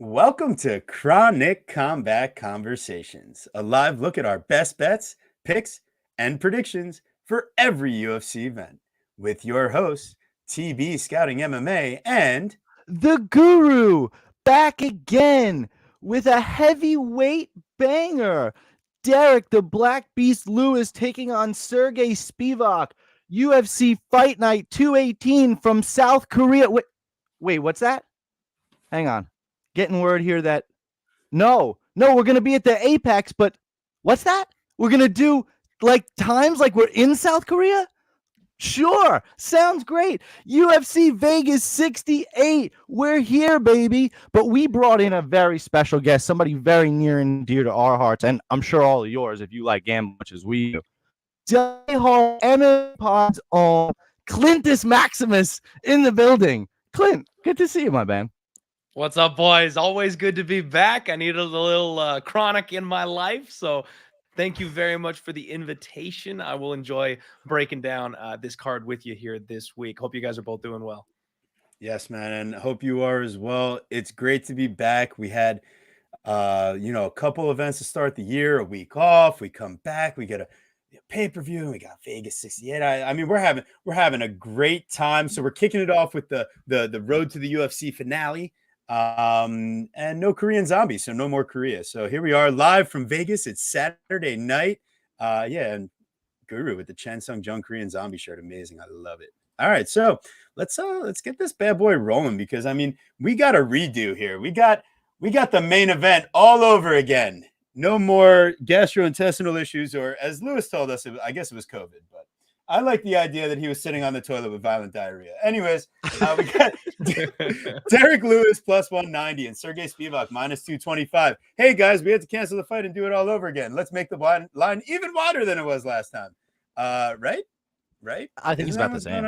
Welcome to Chronic Combat Conversations, a live look at our best bets, picks, and predictions for every UFC event. With your hosts, TB Scouting MMA and The Guru back again with a heavyweight banger. Derek the Black Beast Lewis taking on Sergey Spivac, UFC Fight Night 218 from South Korea. Wait, what's that? Hang on. Getting word here that no, we're going to be at the Apex, but what's that? We're going to do like times like we're in South Korea? Sure, sounds great. UFC Vegas 68. We're here, baby. But we brought in a very special guest, somebody very near and dear to our hearts, and I'm sure all of yours if you like gambling much as we do. Die-hard MMA Pod's own Clintus Maximus in the building. Clint, good to see you, my man. What's up, boys? Always good to be back. I needed a little chronic in my life, so thank you very much for the invitation. I will enjoy breaking down this card with you here this week. Hope you guys are both doing well. yes, man, and hope you are as well. It's great to be back. We had, a couple events to start the year, a week off. We come back, we get a pay-per-view, and we got Vegas 68. I mean, we're having a great time. So we're kicking it off with the road to the UFC finale. And no Korean zombies, so no more Korea. So here we are live from Vegas. It's Saturday night. And Guru with the Chen Sung Jung Korean zombie shirt. Amazing. I love it. All right, so let's get this bad boy rolling, because I mean, we got a redo here. We got the main event all over again. No more gastrointestinal issues, or as Lewis told us, I guess it was COVID, but I like the idea that he was sitting on the toilet with violent diarrhea. Anyways, we got Derek Lewis plus 190 and Sergey Spivac minus 225. Hey, guys, we had to cancel the fight and do it all over again. Let's make the line even wider than it was last time. Right? I think it's about the same.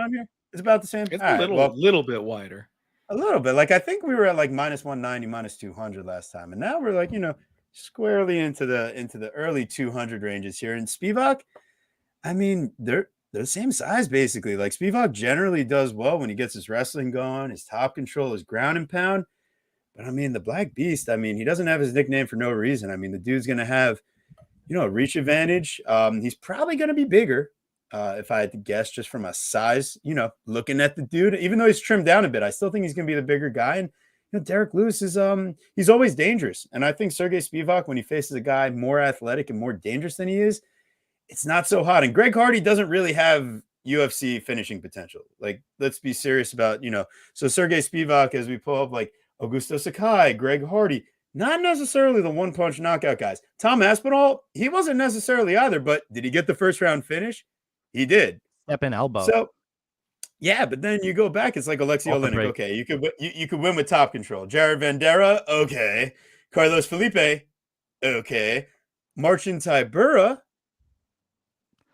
It's about the same. It's a little bit wider. A little bit. Like, I think we were at like minus 190, minus 200 last time. And now we're like, squarely into the early 200 ranges here. And Spivac, I mean, they're the same size, basically. Like, Spivac generally does well when he gets his wrestling going, his top control, his ground and pound. But I mean, the Black Beast, I mean, he doesn't have his nickname for no reason. I mean, the dude's going to have, a reach advantage. He's probably going to be bigger, if I had to guess, just from a size, looking at the dude. Even though he's trimmed down a bit, I still think he's going to be the bigger guy. And, Derek Lewis is, he's always dangerous. And I think Sergey Spivac, when he faces a guy more athletic and more dangerous than he is, it's not so hot. And Greg Hardy doesn't really have UFC finishing potential. Like, let's be serious about, so Sergey Spivac, as we pull up, like Augusto Sakai, Greg Hardy, not necessarily the one-punch knockout guys. Tom Aspinall, he wasn't necessarily either, but did he get the first round finish? He did. Step in elbow. So, yeah, but then you go back, it's like Alexei Oleinik. Okay, you could win with top control. Jared Vanderaa, okay. Carlos Felipe, okay. Marcin Tybura,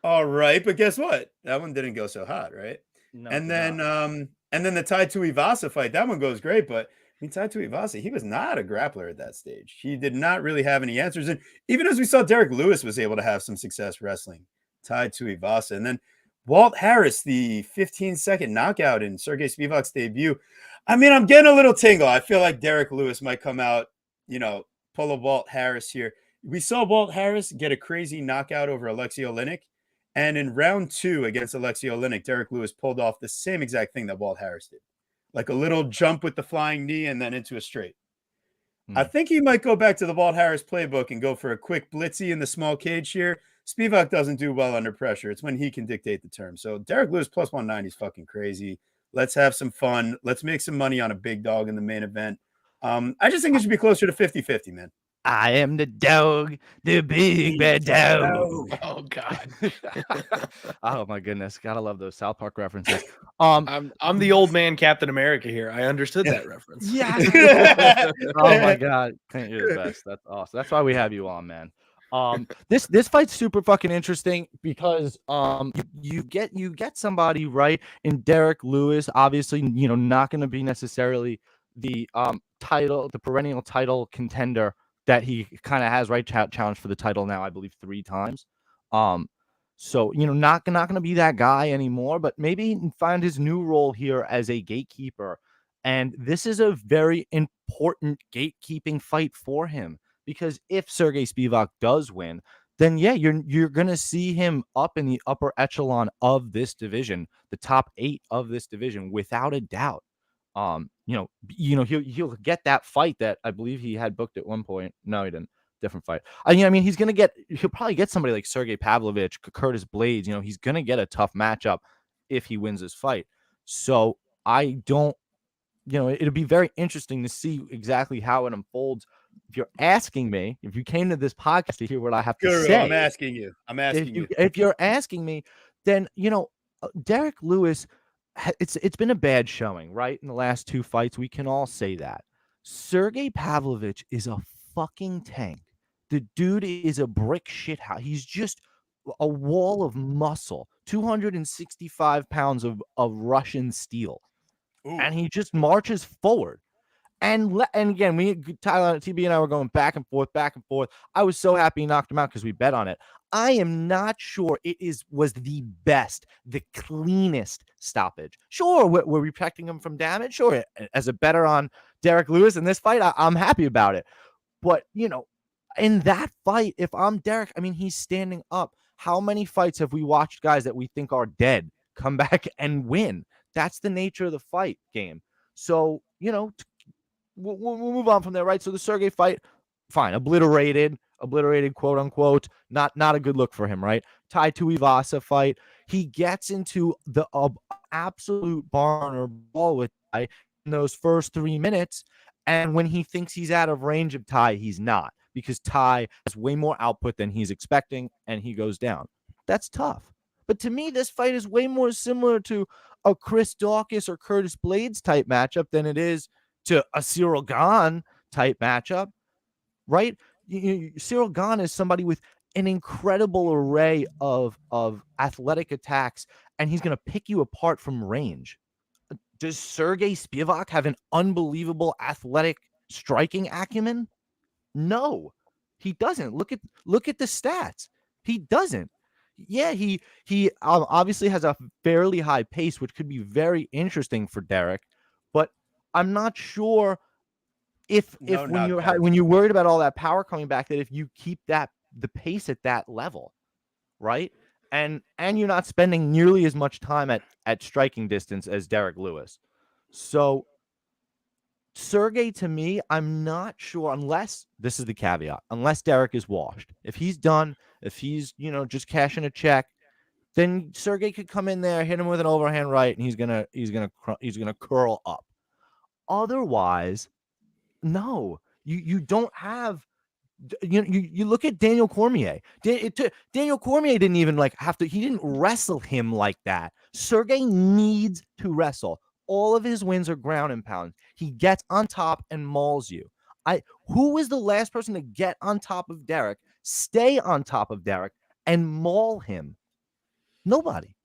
all right, but guess what? That one didn't go so hot, right? No, and then the Tai Tuivasa fight, that one goes great, but I mean, Tai Tuivasa, he was not a grappler at that stage. He did not really have any answers. And even as we saw, Derek Lewis was able to have some success wrestling Tai Tuivasa. And then Walt Harris, the 15-second knockout in Sergey Spivac's debut. I mean, I'm getting a little tingle. I feel like Derek Lewis might come out, pull a Walt Harris here. We saw Walt Harris get a crazy knockout over Alexei Oleinik. And in round 2 against Alexei Oleinik, Derek Lewis pulled off the same exact thing that Walt Harris did. Like a little jump with the flying knee and then into a straight. I think he might go back to the Walt Harris playbook and go for a quick blitzy in the small cage here. Spivac doesn't do well under pressure. It's when he can dictate the terms. So Derek Lewis plus 190 is fucking crazy. Let's have some fun. Let's make some money on a big dog in the main event. I just think it should be closer to 50-50, man. I am the dog, the big bad dog. Oh God! Oh my goodness, gotta love those South Park references. I'm the old man Captain America here. I understood that reference. Yeah. Oh my God, Clint, you're the best. That's awesome. That's why we have you on, man. This fight's super fucking interesting because you get somebody right in Derek Lewis. Obviously, not going to be necessarily the perennial title contender that he kind of has, right? Challenged for the title now, I believe 3 times. So not going to be that guy anymore, but maybe he can find his new role here as a gatekeeper And this is a very important gatekeeping fight for him, because if Sergey Spivak does win, then yeah, you're gonna see him up in the upper echelon of this division, the top 8 of this division, without a doubt. He'll get that fight that I believe he had booked at one point. No, he didn't. Different fight. He'll probably get somebody like Sergey Pavlovich, Curtis Blades. He's gonna get a tough matchup if he wins this fight. So I don't, it'll be very interesting to see exactly how it unfolds. If you're asking me, if you came to this podcast to hear what I have to say, I'm asking you. If you're asking me, then Derek Lewis, it's been a bad showing, right? In the last 2 fights, we can all say that. Sergey Pavlovich is a fucking tank. The dude is a brick shithouse. He's just a wall of muscle, 265 pounds of Russian steel. Ooh. And he just marches forward. And again, Tyler, TB, and I were going back and forth. I was so happy he knocked him out because we bet on it. I am not sure it was the best, the cleanest stoppage. Sure, we're protecting him from damage. Sure, as a better on Derek Lewis in this fight, I'm happy about it. But, in that fight, if I'm Derek, he's standing up. How many fights have we watched guys that we think are dead come back and win? That's the nature of the fight game. So, we'll move on from there, right? So the Sergey fight, fine, obliterated, quote unquote. Not a good look for him, right? Tai Tuivasa fight, he gets into the absolute barn or ball with Tai in those first 3 minutes, and when he thinks he's out of range of Tai, he's not, because Tai has way more output than he's expecting, and he goes down. That's tough. But to me, this fight is way more similar to a Chris Daukaus or Curtis Blades type matchup than it is to a Cyril Gane type matchup, right? Cyril Gane is somebody with an incredible array of athletic attacks, and he's going to pick you apart from range. Does Sergey Spivak have an unbelievable athletic striking acumen? No, he doesn't. Look at the stats. He doesn't. Yeah, he obviously has a fairly high pace, which could be very interesting for Derek, but I'm not sure when you're worried about all that power coming back, that if you keep the pace at that level, right? And you're not spending nearly as much time at striking distance as Derek Lewis. So Sergey, to me, I'm not sure, unless this is the caveat, unless Derek is washed. If he's done, if he's, just cashing a check, then Sergey could come in there, hit him with an overhand right, and he's gonna curl up. Otherwise, no, you don't have. You look at Daniel Cormier. Daniel Cormier didn't even he didn't wrestle him like that. Sergey needs to wrestle. All of his wins are ground and pound. He gets on top and mauls you. Who was the last person to get on top of Derek, stay on top of Derek, and maul him? Nobody.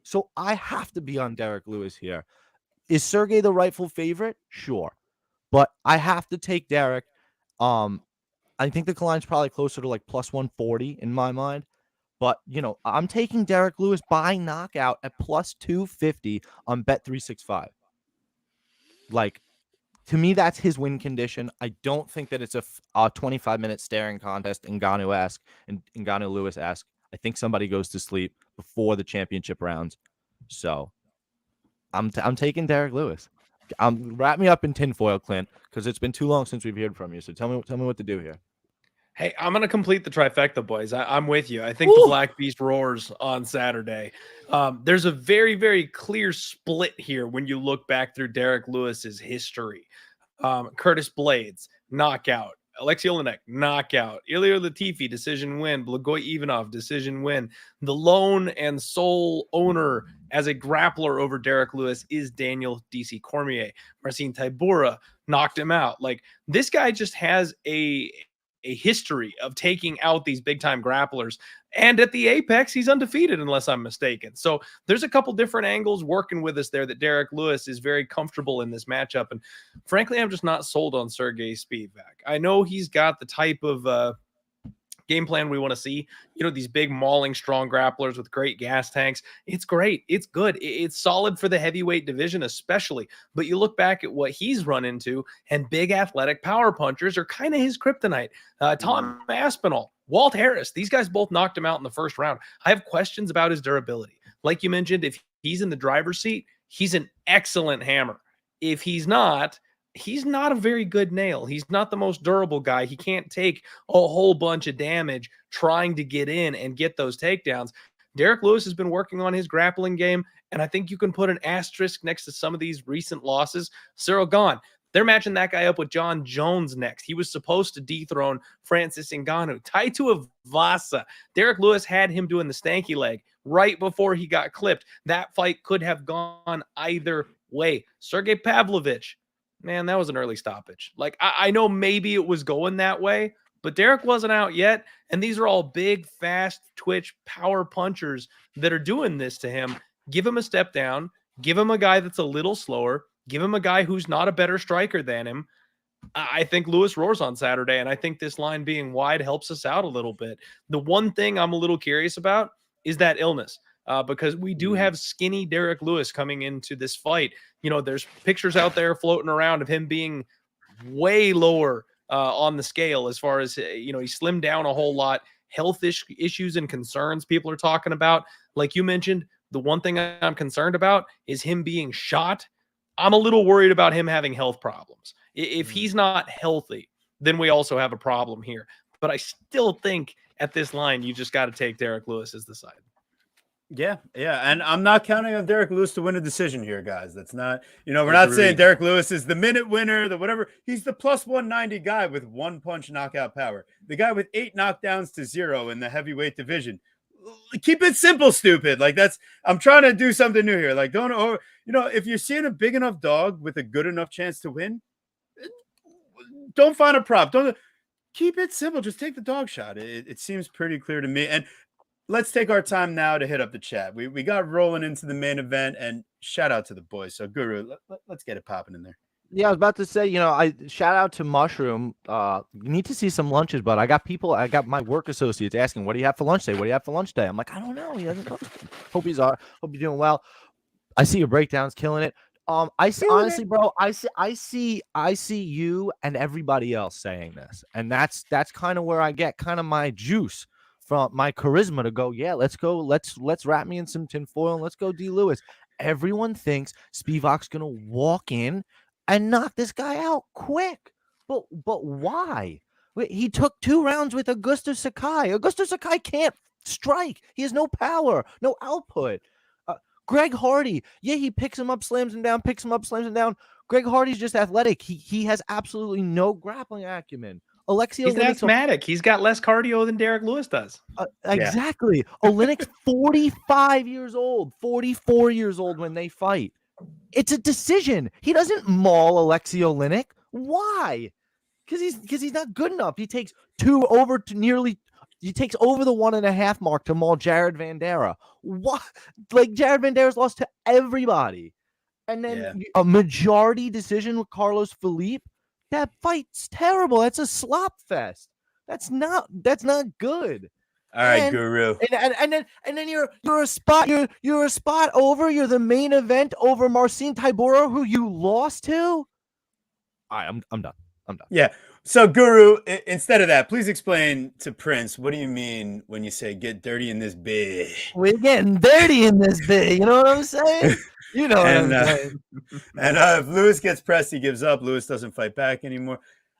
So I have to be on Derek Lewis here. Is Sergey the rightful favorite? Sure. But I have to take Derek. I think the line's probably closer to plus 140 in my mind. But, I'm taking Derek Lewis by knockout at plus 250 on Bet365. To me, that's his win condition. I don't think that it's a 25-minute staring contest, Ngannou-esque and Ngannou-Lewis-esque. I think somebody goes to sleep before the championship rounds. So I'm taking Derek Lewis. Wrap me up in tinfoil, Clint, because it's been too long since we've heard from you. So tell me what to do here. Hey, I'm going to complete the trifecta, boys. I'm with you. I think the Black Beast roars on Saturday. There's a very, very clear split here when you look back through Derek Lewis's history. Curtis Blades, knockout. Alexei Olenek, knockout. Ilir Latifi, decision win. Blagoy Ivanov, decision win. The lone and sole owner as a grappler over Derek Lewis is Daniel DC Cormier. Marcin Tybura knocked him out. This guy just has a history of taking out these big time grapplers, and at the apex he's undefeated unless I'm mistaken. So there's a couple different angles working with us there that Derek Lewis is very comfortable in this matchup, and frankly I'm just not sold on Sergey Spivak. I know he's got the type of game plan we want to see. These big mauling strong grapplers with great gas tanks. It's great. It's good. It's solid for the heavyweight division, especially. But you look back at what he's run into, and big athletic power punchers are kind of his kryptonite. Tom Aspinall, Walt Harris, these guys both knocked him out in the first round. I have questions about his durability. Like you mentioned, if he's in the driver's seat, he's an excellent hammer. If he's not a very good nail. He's not the most durable guy. He can't take a whole bunch of damage trying to get in and get those takedowns. Derek Lewis has been working on his grappling game, and I think you can put an asterisk next to some of these recent losses. Cyril Gane, they're matching that guy up with John Jones next. He was supposed to dethrone Francis Ngannou. Taito Avasa. Derek Lewis had him doing the stanky leg right before he got clipped. That fight could have gone either way. Sergey Pavlovich, man, that was an early stoppage. Like, I know maybe it was going that way, but Derek wasn't out yet. And these are all big, fast twitch power punchers that are doing this to him. Give him a step down. Give him a guy that's a little slower. Give him a guy who's not a better striker than him. I think Lewis roars on Saturday, and I think this line being wide helps us out a little bit. The one thing I'm a little curious about is that illness, because we do have skinny Derek Lewis coming into this fight. There's pictures out there floating around of him being way lower on the scale as far as, he slimmed down a whole lot. Health issues and concerns people are talking about. Like you mentioned, the one thing I'm concerned about is him being shot. I'm a little worried about him having health problems. If he's not healthy, then we also have a problem here. But I still think at this line, you just got to take Derek Lewis as the side. Yeah. And I'm not counting on Derek Lewis to win a decision here, guys. That's not, we're not saying Derek Lewis is the minute winner, the whatever. He's the plus 190 guy with one punch knockout power. The guy with 8 knockdowns to 0 in the heavyweight division. Keep it simple, stupid. Like, I'm trying to do something new here. Like, if you're seeing a big enough dog with a good enough chance to win, don't find a prop. Don't keep it simple. Just take the dog shot. It seems pretty clear to me. And let's take our time now to hit up the chat. We got rolling into the main event, and shout out to the boys. So Guru, let's get it popping in there. Yeah, I was about to say, I shout out to Mushroom. You need to see some lunches, but I got my work associates asking, what do you have for lunch today? What do you have for lunch today? I'm like, I don't know. He doesn't know. Hope you're doing well. I see your breakdowns, killing it. I see, honestly, bro, I see you and everybody else saying this. And that's kind of where I get kind of my juice from, my charisma to go, yeah, let's go. Let's wrap me in some tinfoil and let's go D. Lewis. Everyone thinks Spivac's going to walk in and knock this guy out quick. But why? He took 2 rounds with Augusto Sakai. Augusto Sakai can't strike. He has no power, no output. Greg Hardy, yeah, he picks him up, slams him down, picks him up, slams him down. Greg Hardy's just athletic. He has absolutely no grappling acumen. Alexei He's asthmatic. He's got less cardio than Derek Lewis does. Exactly. Olynyk's 45 years old, 44 years old when they fight. It's a decision. He doesn't maul Alexei Oleinik. Why? Because he's not good enough. He takes over the 1.5 mark to maul Jared Vanderaa. What? Like, Jared Vanderas lost to everybody. And then a majority decision with Carlos Felipe. That fight's terrible. That's a slop fest. That's not good. All right, Guru. And then you're a spot over. You're the main event over Marcin Tybura, who you lost to. All right, I'm done. Yeah. So, Guru, instead of that, please explain to Prince, what do you mean when you say get dirty in this big? We're getting dirty in this big. You know what I'm saying? You know what I'm saying. And if Lewis gets pressed, he gives up. Lewis doesn't fight back anymore.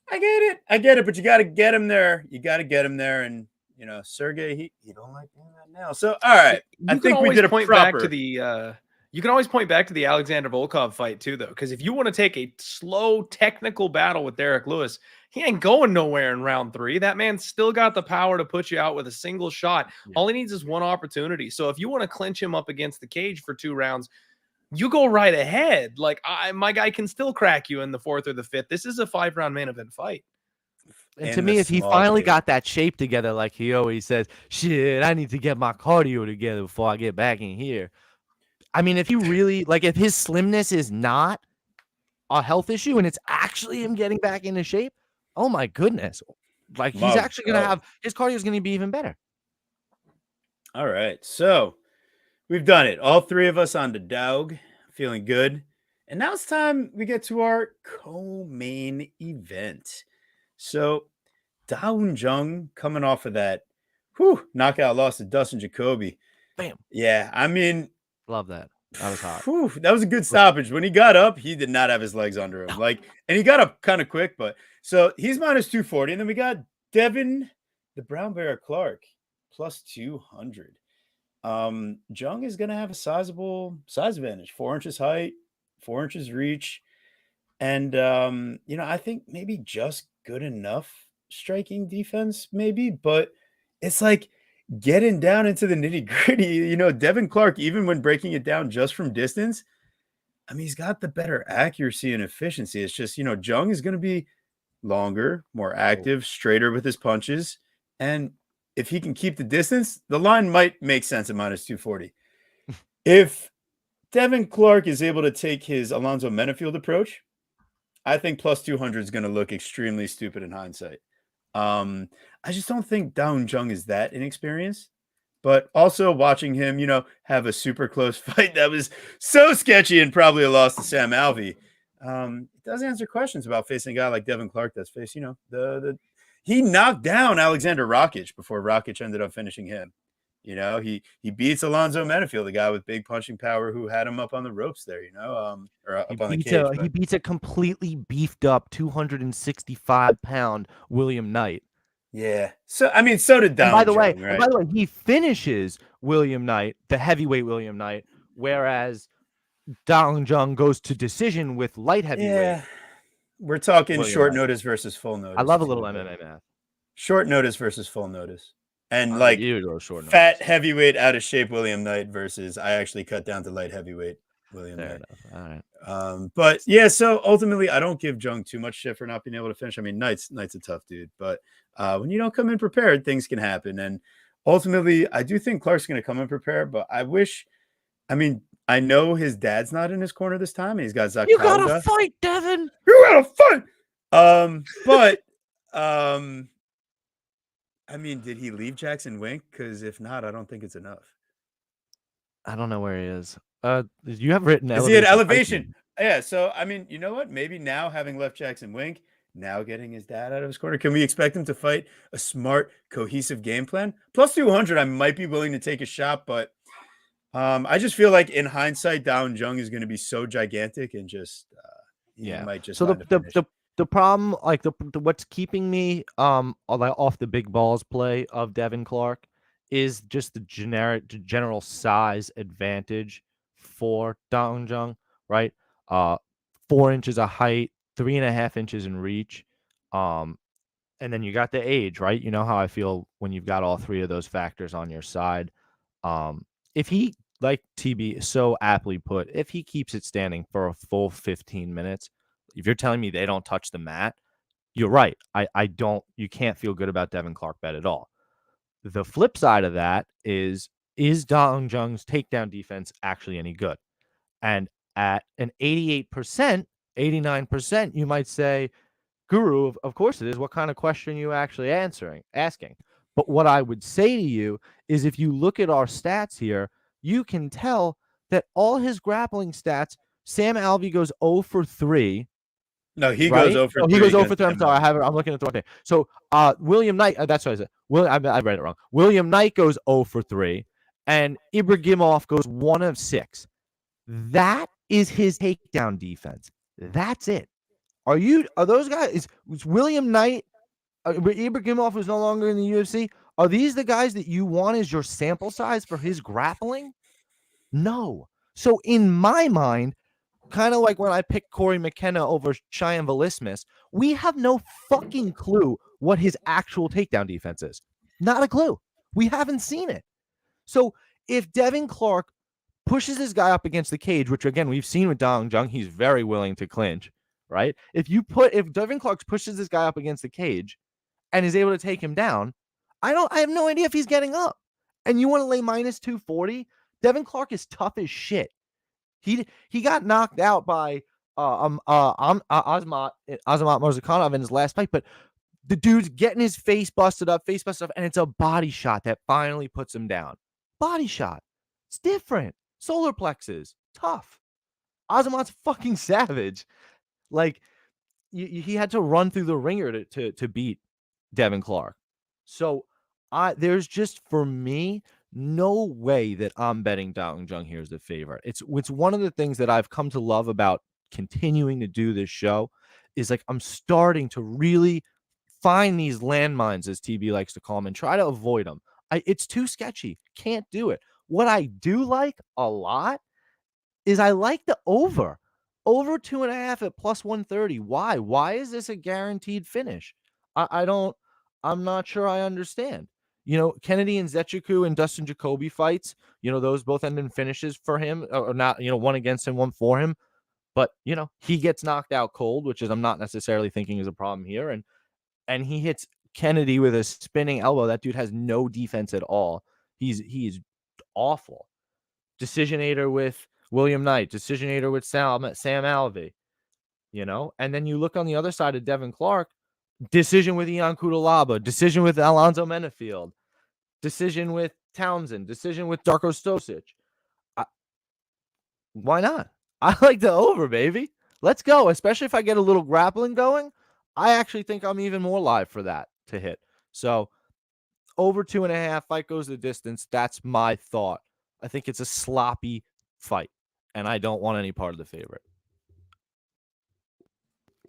I get it. But you got to get him there. And, Sergey, he don't like doing that now. So, all right. I think we did a proper. You can always point back to the Alexander Volkov fight too, though, because if you want to take a slow technical battle with Derek Lewis, he ain't going nowhere in round 3. That man's still got the power to put you out with a single shot. Yeah. All he needs is one opportunity. So if you want to clinch him up against the cage for 2 rounds, you go right ahead. Like, my guy can still crack you in the 4th or the 5th. This is a 5-round main event fight. And to me, if he finally got that shape together, like he always says, shit, I need to get my cardio together before I get back in here. I mean, if he really, if his slimness is not a health issue and it's actually him getting back into shape, oh my goodness. Like he's Mug, actually going to have his cardio is going to be even better. All right, so we've done it. All three of us on the dog, feeling good. And now it's time we get to our co-main event. So Daun Jung coming off of that knockout loss to Dustin Jacoby. Bam. Yeah, I mean, love that. That was hot. That was a good stoppage. When he got up, he did not have his legs under him. And he got up kind of quick, but so he's minus 240. And then we got Devin, the Brown Bear Clark, plus 200. Jung is going to have a sizable size advantage, 4 inches height, 4 inches reach. And, I think maybe just good enough striking defense, maybe, but it's like getting down into the nitty gritty. Devin Clark, even when breaking it down just from distance, I mean, he's got the better accuracy and efficiency. It's just, Jung is going to be longer, more active, straighter with his punches. And if he can keep the distance, the line might make sense at minus 240. If Devin Clark is able to take his Alonzo Menafield approach, I think plus 200 is going to look extremely stupid in hindsight. I just don't think Daun Jung is that inexperienced. But also watching him, have a super close fight that was so sketchy and probably a loss to Sam Alvey. It does answer questions about facing a guy like Devin Clark that's faced, he knocked down Alexander Rakic before Rakic ended up finishing him. He beats Alonzo Menafield, the guy with big punching power who had him up on the ropes there, or up on the cage. He beats a completely beefed up 265-pound William Knight. Yeah. So so did Daun Jung, right? By the way, he finishes William Knight, the heavyweight William Knight, whereas Daun Jung goes to decision with light heavyweight. Yeah. We're talking William short Knight. Notice versus full notice. I love a little MMA math. Short notice versus full notice. And fat heavyweight out of shape William Knight versus I actually cut down to light heavyweight William Knight. All right. But yeah, so ultimately I don't give Jung too much shit for not being able to finish. I mean, Knight's a tough dude, but when you don't come in prepared, things can happen. And ultimately, I do think Clark's going to come in prepared, but I know his dad's not in his corner this time, and he's got Zach. You gotta fight, Devin. You gotta fight. But did he leave Jackson Wink? Because if not, I don't think it's enough. I don't know where he is. You have written Is he at Elevation? Yeah. So you know what? Maybe now having left Jackson Wink, now getting his dad out of his corner, can we expect him to fight a smart, cohesive game plan? Plus 200, I might be willing to take a shot, but I just feel like in hindsight, Daun Jung is going to be so gigantic and just might just. So the problem, like what's keeping me off the big balls play of Devin Clark is just the general size advantage for Daun Jung, right? 4 inches of height, 3.5 inches in reach. And then you got the age, right? You know how I feel when you've got all three of those factors on your side. If he, like TB so aptly put, if he keeps it standing for a full 15 minutes, if you're telling me they don't touch the mat, you're right. You can't feel good about Devin Clark bet at all. The flip side of that is Daun Jung's takedown defense actually any good? And at an 88%, 89%, you might say, Guru, of course it is. What kind of question are you actually asking? But what I would say to you is if you look at our stats here, you can tell that all his grappling stats, Sam Alvey goes 0 for 3. No, he goes 0 for 3. He goes 0 for 3. I'm sorry. I'm looking at the wrong thing. So William Knight, that's what I said. I read it wrong. William Knight goes 0 for 3, and Ibragimov goes 1 of 6. That is his takedown defense. That's it. Are those guys? Is William Knight, Ibragimov who's no longer in the UFC? Are these the guys that you want as your sample size for his grappling? No. So in my mind, kind of like when I picked Corey McKenna over Cheyenne Velismus, we have no fucking clue what his actual takedown defense is. Not a clue. We haven't seen it. So if Devin Clark pushes this guy up against the cage, which again we've seen with Daun Jung, he's very willing to clinch, right? If Devin Clark pushes this guy up against the cage and is able to take him down, I have no idea if he's getting up. And you want to lay minus 240? Devin Clark is tough as shit. He got knocked out by Azamat Murzakanov in his last fight, but The dude's getting his face busted up, and it's a body shot that finally puts him down. Body shot. It's different. Solar plexus. Tough. Azamat's fucking savage. Like, he had to run through the ringer to beat Devin Clark. So there's just, for me, no way that I'm betting Da Un Jung here as the favorite. It's one of the things that I've come to love about continuing to do this show is, like, I'm starting to really find these landmines, as TB likes to call them, and try to avoid them. It's too sketchy. Can't do it. What I do like a lot is I like the over 2.5 at plus 130. Why? Why is this a guaranteed finish? I'm not sure I understand. Kennedy and Zechiku and Dustin Jacoby fights, those both end in finishes for him, or not, one against him, one for him. But, he gets knocked out cold, which is I'm not necessarily thinking is a problem here. And he hits Kennedy with a spinning elbow. That dude has no defense at all. He's awful. Decisionator with William Knight, decisionator with Sam Alvey, and then you look on the other side of Devin Clark, decision with Ian Kudalaba, decision with Alonzo Menefield, decision with Townsend, decision with Darko Stosic. Why not? I like the over, baby. Let's go. Especially if I get a little grappling going, I actually think I'm even more live for that to hit. So over 2.5, fight goes the distance. That's my thought. I think it's a sloppy fight, and I don't want any part of the favorite.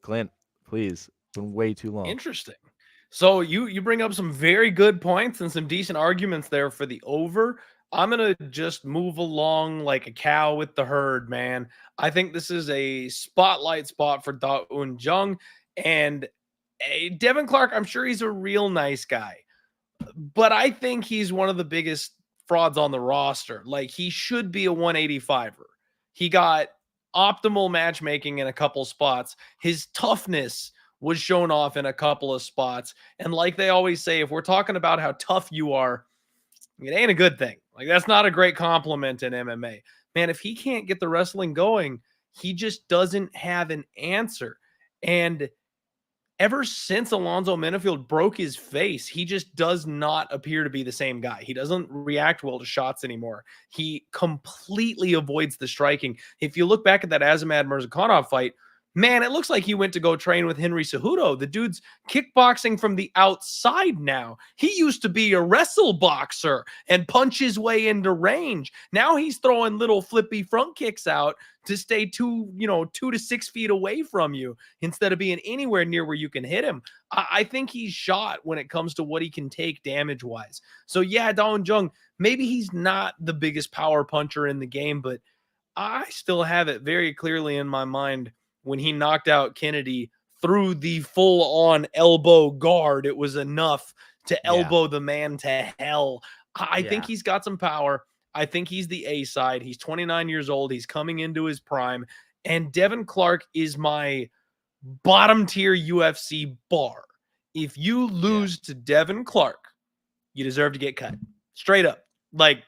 Clint, please. It's been way too long. Interesting. So you bring up some very good points and some decent arguments there for the over. I'm going to just move along like a cow with the herd, man. I think this is a spotlight spot for Da Un Jung. And Devin Clark, I'm sure he's a real nice guy. But I think he's one of the biggest frauds on the roster. Like, he should be a 185er. He got optimal matchmaking in a couple spots. His toughness was shown off in a couple of spots. And like they always say, if we're talking about how tough you are, it ain't a good thing. Like, that's not a great compliment in MMA. Man, if he can't get the wrestling going, he just doesn't have an answer. And ever since Alonzo Menefield broke his face, he just does not appear to be the same guy. He doesn't react well to shots anymore. He completely avoids the striking. If you look back at that Azamat Murzakanov fight, man, it looks like he went to go train with Henry Cejudo. The dude's kickboxing from the outside now. He used to be a wrestle boxer and punch his way into range. Now he's throwing little flippy front kicks out to stay 2 to 6 feet away from you instead of being anywhere near where you can hit him. I think he's shot when it comes to what he can take damage-wise. So yeah, Da Un Jung, maybe he's not the biggest power puncher in the game, but I still have it very clearly in my mind when he knocked out Kennedy through the full-on elbow guard. It was enough to elbow the man to hell. I think he's got some power. I think he's the A side. He's 29 years old. He's coming into his prime. And Devin Clark is my bottom-tier UFC bar. If you lose to Devin Clark, you deserve to get cut. Straight up. Like,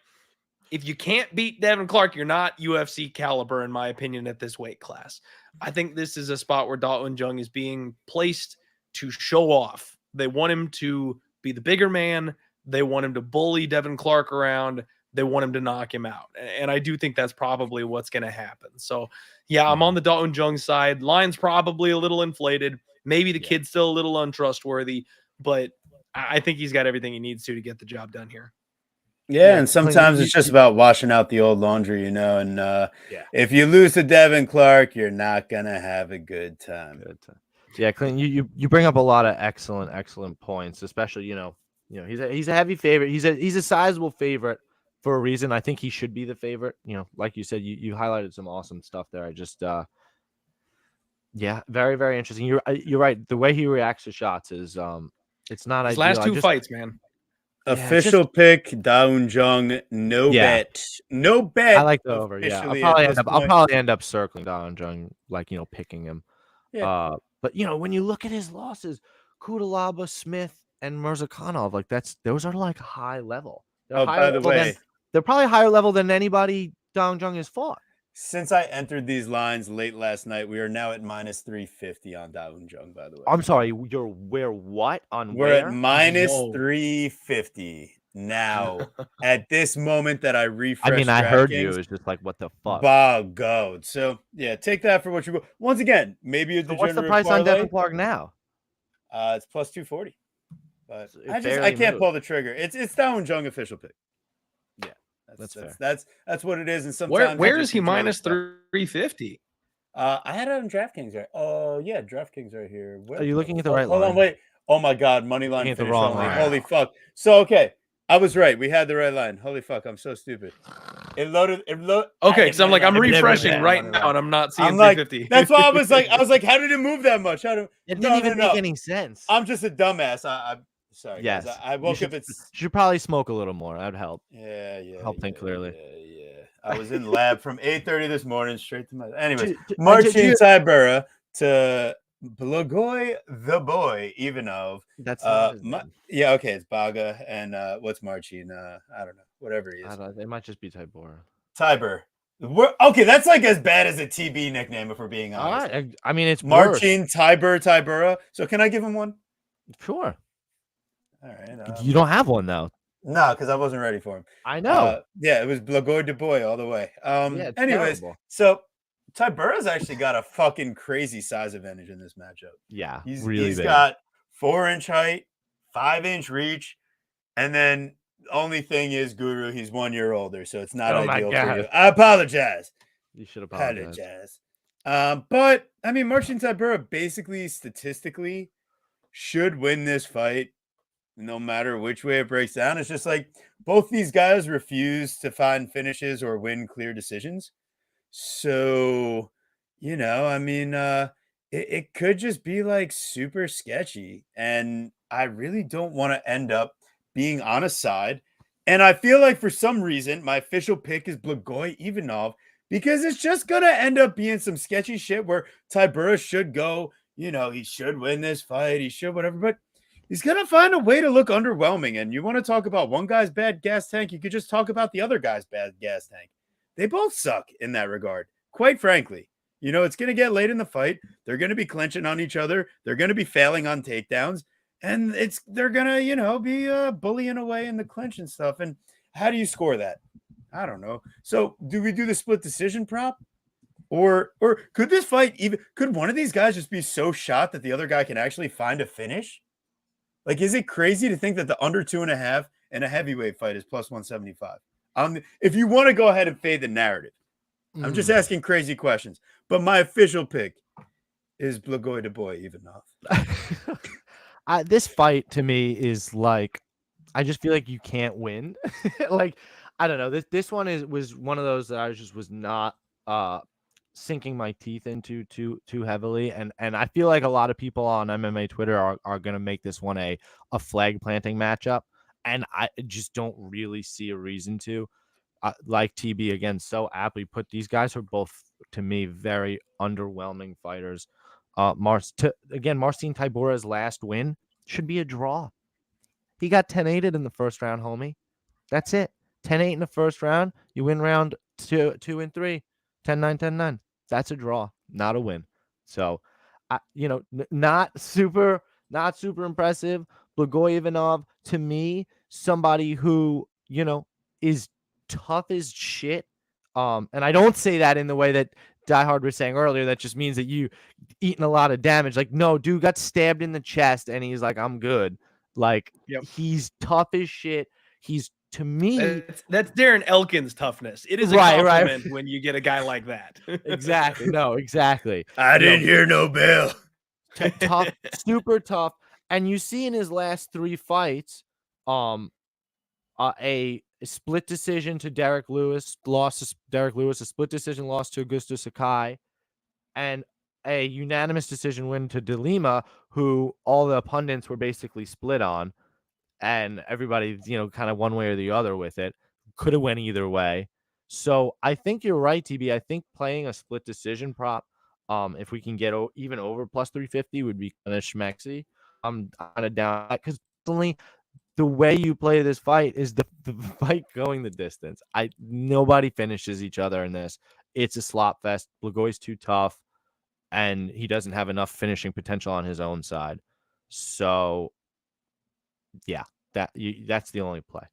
if you can't beat Devin Clark, you're not UFC caliber, in my opinion, at this weight class. I think this is a spot where Da Un Jung is being placed to show off. They want him to be the bigger man. They want him to bully Devin Clark around. They want him to knock him out. And I do think that's probably what's going to happen. So, yeah, I'm on the Da Un Jung side. Line's probably a little inflated. Maybe the kid's still a little untrustworthy, but I think he's got everything he needs to get the job done here. Yeah, and sometimes it's just about washing out the old laundry, and if you lose to Devin Clark, you're not gonna have a good time. Yeah, Clint, you bring up a lot of excellent points, especially he's a heavy favorite. He's a sizable favorite for a reason. I think he should be the favorite. Like you said, you highlighted some awesome stuff there. I just very, very interesting. You're right. The way he reacts to shots is it's not his ideal. last two fights, man. Official pick, Da Un Jung, no bet. No bet. I like the over. Yeah, I'll probably end up circling Da Un Jung, picking him. Yeah. But when you look at his losses, Kudalaba, Smith, and Murzakanov, those are like high level. By the way, they're probably higher level than anybody Da Un Jung has fought. Since I entered these lines late last night, we are now at minus 350 on Da Un Jung, by the way. I'm sorry, where what on We're where? at minus Whoa. 350 now. At this moment that I refresh, I mean, I heard you. DraftKings, It was just like, what the fuck? by God. So yeah, take that for what you will. Once again, maybe a So degenerate what's the price on parlay. Devin Clark now? It's plus 240. But So it I barely can't moved. pull the trigger. It's Da Un Jung official pick. Yeah, That's fair. That's what it is. And sometimes Where I is just he enjoy the minus stuff. 350? I had it on DraftKings right. Oh yeah, DraftKings right here. Are you looking at the right Hold line? on, wait. Oh my God, money line Looking at the finish wrong only. line. Holy fuck. So okay, I was right. We had the right line. Holy fuck, I'm so stupid. It loaded. Okay, because I'm like, I'm line. refreshing right Money now, line. and I'm not seeing I'm like, 350. that's why I was like, how did it move that much? How did It didn't even make any sense. I'm just a dumbass. I'm sorry, Yes, guys. I woke up. You should probably smoke a little more. That'd help. Yeah. Help think clearly. Yeah. I was in lab from 8:30 this morning straight to my. Anyways, Dude, Marcin Tybura to Blagoy the Boy Ivanov. That's not his name. Yeah, okay, it's Baga and what's Marcin? I don't know, whatever he is. It might just be Tybura. Tybur. Okay, that's like as bad as a TB nickname if we're being honest. All right. I mean, it's Marcin Tybura. So can I give him one? Sure. All right. You don't have one though. No, because I wasn't ready for him. I know. Yeah, it was Blagoy de Boy all the way. Anyways, terrible. so Tybura's actually got a fucking crazy size advantage in this matchup. Yeah, He's got 4-inch height, 5-inch reach, and then the only thing is, Guru, he's 1 year older, so it's not ideal for you. I apologize. You should apologize. But I mean, Marcin Tybura basically statistically should win this fight. No matter which way it breaks down, it's just like both these guys refuse to find finishes or win clear decisions. So, I mean, it could just be like super sketchy. And I really don't want to end up being on a side. And I feel like for some reason, my official pick is Blagoy Ivanov because it's just going to end up being some sketchy shit where Tybura should go, he should win this fight. He should whatever, but he's going to find a way to look underwhelming. And you want to talk about one guy's bad gas tank, you could just talk about the other guy's bad gas tank. They both suck in that regard, quite frankly. It's going to get late in the fight. They're going to be clinching on each other. They're going to be failing on takedowns. And they're going to, be bullying away in the clinch and stuff. And how do you score that? I don't know. So do we do the split decision prop? Or could this fight could one of these guys just be so shot that the other guy can actually find a finish? Like, is it crazy to think that the under 2.5 in a heavyweight fight is plus 175? If you want to go ahead and fade the narrative, I'm just asking crazy questions. But my official pick is Blagoy de Boy Ivanov. This fight to me is like, I just feel like you can't win. Like, I don't know. This one was one of those that I was not sinking my teeth into too heavily, and I feel like a lot of people on MMA Twitter are going to make this one a flag planting matchup, and I just don't really see a reason to. Like TB again so aptly put, these guys are both to me very underwhelming fighters. Marcin Tybura's last win should be a draw. He got 10-8'd in the first round, homie. That's it. 10-8 in the first round. You win round 2 and 3. 10-9, 10-9. That's a draw, not a win. So, not super impressive. Blagoy Ivanov, to me, somebody who, is tough as shit. And I don't say that in the way that Die Hard was saying earlier. That just means that you eating a lot of damage. Like, no, dude got stabbed in the chest and he's like, I'm good. Like, He's tough as shit. He's, to me, that's Darren Elkins' toughness. It is a compliment when you get a guy like that. Exactly. No, exactly. I didn't hear no bell. Tough, super tough. And you see in his last 3 fights, a split decision to Derek Lewis, a split decision loss to Augusto Sakai, and a unanimous decision win to De Lima, who all the pundits were basically split on, and everybody, kind of one way or the other with it. Could have went either way. So I think you're right, TB. I think playing a split decision prop, if we can get even over plus 350, would be kind of schmexy. I'm kind of down because only the way you play this fight is the fight going the distance. Nobody finishes each other in this. it's a slop fest. Blagoy's too tough, and he doesn't have enough finishing potential on his own side. So, yeah, that's the only play.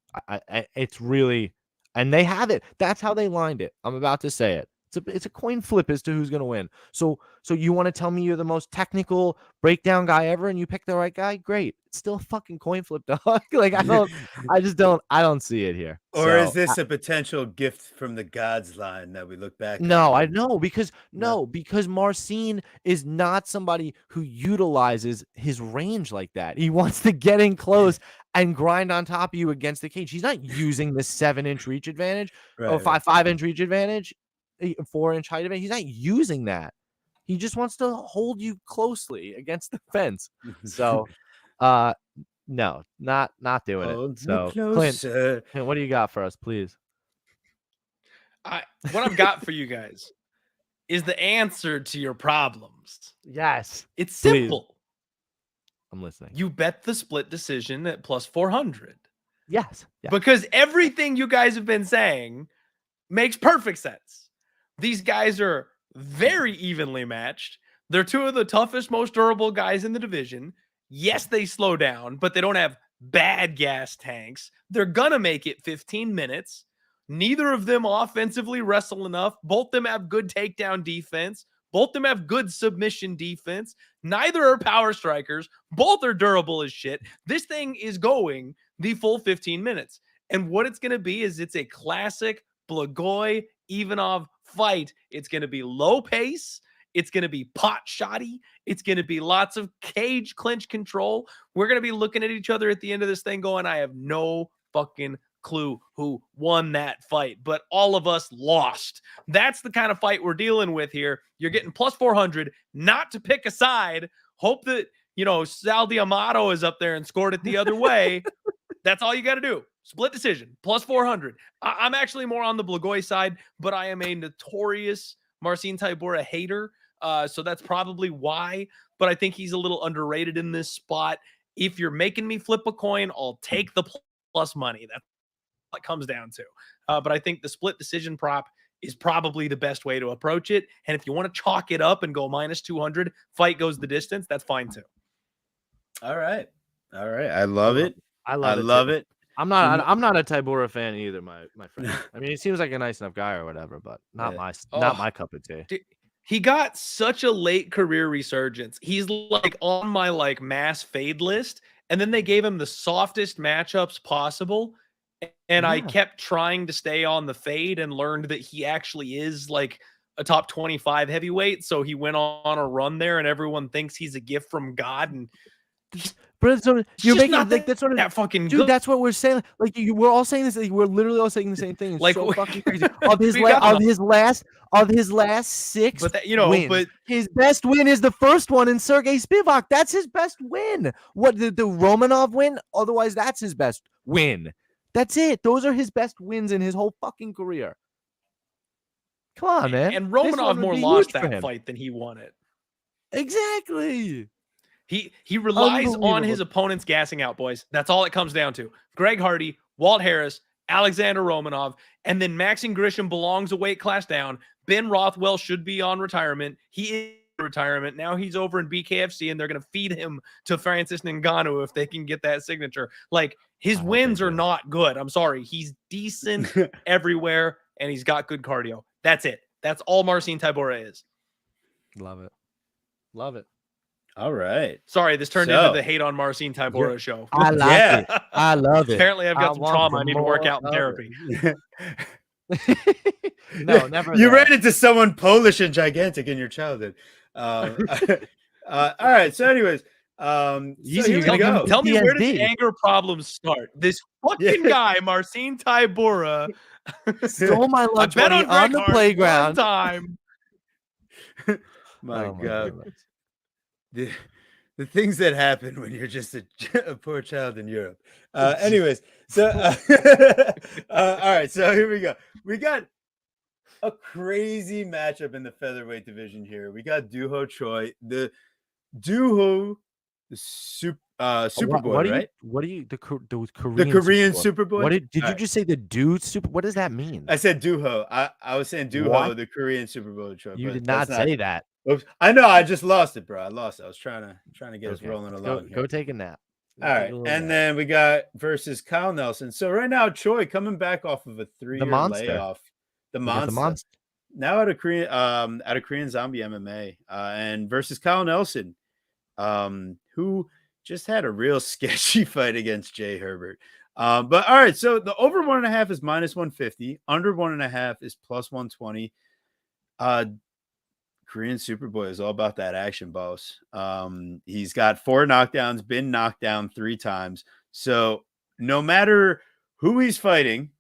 It's really, and they have it. That's how they lined it. I'm about to say it. It's a coin flip as to who's going to win. So you want to tell me you're the most technical breakdown guy ever and you pick the right guy? Great. It's still a fucking coin flip, dog. Like, I don't see it here. Or is this a potential gift from the gods line that we look back No, on? I know because Marcin is not somebody who utilizes his range like that. He wants to get in close and grind on top of you against the cage. He's not using the 7-inch reach advantage or 5-inch reach advantage, 4-inch height advantage. He's not using that. He just wants to hold you closely against the fence. So, no, not doing it. So, Clint, what do you got for us, please? What I've got for you guys is the answer to your problems. Yes. It's simple. Please. I'm listening. You bet the split decision at plus 400. Yes. Because everything you guys have been saying makes perfect sense. These guys are very evenly matched. They're two of the toughest, most durable guys in the division. Yes, they slow down, but they don't have bad gas tanks. They're going to make it 15 minutes. Neither of them offensively wrestle enough. Both of them have good takedown defense. Both of them have good submission defense. Neither are power strikers. Both are durable as shit. This thing is going the full 15 minutes. And what it's going to be is it's a classic Blagoy Ivanov fight. It's going to be low pace. It's going to be pot shotty. It's going to be lots of cage clinch control. We're going to be looking at each other at the end of this thing going, I have no fucking clue who won that fight, but all of us lost. That's the kind of fight we're dealing with here. You're getting plus 400, not to pick a side. Hope that, Sal D'Amato is up there and scored it the other way. That's all you got to do. Split decision, plus 400. I'm actually more on the Blagoy side, but I am a notorious Marcin Tybura hater. So that's probably why, but I think he's a little underrated in this spot. If you're making me flip a coin, I'll take the plus money. That's what it comes down to. But I think the split decision prop is probably the best way to approach it. And if you want to chalk it up and go minus 200, fight goes the distance, that's fine too. All right. I love it. I love it. I'm not a Tybura fan either, my friend. I mean, he seems like a nice enough guy or whatever, but not my cup of tea. Dude, he got such a late career resurgence. He's like on my mass fade list, and then they gave him the softest matchups possible. And I kept trying to stay on the fade and learned that he actually is like a top 25 heavyweight. So he went on a run there, and everyone thinks he's a gift from God. And but you're making that's what that fucking dude. good. That's what we're saying. Like we're all saying this. We're literally all saying the same thing. It's like so fucking crazy. Of his last 6 but that, wins, but his best win is the first one in Sergey Spivac. That's his best win. What the Romanov win? Otherwise, that's his best win. That's it. Those are his best wins in his whole fucking career. Come on, man. And Romanov more lost that fight than he won it. Exactly. He relies on his opponents gassing out, boys. That's all it comes down to. Greg Hardy, Walt Harris, Alexander Romanov, and then Maxine Grisham belongs a weight class down. Ben Rothwell should be on retirement. He is in retirement. Now he's over in BKFC, and they're going to feed him to Francis Ngannou if they can get that signature. Like, his wins are not good. I'm sorry. He's decent everywhere, and he's got good cardio. That's it. That's all Marcin Tybura is. Love it. All right. Sorry, this turned into the hate on Marcin Tybura show. I like it. I love it. Apparently, I've got some trauma. I need to work out in therapy. No, never. You ran into someone Polish and gigantic in your childhood. All right. So, anyways, tell me where did the anger problems start? This fucking guy, Marcin Tybura, stole my lunch money on the playground. Time. My God. The things that happen when you're just a poor child in Europe. Anyways, so all right, so here we go. We got a crazy matchup in the featherweight division here. We got Doo Ho Choi, the Superboy, right? What do you the Korean The Korean Superboy? Superboy. What did All you right. just say the dude super? What does that mean? I said Duho. I was saying What? Duho, the Korean Superboy Choi, You but did that's not not. say that. Oops. I know. I just lost it, bro. I lost it. I was trying to get us Okay, rolling let's along go here. take a nap. All right, and then we got versus Kyle Nelson. So right now, Choi coming back off of a 3-year monster. layoff. The We got the monster. monster. Now out of Korean Zombie MMA, and versus Kyle Nelson, who just had a real sketchy fight against Jay Herbert. But all right, so the over 1.5 is -150, under 1.5 is +120. Korean Superboy is all about that action, boss. He's got 4 knockdowns, been knocked down 3 times. So no matter who he's fighting,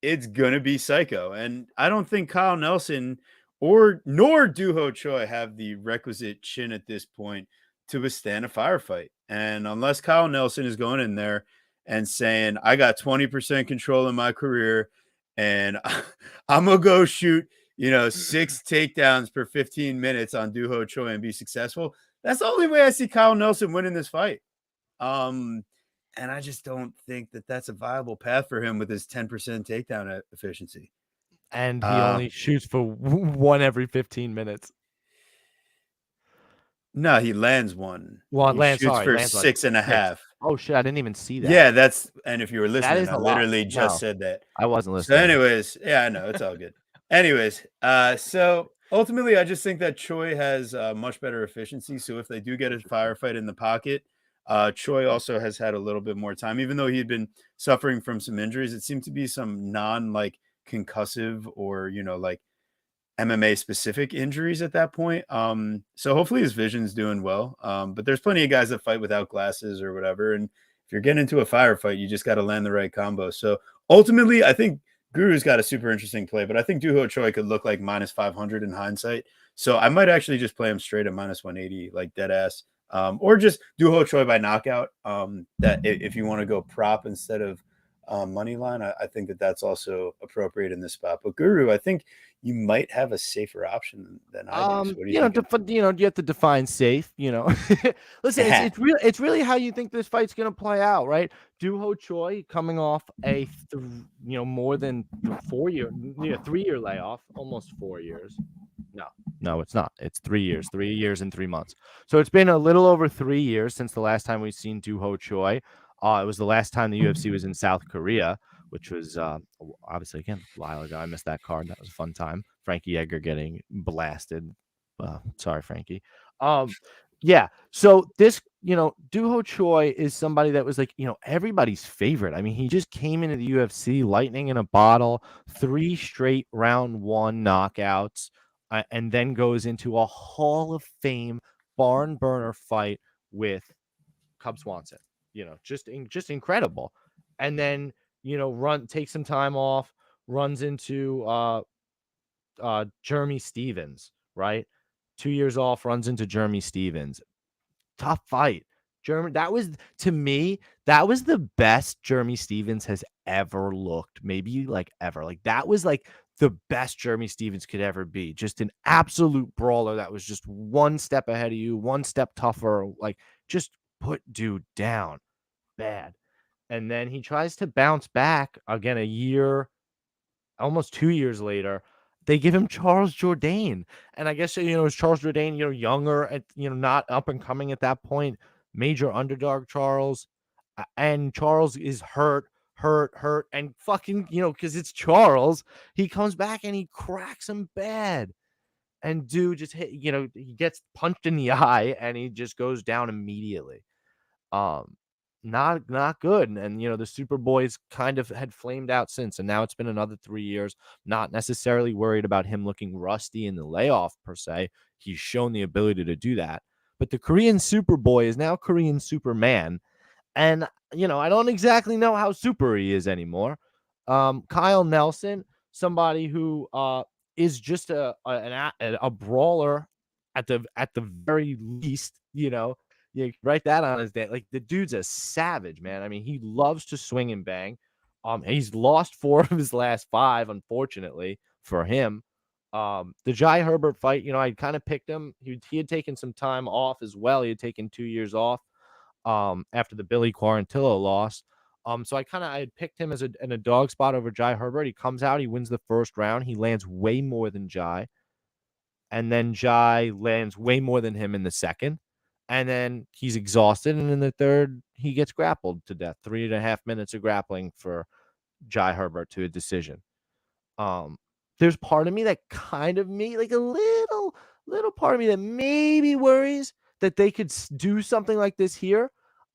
it's gonna be psycho. And I don't think Kyle Nelson nor Duho Choi have the requisite chin at this point to withstand a firefight. And unless Kyle Nelson is going in there and saying, I got 20% control in my career and I'm gonna go shoot 6 takedowns per 15 minutes on Duho Choi and be successful. That's the only way I see Kyle Nelson winning this fight. And I just don't think that that's a viable path for him with his 10% takedown efficiency. And he only shoots for 1 every 15 minutes. No, he lands 1. Well, he shoots for lands 6.5. Oh shit, I didn't even see that. Yeah, and if you were listening, I a lot. literally just No, said that. I wasn't listening. So anyways, yeah, I know, it's all good. Anyways, so ultimately, I just think that Choi has much better efficiency. So if they do get a firefight in the pocket, Choi also has had a little bit more time, even though he had been suffering from some injuries. It seemed to be some concussive or like MMA specific injuries at that point. So hopefully his vision's doing well. But there's plenty of guys that fight without glasses or whatever. And if you're getting into a firefight, you just got to land the right combo. So ultimately, I think Guru's got a super interesting play, but I think Duho Choi could look like -500 in hindsight. So I might actually just play him straight at -180, like dead ass. Or just Duho Choi by knockout. That if you want to go prop instead of money line, I think that's also appropriate in this spot. But Guru, I think you might have a safer option than I do. So what do you think? You have to define safe. Listen, it's really how you think this fight's gonna play out, right? Duho Choi coming off a more than 3-year layoff, almost 4 years. No, it's not. It's 3 years, 3 years and 3 months. So it's been a little over 3 years since the last time we've seen Duho Choi. It was the last time the UFC was in South Korea, which was obviously, again, a while ago. I missed that card. That was a fun time. Frankie Edgar getting blasted. Sorry, Frankie. Yeah. So this, Duho Choi is somebody that was everybody's favorite. I mean, he just came into the UFC, lightning in a bottle, 3 straight round 1 knockouts, and then goes into a Hall of Fame barn burner fight with Cub Swanson. Just incredible. And then, takes some time off, runs into Jeremy Stevens, right? 2 years off, runs into Jeremy Stevens. Tough fight. That was, to me, that was the best Jeremy Stevens has ever looked. Maybe ever. That was the best Jeremy Stevens could ever be. Just an absolute brawler that was just 1 step ahead of you, 1 step tougher. Just put dude down bad. And then he tries to bounce back again a year, almost 2 years later. They give him Charles Jourdain. And I guess, it's Charles Jourdain, younger, at, not up and coming at that point, major underdog Charles. And Charles is hurt, and fucking, because it's Charles, he comes back and he cracks him bad. And dude just hit, he gets punched in the eye and he just goes down immediately. Not good. And the Superboys kind of had flamed out since, and now it's been another 3 years. Not necessarily worried about him looking rusty in the layoff per se. He's shown the ability to do that. But the Korean Superboy is now Korean Superman. And I don't exactly know how super he is anymore. Kyle Nelson, somebody who is just a brawler at the very least, you write that on his day. The dude's a savage, man. I mean, he loves to swing and bang. He's lost 4 of his last 5, unfortunately for him. The Jai Herbert fight, I kind of picked him. He had taken some time off as well. He had taken 2 years off. after the Billy Quarantillo loss. So I had picked him as in a dog spot over Jai Herbert. He comes out, he wins the first round. He lands way more than Jai. And then Jai lands way more than him in the second. And then he's exhausted. And in the third, he gets grappled to death. 3.5 minutes of grappling for Jai Herbert to a decision. There's part of me that kind of like a little part of me that maybe worries that they could do something like this here.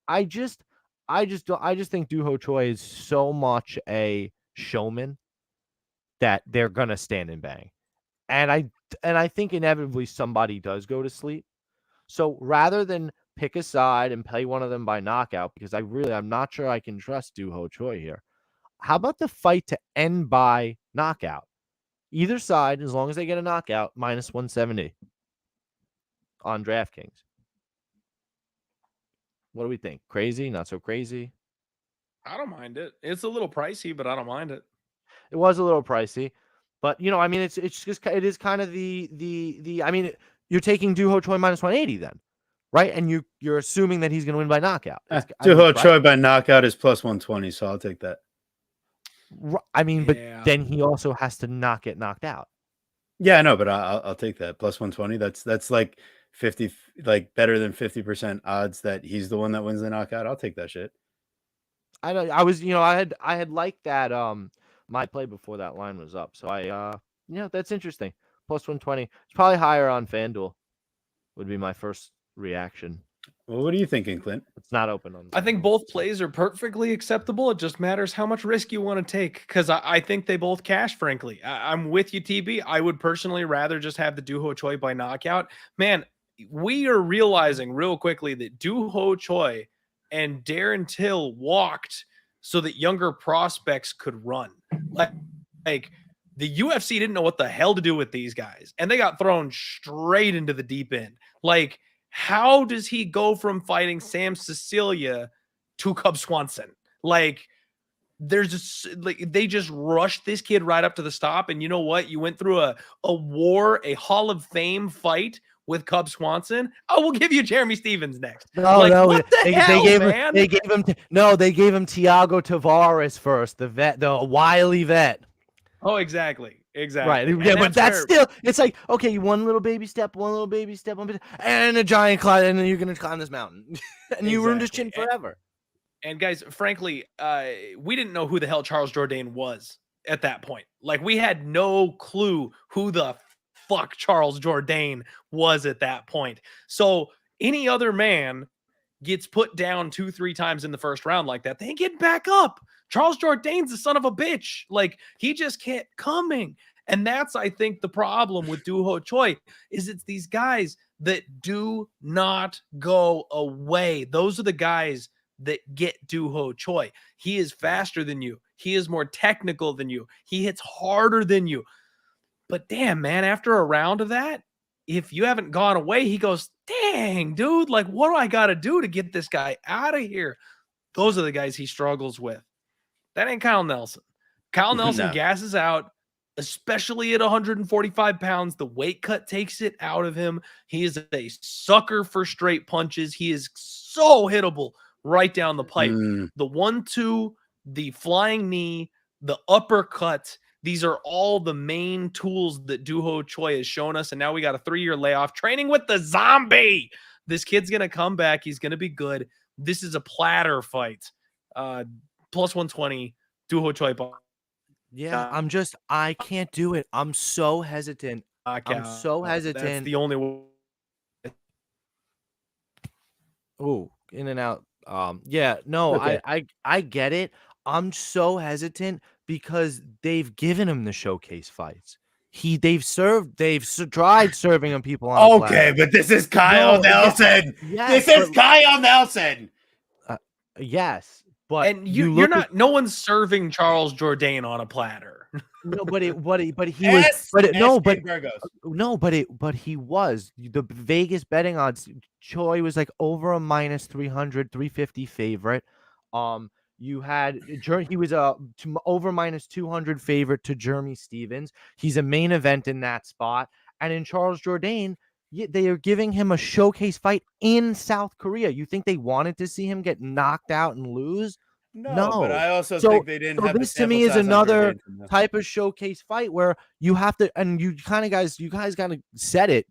I just think Doo Ho Choi is so much a showman that they're gonna stand and bang. And I think inevitably somebody does go to sleep. So rather than pick a side and play one of them by knockout, because I'm not sure I can trust Doo Ho Choi here. How about the fight to end by knockout? Either side, as long as they get a knockout, minus 170 on DraftKings. What do we think? Crazy? Not so crazy? I don't mind it. It's a little pricey, but I don't mind it. It was a little pricey, but it is kind of you're taking Doo Ho Choi minus 180 then, right? And you're assuming that he's going to win by knockout. Doo Ho Choi by knockout is plus 120, so I'll take that. But then he also has to not get knocked out. Yeah, I know, but I'll take that plus 120. That's like 50, like better than 50% odds that he's the one that wins the knockout. I'll take that shit. I know. I had liked that my play before that line was up. So that's interesting. Plus 120. It's probably higher on FanDuel. Would be my first reaction. Well, what are you thinking, Clint? It's not open on. I think both plays are perfectly acceptable. It just matters how much risk you want to take, because I think they both cash, frankly. I'm with you, TB. I would personally rather just have the Doo Ho Choi by knockout. Man, we are realizing real quickly that Doo Ho Choi and Darren Till walked so that younger prospects could run. Like the UFC didn't know what the hell to do with these guys, and they got thrown straight into the deep end. Like, how does he go from fighting Sam Cecilia to Cub Swanson? Like, they just rushed this kid right up to the stop. And you know what? You went through a Hall of Fame fight with Cub Swanson. Oh, we'll give you Jeremy Stevens next. What the hell, man? They gave him Thiago Tavares first, the wily vet. Oh, exactly. Right. Yeah, but that's still, it's like, okay, one little baby step, and a giant climb, and then you're going to climb this mountain. And you ruined his chin forever. And guys, frankly, we didn't know who the hell Charles Jourdain was at that point. Like, we had no clue who the fuck Charles Jourdain was at that point. So any other man gets put down 2-3 times in the first round like that, they ain't getting back up. Charles Jourdain's the son of a bitch. Like, he just kept coming. And that's, I think, the problem with Doo Ho Choi is it's these guys that do not go away. Those are the guys that get Doo Ho Choi. He is faster than you. He is more technical than you. He hits harder than you. But damn, man, after a round of that, if you haven't gone away, he goes, dang, dude, like, what do I got to do to get this guy out of here? Those are the guys he struggles with. That ain't Kyle Nelson. Kyle Nelson gasses out, especially at 145 pounds. The weight cut takes it out of him. He is a sucker for straight punches. He is so hittable right down the pipe. The 1-2, the flying knee, the uppercut. These are all the main tools that Doo Ho Choi has shown us. And now we got a 3-year layoff training with the zombie. This kid's going to come back. He's going to be good. This is a platter fight. Plus 120, Doo Ho Choi. Yeah, I can't do it. I'm so hesitant. I'm so hesitant. That's the only way. Oh, in and out. Yeah, no, okay. I get it. I'm so hesitant because they've given him the showcase fights. They've tried serving him people on okay, but this is Kyle Nelson. Yes, this is Kyle Nelson. Yes. But you're not. No one's serving Charles Jourdain on a platter. No, but he was. The Vegas betting odds. Choi was like over a minus 300, 350 favorite. He was over minus 200 favorite to Jeremy Stevens. He's a main event in that spot. And in Charles Jourdain, they are giving him a showcase fight in South Korea. You think they wanted to see him get knocked out and lose? No, but I also So, think they didn't have the this to sample me is size on another Jordan enough. type of showcase fight where you have to, and you guys kind of said it,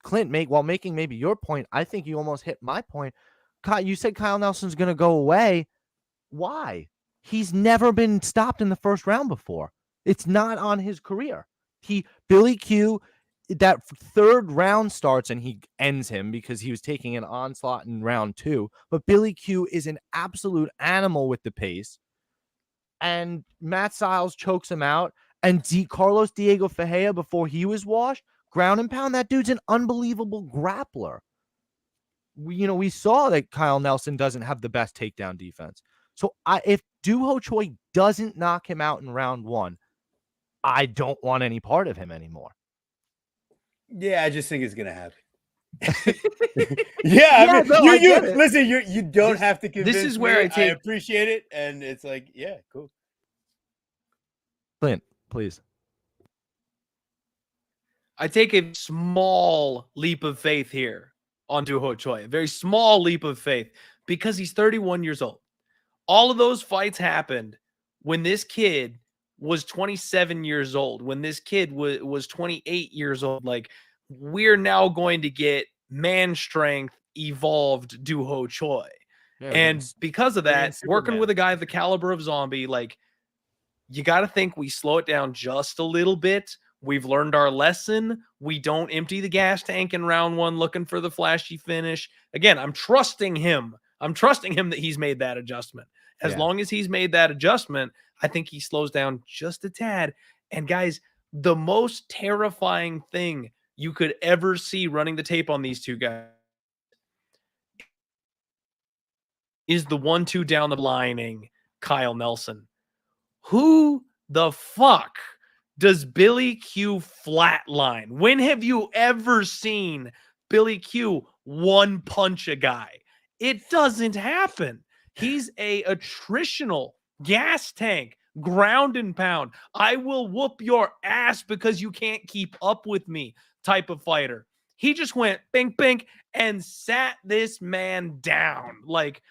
Clint, while making maybe your point. I think you almost hit my point. You said Kyle Nelson's going to go away. Why? He's never been stopped in the first round before. It's not on his career. Billy Q, that third round starts and he ends him because he was taking an onslaught in round 2. But Billy Q is an absolute animal with the pace. And Matt Stiles chokes him out. And Carlos Diego Ferreira, before he was washed, ground and pound. That dude's an unbelievable grappler. We saw that Kyle Nelson doesn't have the best takedown defense. So if Doo Ho Choi doesn't knock him out in round 1, I don't want any part of him anymore. Yeah, I just think it's gonna happen. I mean, listen, you don't have to convince this is where me. I appreciate it, and it's like, yeah, cool. Clint, please. I take a small leap of faith here on Doo Ho Choi, a very small leap of faith, because he's 31 years old. All of those fights happened when this kid was 27 years old, when this kid was 28 years old. Like, we're now going to get man strength evolved Doo Ho Choi. Yeah, and because of that, working with a guy of the caliber of Zombie, like, you got to think we slow it down just a little bit. We've learned our lesson. We don't empty the gas tank in round 1 looking for the flashy finish. Again, I'm trusting him. I'm trusting him that he's made that adjustment. As long as he's made that adjustment, I think he slows down just a tad. And guys, the most terrifying thing you could ever see running the tape on these two guys is the 1-2 down the lining Kyle Nelson. Who the fuck does Billy Q flatline? When have you ever seen Billy Q one punch a guy? It doesn't happen. He's a attritional gas tank, ground and pound. I will whoop your ass because you can't keep up with me type of fighter. He just went bink, bink, and sat this man down. Like,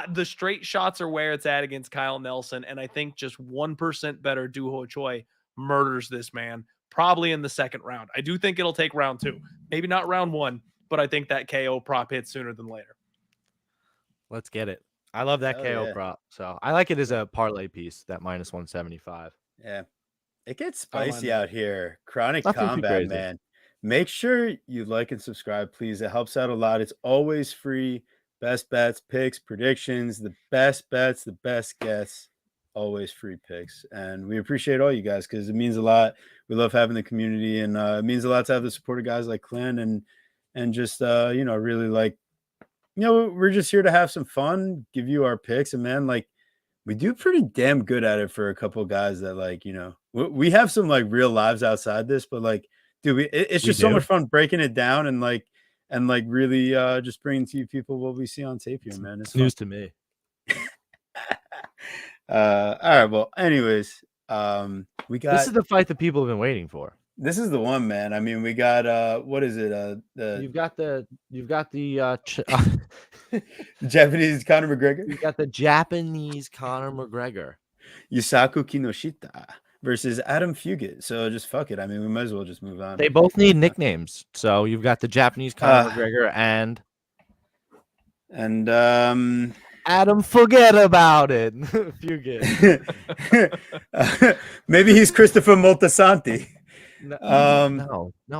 the straight shots are where it's at against Kyle Nelson, and I think just 1% better Doo Ho Choi murders this man, probably in the second round. I do think it'll take round 2. Maybe not round 1, but I think that KO prop hits sooner than later. Let's get it. I love that KO prop. So I like it as a parlay piece, that minus 175. Yeah. It gets spicy out here. Chronic Combat, man. Make sure you like and subscribe, please. It helps out a lot. It's always free. Best bets, picks, predictions, the best bets, the best guess, always free picks. And we appreciate all you guys because it means a lot. We love having the community, and it means a lot to have the support of guys like Clint and just, really like, we're just here to have some fun, give you our picks. And man, like, we do pretty damn good at it for a couple of guys that, like, we have some like real lives outside this, but like, dude, it's just so much fun breaking it down and really just bringing to you people what we see on tape here, man. It's news to me. All right. Well, anyways, we got. This is the fight that people have been waiting for. This is the one, man. I mean, we got what is it? You've got the Japanese Conor McGregor. You got the Japanese Conor McGregor. Yusaku Kinoshita versus Adam Fugit. So just fuck it. I mean, we might as well just move on. They both need nicknames. So you've got the Japanese Conor McGregor and Adam, forget about it. Fugit. Maybe he's Christopher Moltisanti. No,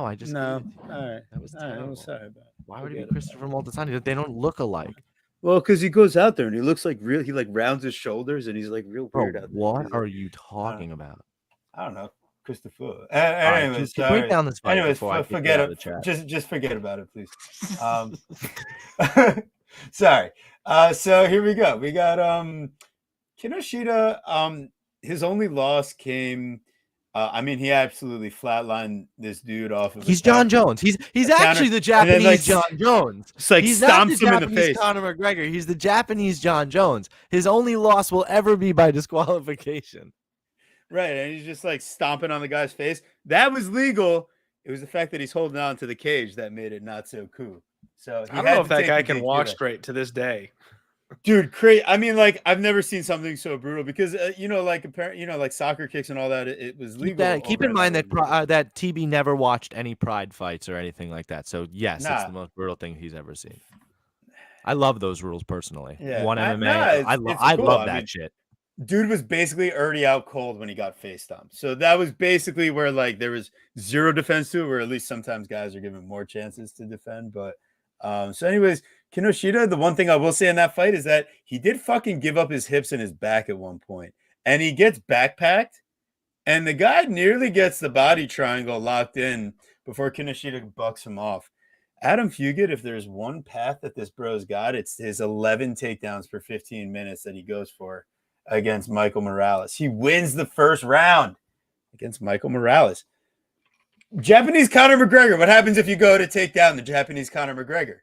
I just no. All right, that was terrible. I'm sorry about it. Why would it be Christopher Moltisanti? They don't look alike. Well, because he goes out there and he looks like real. He like rounds his shoulders and he's like real weird out there. What are you talking about? I don't know, Christopher. Anyways, break down this fight. Anyways, forget it. Just forget about it, please. Sorry. So here we go. We got Kinoshita. His only loss came. He absolutely flatlined this dude off of. He's John Jones. He's actually the Japanese John Jones. It's like he's stomps not the him Japanese in the face. Conor McGregor. He's the Japanese John Jones. His only loss will ever be by disqualification. Right, and he's just like stomping on the guy's face. That was legal. It was the fact that he's holding on to the cage that made it not so cool. So I don't know if that guy can walk straight to this day. Dude, crazy. I mean, like, I've never seen something so brutal because, like soccer kicks and all that, it was legal. Keep in mind that that TB never watched any Pride fights or anything like that. So, yes, it's the most brutal thing he's ever seen. I love those rules personally. Yeah, One MMA. I love that shit. Dude was basically already out cold when he got face stomped. So that was basically where, like, there was zero defense to it, where at least sometimes guys are given more chances to defend. But so anyways, Kinoshita, the one thing I will say in that fight is that he did fucking give up his hips and his back at one point. And he gets backpacked, and the guy nearly gets the body triangle locked in before Kinoshita bucks him off. Adam Fugit, if there's one path that this bro's got, it's his 11 takedowns per 15 minutes that he goes for against Michael Morales. He wins the first round against Michael Morales. Japanese Conor McGregor. What happens if you go to take down the Japanese Conor McGregor?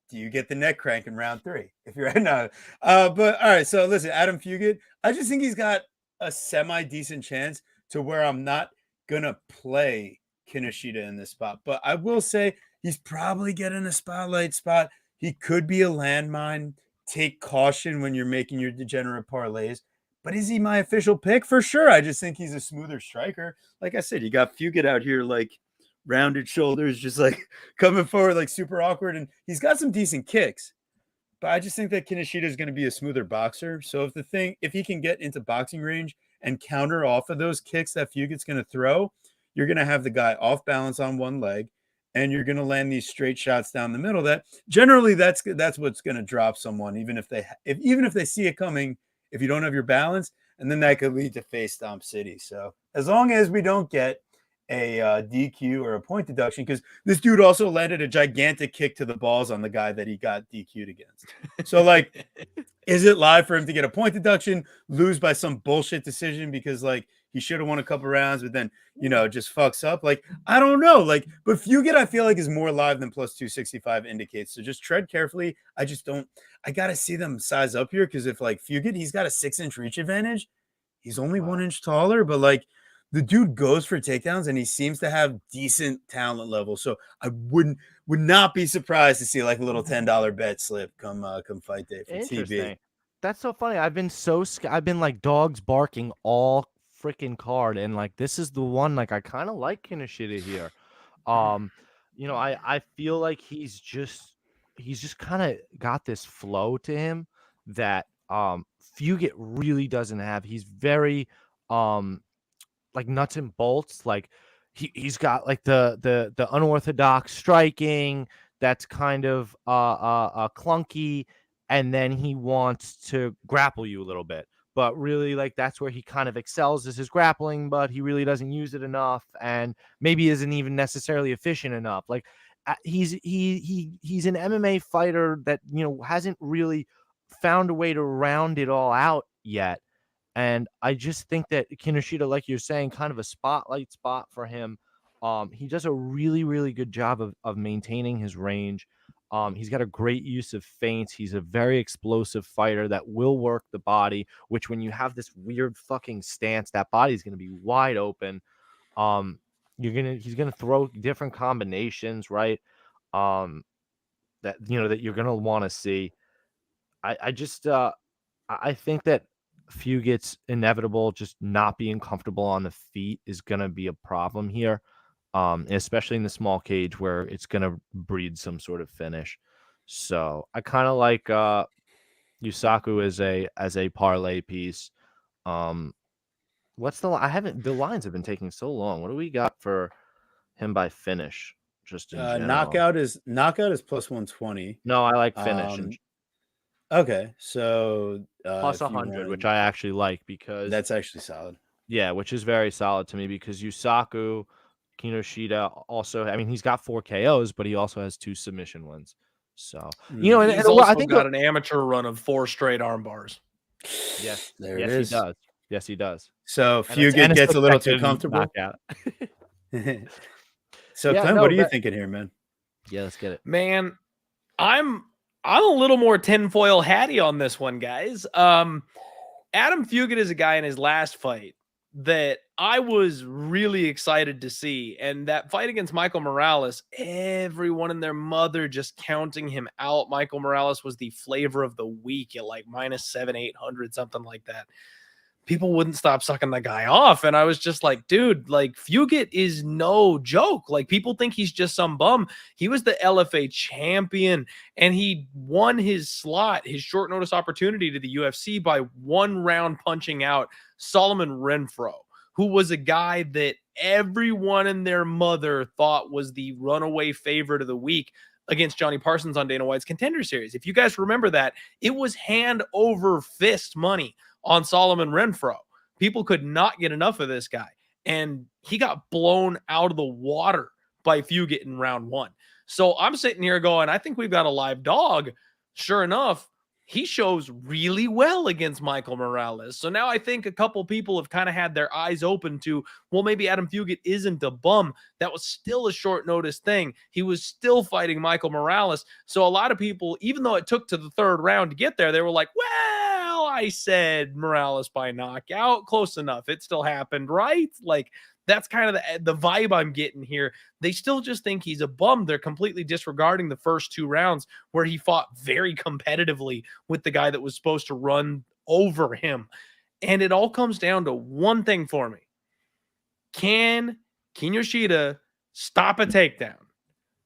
Do you get the neck crank in round 3? If you're right now. But all right, so listen, Adam Fugit, I just think he's got a semi-decent chance to where I'm not going to play Kinoshita in this spot. But I will say he's probably getting a spotlight spot. He could be a landmine. Take caution when you're making your degenerate parlays. But is he my official pick? For sure. I just think he's a smoother striker. Like I said, you got Fugit out here like rounded shoulders, just like coming forward like super awkward. And he's got some decent kicks. But I just think that Kinoshita is going to be a smoother boxer. So if he can get into boxing range and counter off of those kicks that Fugit's going to throw, you're going to have the guy off balance on one leg. And you're going to land these straight shots down the middle. That generally that's what's going to drop someone, even if they see it coming. If you don't have your balance, and then that could lead to face stomp city. So as long as we don't get a DQ or a point deduction, because this dude also landed a gigantic kick to the balls on the guy that he got DQ'd against. So like, is it live for him to get a point deduction, lose by some bullshit decision because like he should have won a couple rounds, but then, just fucks up? Like, I don't know. Like, but Fugit, I feel like is more live than plus 265 indicates. So just tread carefully. I got to see them size up here. Cause if like Fugit, he's got a 6-inch reach advantage. He's only 1 inch taller, but like the dude goes for takedowns and he seems to have decent talent level. So I would not be surprised to see like a little $10 bet slip come fight day for TB. That's so funny. I've been like dogs barking all freaking card, and like this is the one like I kind of like Kinoshita here. I feel like he's just kind of got this flow to him that Fugit really doesn't have. He's very like nuts and bolts. Like he's got like the unorthodox striking that's kind of clunky, and then he wants to grapple you a little bit. But really, like, that's where he kind of excels is his grappling, but he really doesn't use it enough and maybe isn't even necessarily efficient enough. Like, he's an MMA fighter that, hasn't really found a way to round it all out yet. And I just think that Kinoshita, like you're saying, kind of a spotlight spot for him. He does a really, really good job of maintaining his range. He's got a great use of feints. He's a very explosive fighter that will work the body, which when you have this weird fucking stance, that body's going to be wide open. He's going to throw different combinations, right? That you're going to want to see. I think that Fugit's inevitable just not being comfortable on the feet is going to be a problem here. Especially in the small cage where it's going to breed some sort of finish. So I kind of like Yusaku as a parlay piece. The lines have been taking so long. What do we got for him by finish? Just in general? Knockout is plus 120. No, I like finish. Okay, so plus 100, which I actually like because that's actually solid. Yeah, which is very solid to me because Yusaku, Kinoshita also, I mean, he's got 4 KOs, but he also has 2 submission wins. So, he's also I think got an amateur run of 4 straight arm bars. Yes, there it is. He does. Yes, he does. So Fugit gets a little too comfortable. So, yeah, Clint, what are you thinking here, man? Yeah, let's get it. Man, I'm a little more tinfoil hatty on this one, guys. Adam Fugit is a guy in his last fight that I was really excited to see. And that fight against Michael Morales, everyone and their mother just counting him out. Michael Morales was the flavor of the week at like -700, 800, something like that. People wouldn't stop sucking the guy off. And I was just like, dude, like Fugit is no joke. Like people think he's just some bum. He was the LFA champion and he won his slot, his short notice opportunity to the UFC by 1 round punching out Solomon Renfro, who was a guy that everyone and their mother thought was the runaway favorite of the week against Johnny Parsons on Dana White's Contender Series. If you guys remember that, it was hand over fist money on Solomon Renfro. People could not get enough of this guy. And he got blown out of the water by Fugit in round 1. So I'm sitting here going, I think we've got a live dog. Sure enough, he shows really well against Michael Morales. So now I think a couple people have kind of had their eyes open to, well, maybe Adam Fugit isn't a bum. That was still a short notice thing. He was still fighting Michael Morales. So a lot of people, even though it took to the 3rd round to get there, they were like, well, I said Morales by knockout. Close enough. It still happened, right? Like, that's kind of the vibe I'm getting here. They still just think he's a bum. They're completely disregarding the first 2 rounds where he fought very competitively with the guy that was supposed to run over him. And it all comes down to one thing for me. Can Kinoshita stop a takedown?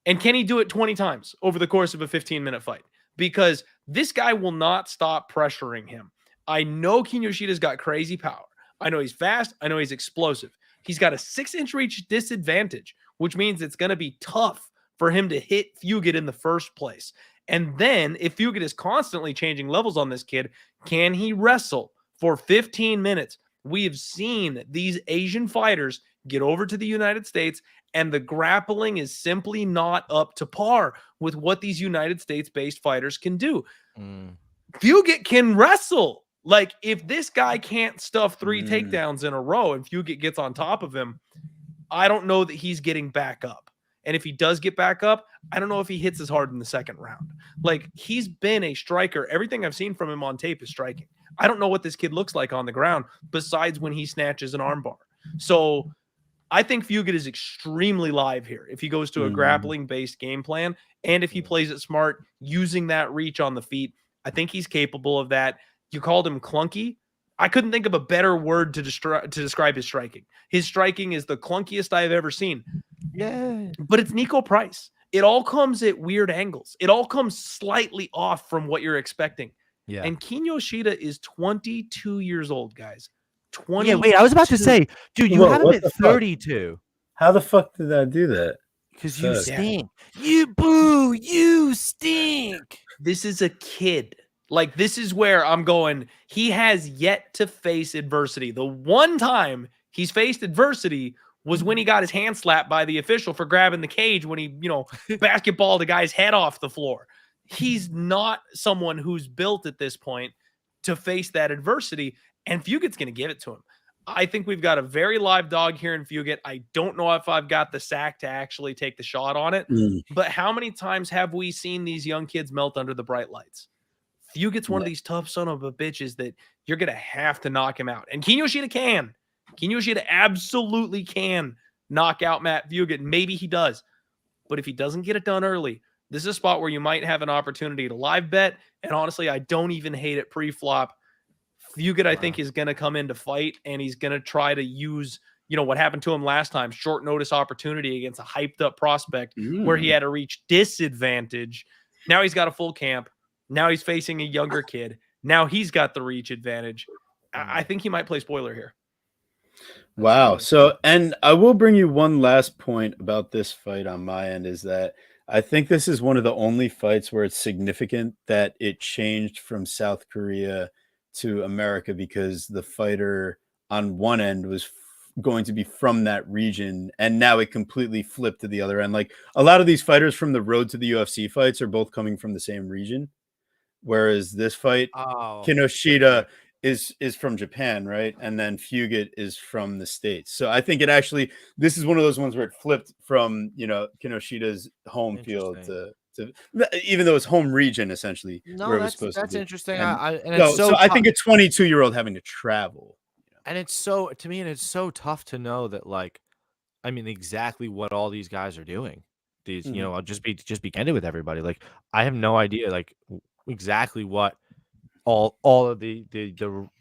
And can he do it 20 times over the course of a 15-minute fight? Because this guy will not stop pressuring him. I know Kinoshita's got crazy power. I know he's fast. I know he's explosive. He's got a 6-inch reach disadvantage, which means it's going to be tough for him to hit Fugit in the first place. And then if Fugit is constantly changing levels on this kid, can he wrestle for 15 minutes? We have seen these Asian fighters get over to the United States, and the grappling is simply not up to par with what these United States-based fighters can do. Fugit can wrestle. Like, if this guy can't stuff 3 takedowns in a row and Fugit gets on top of him, I don't know that he's getting back up. And if he does get back up, I don't know if he hits as hard in the 2nd round. Like, he's been a striker. Everything I've seen from him on tape is striking. I don't know what this kid looks like on the ground besides when he snatches an armbar. So I think Fugit is extremely live here if he goes to a grappling-based game plan and if he plays it smart using that reach on the feet. I think he's capable of that. You called him clunky. I couldn't think of a better word to describe his striking. His striking is the clunkiest I've ever seen. Yeah. But it's Nico Price. It all comes at weird angles. It all comes slightly off from what you're expecting. Yeah. And Kinoshita is 22 years old, guys. 20. Yeah, wait, I was about to say, dude, you have him at 32. How the fuck did I do that? Because you stink. You stink. This is a kid. Like, this is where I'm going. He has yet to face adversity. The one time he's faced adversity was when he got his hand slapped by the official for grabbing the cage when he, basketballed the guy's head off the floor. He's not someone who's built at this point to face that adversity, and Fugit's going to give it to him. I think we've got a very live dog here in Fugit. I don't know if I've got the sack to actually take the shot on it, but how many times have we seen these young kids melt under the bright lights? Fugit's one of these tough son of a bitches that you're going to have to knock him out. And Kinoshita can. Kinoshita absolutely can knock out Matt Fugit. Maybe he does. But if he doesn't get it done early, this is a spot where you might have an opportunity to live bet. And honestly, I don't even hate it pre-flop. Fugit, I think, is going to come in to fight, and he's going to try to use, what happened to him last time, short notice opportunity against a hyped up prospect where he had to reach disadvantage. Now he's got a full camp. Now he's facing a younger kid. Now he's got the reach advantage. I think he might play spoiler here. Wow. So, and I will bring you one last point about this fight on my end is that I think this is one of the only fights where it's significant that it changed from South Korea to America because the fighter on one end was going to be from that region, and now it completely flipped to the other end. Like a lot of these fighters from the road to the UFC fights are both coming from the same region. Whereas this fight, Kinoshita is from Japan, right? And then Fugit is from the States. So I think this is one of those ones where it flipped from, Kinoshita's home field to even though it's home region, essentially. No, where it was supposed that's to be. interesting. And, so I think a 22-year-old having to travel. And it's so to me, and it's so tough to know that, like, I mean, exactly what all these guys are doing. These, Mhm. I'll just be candid with everybody. Like, I have no idea, like, exactly what all of the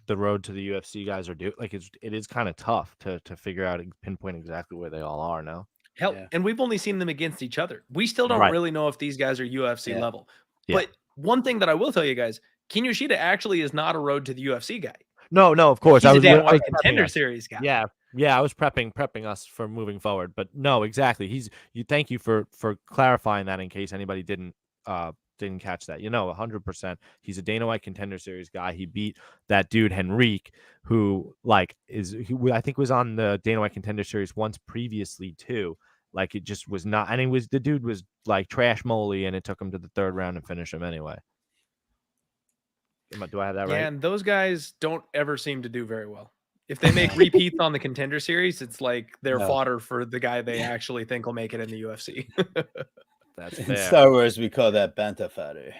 road to the UFC guys are doing. Like, it is kind of tough to figure out and pinpoint exactly where they all are now. Hell, Yeah. and we've only seen them against each other. We still don't Right. really know if these guys are UFC Yeah. level. Yeah. But one thing that I will tell you guys, Kiyoshida actually is not a road to the UFC guy. No, of course. He's a Dana I White was prepping Contender us. Series guy. Yeah. Yeah, I was prepping us for moving forward. But no, exactly. Thank you for clarifying that in case anybody didn't catch that. 100%. He's a Dana White Contender Series guy. He beat that dude Henrique, who I think was on the Dana White Contender Series once previously too. Like, it just was not, and the dude was like trash moly, and it took him to the third round and finish him anyway. Do I have that right? Yeah, and those guys don't ever seem to do very well. If they make repeats on the Contender Series, it's like they're No. fodder for the guy they actually think will make it in the UFC. That's In fair. Star Wars, we call that banta fodder.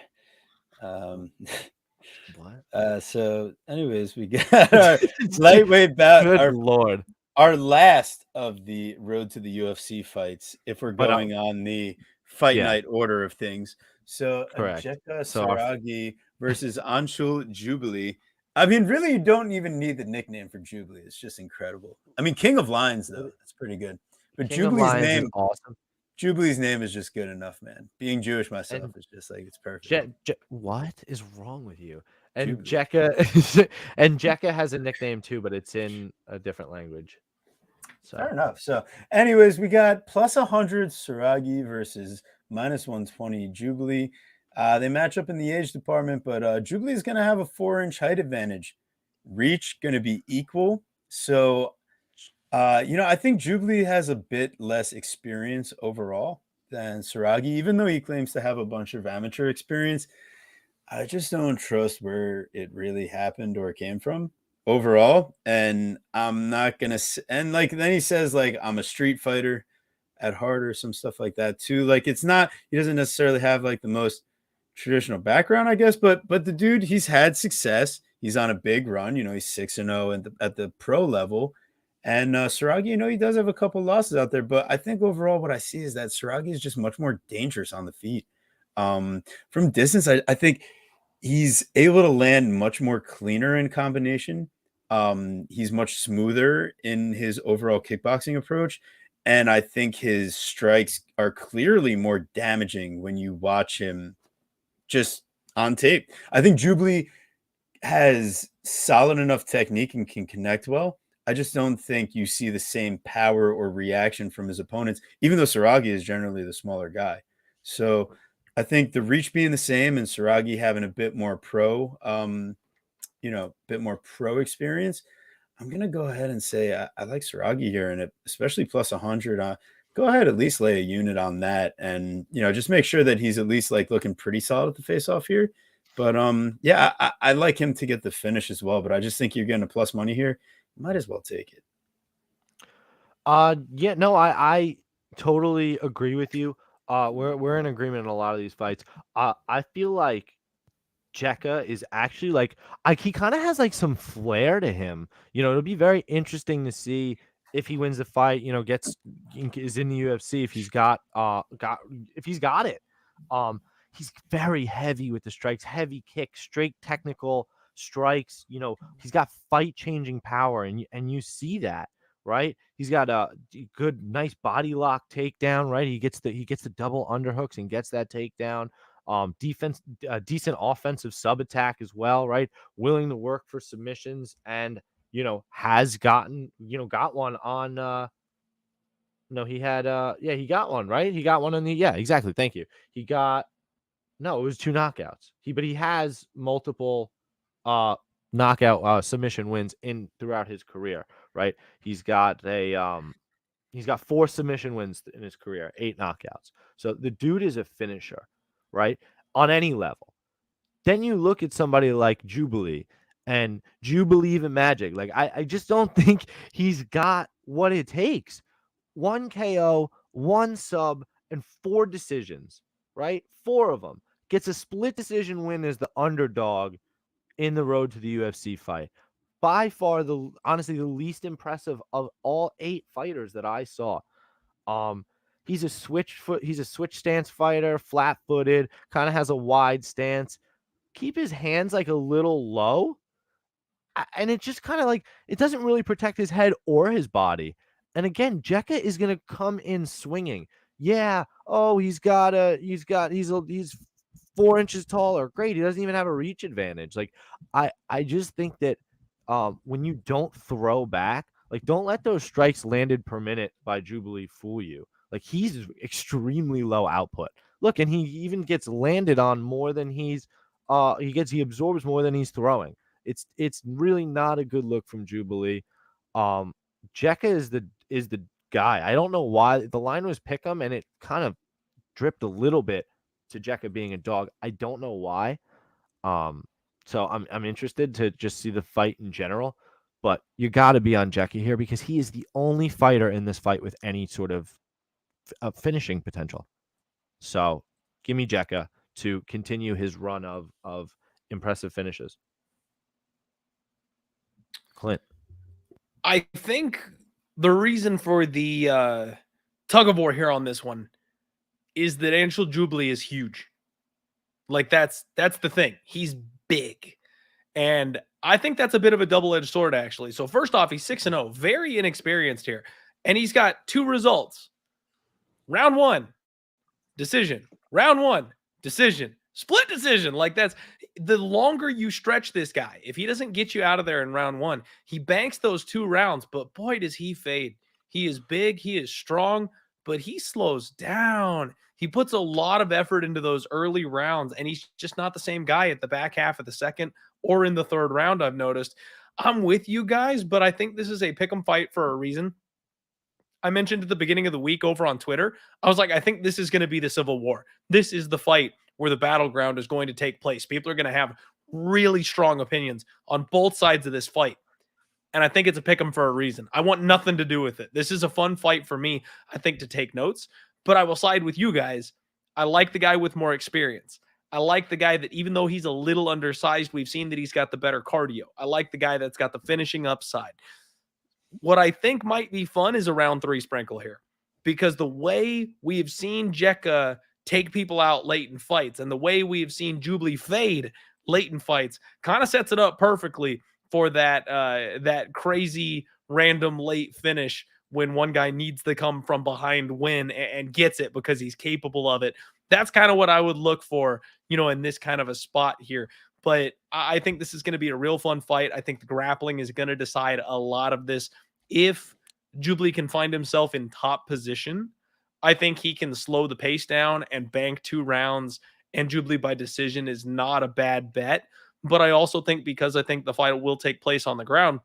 What? So, anyways, we got our lightweight bout. Good Lord. Our last of the road to the UFC fights, if we're But, going on the fight yeah. night order of things. So, Correct. Ajeka So Saragi versus Anshul Jubilee. I mean, really, you don't even need the nickname for Jubilee. It's just incredible. I mean, King of Lions, though, that's pretty good. But King of Jubilee's Lions name, is awesome. Jubilee's name is just good enough, man. Being Jewish myself And is just like, it's perfect. what is wrong with you? And Jubilee. Jekka has a nickname too, but it's in a different language. So Fair enough. So, anyways, we got plus 100 Saragi versus minus 120 Jubilee. They match up in the age department, but Jubilee is going to have a 4-inch height advantage. Reach going to be equal. So, I think Jubilee has a bit less experience overall than Saragi, even though he claims to have a bunch of amateur experience. I just don't trust where it really happened or came from overall. And I'm not going to, and like, then he says, like, I'm a street fighter at heart or some stuff like that too. Like, it's not, he doesn't necessarily have like the most traditional background, I guess, but the dude, he's had success. He's on a big run, he's 6-0 at the pro level. And Saragi, he does have a couple losses out there, but I think overall what I see is that Saragi is just much more dangerous on the feet. From distance, I think he's able to land much more cleaner in combination. He's much smoother in his overall kickboxing approach. And I think his strikes are clearly more damaging when you watch him just on tape. I think Jubilee has solid enough technique and can connect well. I just don't think you see the same power or reaction from his opponents, even though Saragi is generally the smaller guy. So I think the reach being the same and Saragi having a bit more pro experience, I'm gonna go ahead and say I like Saragi here, and especially plus 100. Go ahead, at least lay a unit on that, and just make sure that he's at least like looking pretty solid at the face-off here. But yeah, I like him to get the finish as well. But I just think you're getting a plus money here. Might as well take it. Yeah, no, I totally agree with you. We're in agreement in a lot of these fights. I feel like Jekka is actually like he kind of has like some flair to him. It'll be very interesting to see if he wins the fight. Is in the UFC if he's got it. He's very heavy with the strikes, heavy kicks, straight technical strikes. He's got fight changing power, and you see that. Right, he's got a good, nice body lock takedown. Right, he gets the double underhooks and gets that takedown. Decent offensive sub attack as well, right? Willing to work for submissions, and has got one on he got one, right? He got one on exactly. Thank you. It was 2 knockouts. He has multiple knockout submission wins throughout his career, right? He's got 4 submission wins in his career, 8 knockouts. So the dude is a finisher, right? On any level. Then you look at somebody like Jubilee, and do you believe in magic? Like, I just don't think he's got what it takes. 1 KO, 1 sub, and 4 decisions, right? 4 of them. Gets a split decision win as the underdog in the road to the UFC fight. by far honestly the least impressive of all 8 fighters that I saw. He's a switch stance fighter, flat-footed, kind of has a wide stance. Keep his hands like a little low. And it just kind of like, it doesn't really protect his head or his body. And again, Jekka is going to come in swinging. Yeah. Oh, he's 4 inches taller. Great. He doesn't even have a reach advantage. Like, I just think that when you don't throw back, like, don't let those strikes landed per minute by Jubilee fool you. Like, he's extremely low output. Look, and he even gets landed on more than he absorbs more than he's throwing. It's really not a good look from Jubilee. Jekka is the guy. I don't know why the line was pick him, and it kind of dripped a little bit to Jekka being a dog. I don't know why. So I'm interested to just see the fight in general, but you got to be on Jekka here because he is the only fighter in this fight with any sort of finishing potential. So give me Jekka to continue his run of impressive finishes. Clint. I think the reason for the tug of war here on this one is that Anshul Jubilee is huge. Like that's the thing. He's big. And I think that's a bit of a double-edged sword, actually. So first off, he's 6-0, very inexperienced here. And he's got 2 results. Round 1, decision. Round 1, decision. Split decision. Like that's the longer you stretch this guy, if he doesn't get you out of there in round 1, he banks those 2 rounds, but boy, does he fade. He is big, he is strong, but he slows down. He puts a lot of effort into those early rounds, and he's just not the same guy at the back half of the second or in the 3rd round, I've noticed. I'm with you guys, but I think this is a pick 'em fight for a reason. I mentioned at the beginning of the week over on Twitter, I was like, I think this is going to be the Civil War. This is the fight where the battleground is going to take place. People are going to have really strong opinions on both sides of this fight. And I think it's a pick 'em for a reason. I want nothing to do with it. This is a fun fight for me, I think, to take notes. But I will side with you guys. I like the guy with more experience. I like the guy that, even though he's a little undersized, we've seen that he's got the better cardio. I like the guy that's got the finishing upside. What I think might be fun is a round 3 sprinkle here, because the way we have seen Jekka take people out late in fights and the way we have seen Jubilee fade late in fights kind of sets it up perfectly for that crazy random late finish when one guy needs to come from behind win and gets it because he's capable of it. That's kind of what I would look for, in this kind of a spot here. But I think this is going to be a real fun fight. I think the grappling is going to decide a lot of this. If Jubilee can find himself in top position, I think he can slow the pace down and bank 2 rounds, and Jubilee by decision is not a bad bet. But I also think, because I think the fight will take place on the ground,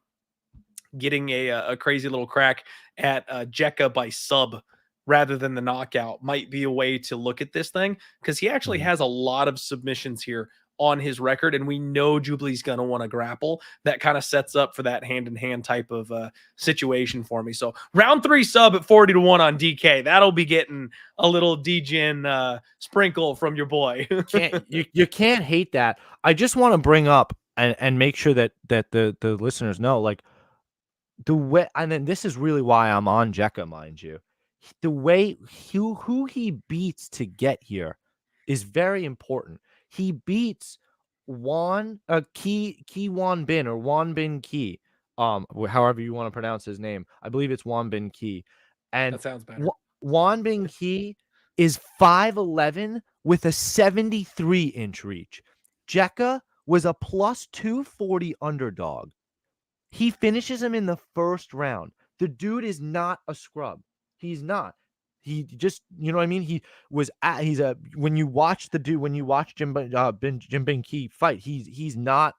getting a crazy little crack at Jekka by sub rather than the knockout might be a way to look at this thing, because he actually has a lot of submissions here on his record, and we know Jubilee's going to want to grapple. That kind of sets up for that hand-in-hand type of situation for me. So round 3 sub at 40-1 on DK. That'll be getting a little DGen sprinkle from your boy. You can't hate that. I just want to bring up and make sure that the listeners know, like, the way, and then this is really why I'm on Jekka, mind you. The way who he beats to get here is very important. He beats Ki Wan Bin, or Wan Bin Ki, however you want to pronounce his name. I believe it's Wan Bin Ki. And that sounds better. Wan Bin Ki is 5'11" with a 73-inch reach. Jekka was a plus 240 underdog. He finishes him in the 1st round. The dude is not a scrub. He's not. He just, you know what I mean? When you watch Jim Bin Ki fight, he's not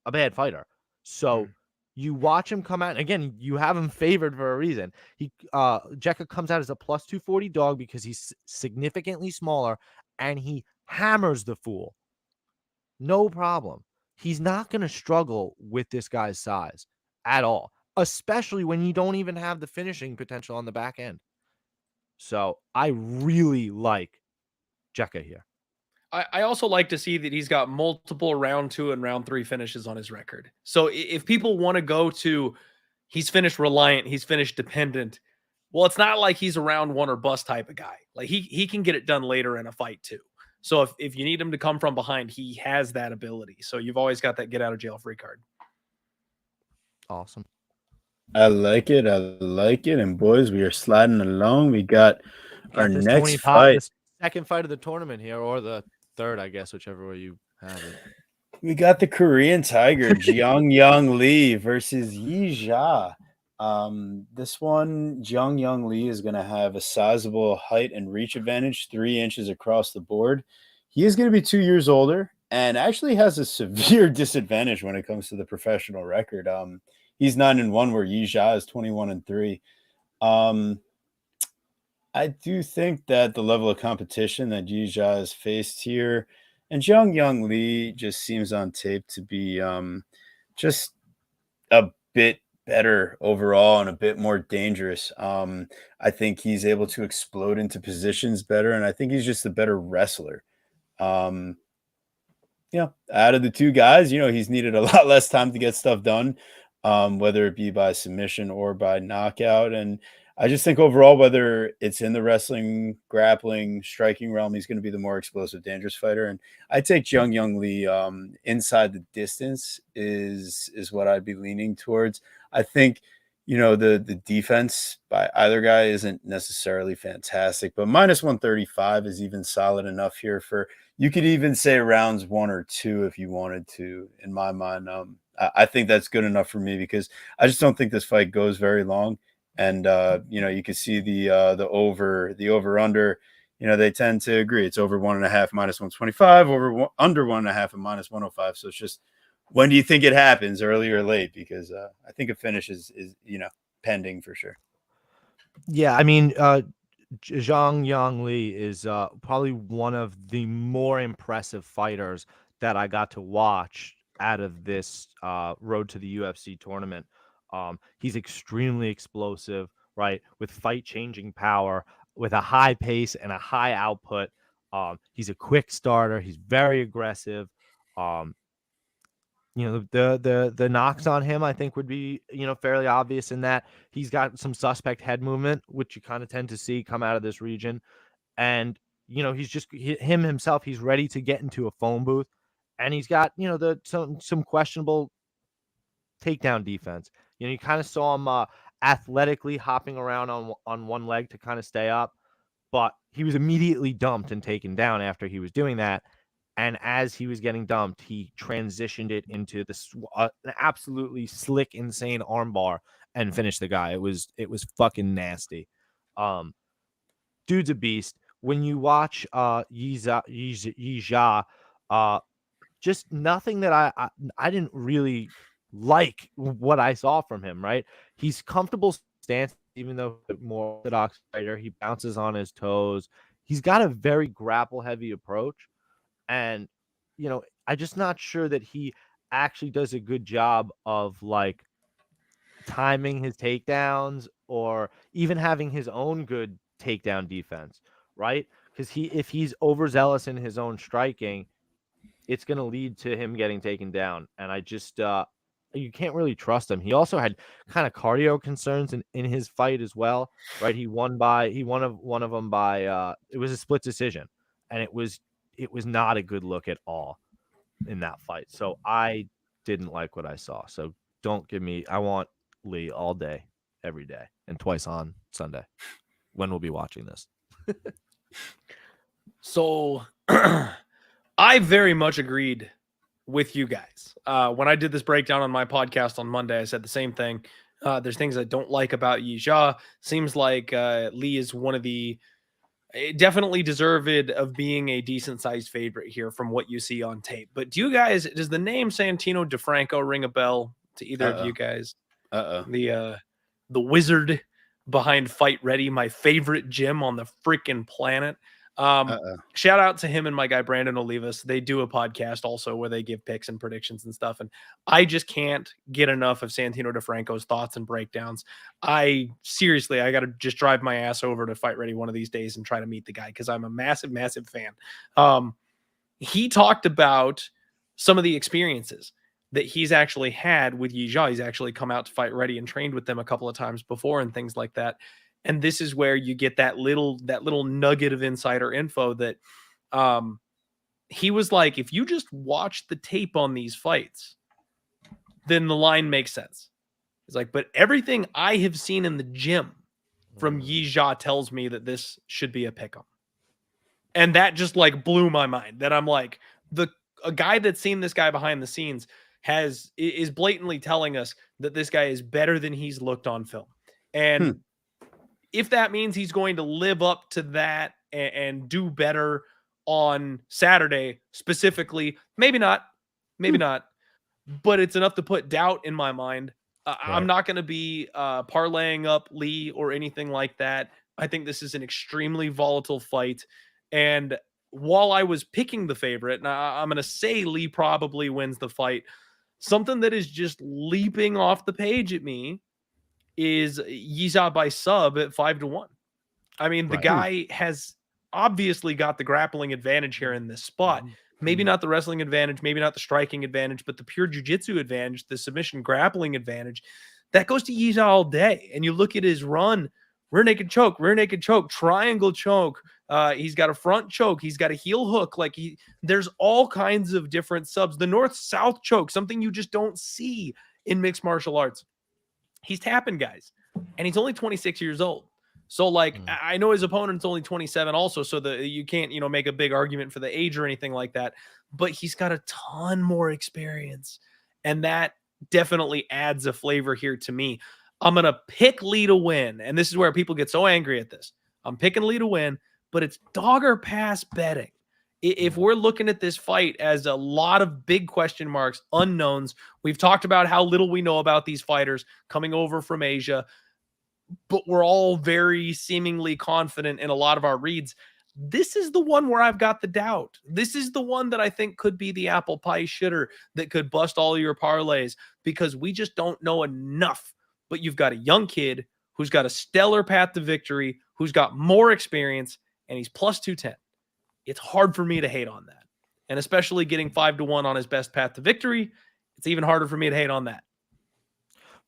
a bad fighter. So you watch him come out, and again, you have him favored for a reason. Jekka comes out as a plus 240 dog because he's significantly smaller, and he hammers the fool. No problem. He's not going to struggle with this guy's size at all, especially when you don't even have the finishing potential on the back end. So I really like Jekka here. I also like to see that he's got multiple round 2 and round 3 finishes on his record. So if people want to go to he's finished reliant, he's finished dependent, well, it's not like he's a round 1 or bust type of guy. Like he can get it done later in a fight too. So if you need him to come from behind, he has that ability. So you've always got that get out of jail free card. Awesome. I like it. I like it. And boys, we are sliding along. We got our next fight. The second fight of the tournament here, or the third, I guess, whichever way you have it. We got the Korean Tiger, Jeong Lee versus Yi Jia. This one, Jeong Lee is going to have a sizable height and reach advantage, 3 inches across the board. He is going to be 2 years older and actually has a severe disadvantage when it comes to the professional record. He's 9-1, where Yi Jia is 21-3. I do think that the level of competition that Yi Jia has faced here, and Jeong Lee just seems on tape to be just a bit better overall and a bit more dangerous. I think he's able to explode into positions better, and I think he's just a better wrestler. Out of the two guys, he's needed a lot less time to get stuff done, whether it be by submission or by knockout. And I just think overall, whether it's in the wrestling, grappling, striking realm, he's going to be the more explosive, dangerous fighter. And I take Jeong Lee inside the distance is what I'd be leaning towards. I think, the defense by either guy isn't necessarily fantastic, but minus 135 is even solid enough here you could even say rounds 1 or 2 if you wanted to, in my mind. I think that's good enough for me because I just don't think this fight goes very long. And, you can see the over under, they tend to agree. It's over 1.5 minus 125, under 1.5 and minus 105. So it's just, when do you think it happens, early or late? Because I think a finish is pending for sure. Yeah, I mean, Jeong Lee is probably one of the more impressive fighters that I got to watch out of this road to the UFC tournament. He's extremely explosive, right? With fight-changing power, with a high pace and a high output. He's a quick starter. He's very aggressive. The knocks on him, I think, would be, fairly obvious in that he's got some suspect head movement, which you kind of tend to see come out of this region. And, he's just him himself. He's ready to get into a phone booth, and he's got, some questionable takedown defense. You kind of saw him athletically hopping around on one leg to kind of stay up, but he was immediately dumped and taken down after he was doing that. And as he was getting dumped, he transitioned it into this an absolutely slick, insane armbar and finished the guy. It was fucking nasty. Dude's a beast. When you watch Yi Jia, just nothing that I didn't really like what I saw from him, right? He's comfortable stance, even though more orthodox fighter. He bounces on his toes. He's got a very grapple heavy approach. And, I'm just not sure that he actually does a good job of like timing his takedowns or even having his own good takedown defense, right? Because if he's overzealous in his own striking, it's going to lead to him getting taken down. And I just, you can't really trust him. He also had kind of cardio concerns in his fight as well, right? He won one of them by, it was a split decision, and it was not a good look at all in that fight. So I didn't like what I saw. So I want Lee all day, every day, and twice on Sunday when we'll be watching this. So I very much agreed with you guys. When I did this breakdown on my podcast on Monday, I said the same thing. There's things I don't like about Yi Jia. Seems like Lee is one of the definitely deserved of being a decent sized favorite here from what you see on tape. But does the name Santino DeFranco ring a bell to either of you guys? The wizard behind Fight Ready, my favorite gym on the freaking planet. Shout out to him and my guy Brandon Olivas. They do a podcast also where they give picks and predictions and stuff, and I just can't get enough of Santino DeFranco's thoughts and breakdowns. I got to just drive my ass over to Fight Ready one of these days and try to meet the guy because I'm a massive fan. he talked about some of the experiences that he's actually had with Yi Zha. He's actually come out to fight ready and trained with them a couple of times before and things like that. And this is where you get that little nugget of insider info that he was like, if you just watch the tape on these fights, then the line makes sense. It's like, but everything I have seen in the gym from Yi Zha tells me that this should be a pick'em. And that just like blew my mind, that I'm like, a guy that's seen this guy behind the scenes is blatantly telling us that this guy is better than he's looked on film. And if that means he's going to live up to that and do better on Saturday specifically, maybe not, but it's enough to put doubt in my mind. I'm not going to be parlaying up Lee or anything like that. I think this is an extremely volatile fight. And while I was picking the favorite, and I'm going to say Lee probably wins the fight, something that is just leaping off the page at me is Yi Zha by sub at 5-1. I mean, the guy has obviously got the grappling advantage here in this spot. Maybe not the wrestling advantage, maybe not the striking advantage, but the pure jiu-jitsu advantage, the submission grappling advantage, that goes to Yi Zha all day. And you look at his run, rear naked choke, triangle choke. He's got a front choke. He's got a heel hook. Like there's all kinds of different subs. The north-south choke, something you just don't see in mixed martial arts. He's tapping guys, and he's only 26 years old. So, like, I know his opponent's only 27 also, so you can't, make a big argument for the age or anything like that, but he's got a ton more experience, and that definitely adds a flavor here to me. I'm going to pick Lee to win, and this is where people get so angry at this. I'm picking Lee to win, but it's dog or pass betting. If we're looking at this fight as a lot of big question marks, unknowns, we've talked about how little we know about these fighters coming over from Asia, but we're all very seemingly confident in a lot of our reads. This is the one where I've got the doubt. This is the one that I think could be the apple pie shitter that could bust all your parlays, because we just don't know enough. But you've got a young kid who's got a stellar path to victory, who's got more experience, and he's plus 210. It's hard for me to hate on that. And especially getting 5-1 on his best path to victory, it's even harder for me to hate on that.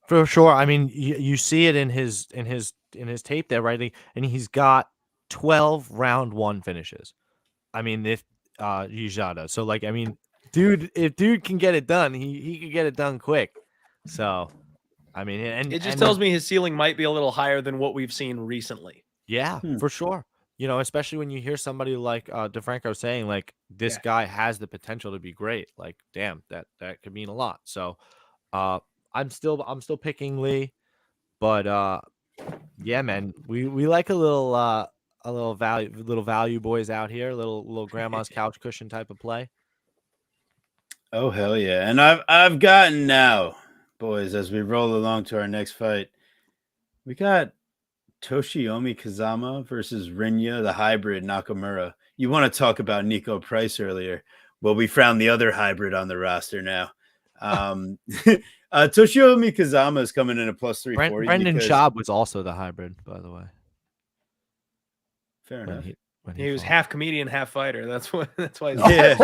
For sure. I mean, you see it in his tape there, right? And he's got 12 round 1 finishes. I mean, if Yi Zha does. So, like, I mean, if dude can get it done, he can get it done quick. So, I mean, and it just tells me his ceiling might be a little higher than what we've seen recently. Yeah, for sure. Especially when you hear somebody like DeFranco saying, like, this guy has the potential to be great. Like, damn, that could mean a lot. So, I'm still picking Lee, but yeah, man, we like a little value boys out here, little grandma's couch cushion type of play. Oh hell yeah! And I've gotten now, boys, as we roll along to our next fight, we got Toshiomi Kazama versus Rinya, the hybrid Nakamura. You want to talk about Nico Price earlier? Well, we found the other hybrid on the roster now. Toshiomi Kazama is coming in at plus 340. Brendan Schaub was also the hybrid, by the way. Fair enough. He was half comedian, half fighter. That's why. Yeah.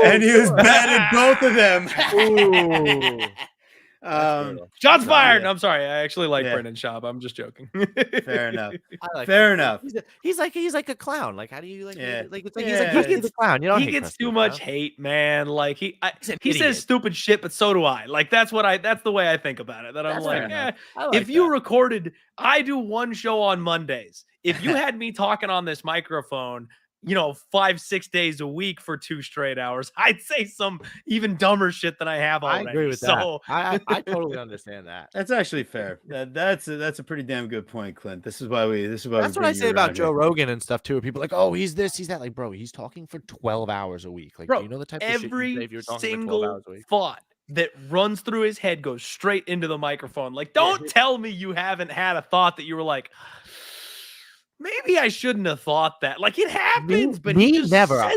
And he was batted both of them. Ooh. Shots fired. Yeah. I'm sorry. I actually like Brendan Schaub. I'm just joking. Fair enough. Fair enough. He's like a clown. Like, how do you like? Yeah. Like, it's like he's a clown. You know, he gets too much hate, man. Like he says stupid shit, but so do I. Like that's the way I think that. That I'm like if you recorded, I do one show on Mondays. If you had me talking on this microphone, 5-6 days a week for 2 straight hours, I'd say some even dumber shit than I have already. I agree with that. I totally understand that. That's actually fair. That's a pretty damn good point, Clint. That's what I say about Joe Rogan and stuff too. People are like, oh, he's this, he's that. Like, bro, he's talking for 12 hours a week. Like, bro, do you know the type of shit you say if you're talking for 12 hours a week? Thought that runs through his head goes straight into the microphone. Like, don't tell me you haven't had a thought that you were like, maybe I shouldn't have thought that. Like, it happens, but he just never. Says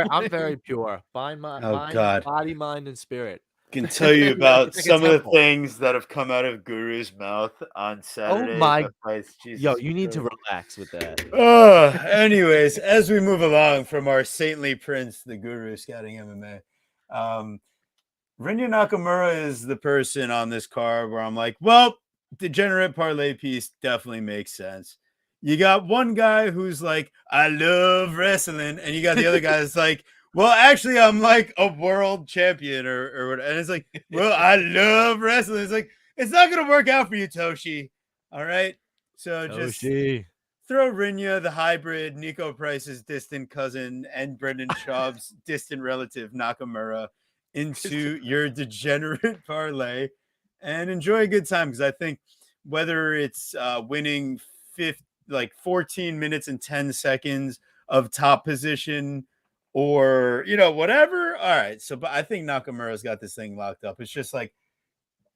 I'm very pure. Body, mind, and spirit. can tell you about Like a some of the temple. things that have come out of Guru's mouth on Saturday. my- but fights, Jesus Yo, you need to Christ. relax with that. Anyways, as we move along from our saintly prince, the Guru scouting MMA, Rinya Nakamura is the person on this card where I'm like, well, degenerate parlay piece definitely makes sense. You got one guy who's like, I love wrestling, and you got the other guy that's like, well, actually, I'm like a world champion or whatever. And it's like, well, I love wrestling. It's like, it's not gonna work out for you, Toshi. All right. So just Toshi. throw Rinya, the hybrid, Nico Price's distant cousin, and Brendan Schaub's distant relative, Nakamura, into your degenerate parlay and enjoy a good time. Because I think whether it's winning 14 minutes and 10 seconds of top position or, whatever. All right. So, but I think Nakamura's got this thing locked up. It's just like,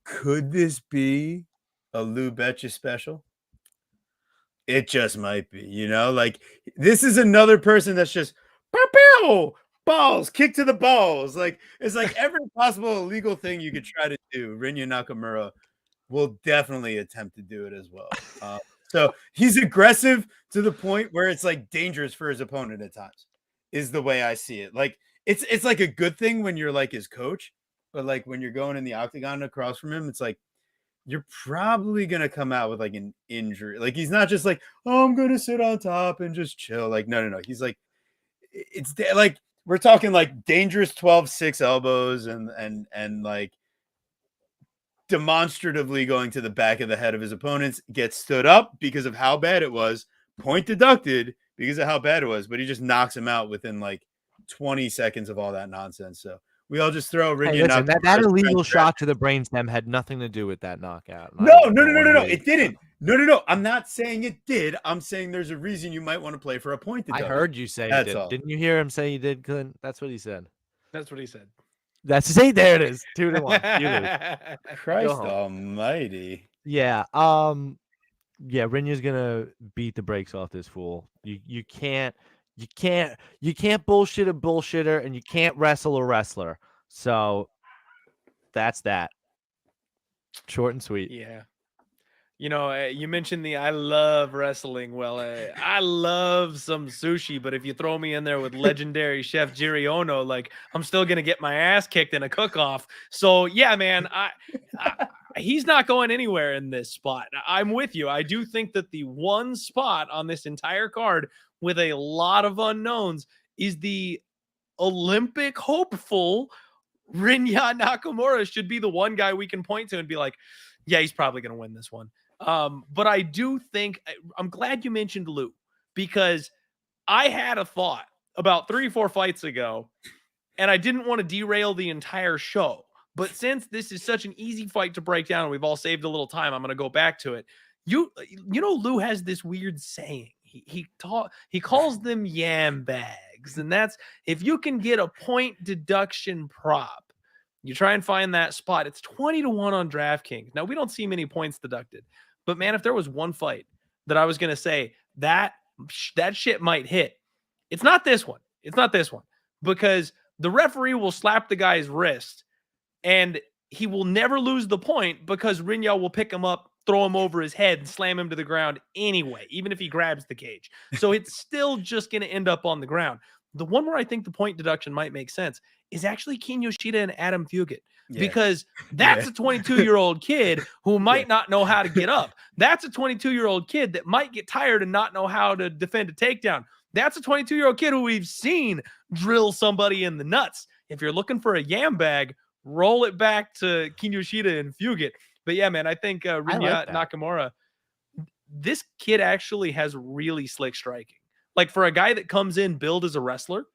could this be a Lou Betcha special? It just might be, like this is another person that's just pow, balls, kick to the balls. Like it's like every possible illegal thing you could try to do. Rinya Nakamura will definitely attempt to do it as well. So he's aggressive to the point where it's like dangerous for his opponent at times, is the way I see it. Like it's like a good thing when you're like his coach, but like when you're going in the octagon across from him, it's like you're probably going to come out with like an injury. Like he's not just like, oh, I'm going to sit on top and just chill. Like, no. He's like, it's like, we're talking like dangerous 12-6 elbows and like demonstratively going to the back of the head of his opponents, gets stood up because of how bad it was, point deducted because of how bad it was, but he just knocks him out within like 20 seconds of all that nonsense. So we all just throw Rinya. Hey, listen, that illegal shot to the brainstem had nothing to do with that knockout. No. It didn't. No. I'm not saying it did. I'm saying there's a reason you might want to play for a point deduction. I heard you say you did. All. Didn't you hear him say you did, Clint? That's what he said. That's what he said. That's say there it is. 2-1. You lose. Christ almighty. Yeah. Yeah, Rinya's gonna beat the brakes off this fool. You can't bullshit a bullshitter, and you can't wrestle a wrestler. So that's that. Short and sweet. Yeah. You mentioned I love wrestling. Well, I love some sushi, but if you throw me in there with legendary chef Jiri Ono, like I'm still going to get my ass kicked in a cook-off. So yeah, man, he's not going anywhere in this spot. I'm with you. I do think that the one spot on this entire card with a lot of unknowns is the Olympic hopeful Rinya Nakamura should be the one guy we can point to and be like, yeah, he's probably going to win this one. But I do think I'm glad you mentioned Lou, because I had a thought about 3-4 fights ago and I didn't want to derail the entire show. But since this is such an easy fight to break down and we've all saved a little time, I'm going to go back to it. Lou has this weird saying. He calls them yam bags. And that's if you can get a point deduction prop, you try and find that spot. It's 20-1 on DraftKings. Now, we don't see many points deducted. But, man, if there was one fight that I was going to say that shit might hit, it's not this one. It's not this one. Because the referee will slap the guy's wrist, and he will never lose the point because Rinya will pick him up, throw him over his head, and slam him to the ground anyway, even if he grabs the cage. So it's still just going to end up on the ground. The one where I think the point deduction might make sense is actually Ken Yoshida and Adam Fugit, because that's a 22-year-old kid who might not know how to get up. That's a 22-year-old kid that might get tired and not know how to defend a takedown. That's a 22-year-old kid who we've seen drill somebody in the nuts. If you're looking for a yam bag, roll it back to Ken Yoshida and Fugit. But yeah, man, I think Rinya Nakamura, this kid actually has really slick striking. Like for a guy that comes in billed as a wrestler,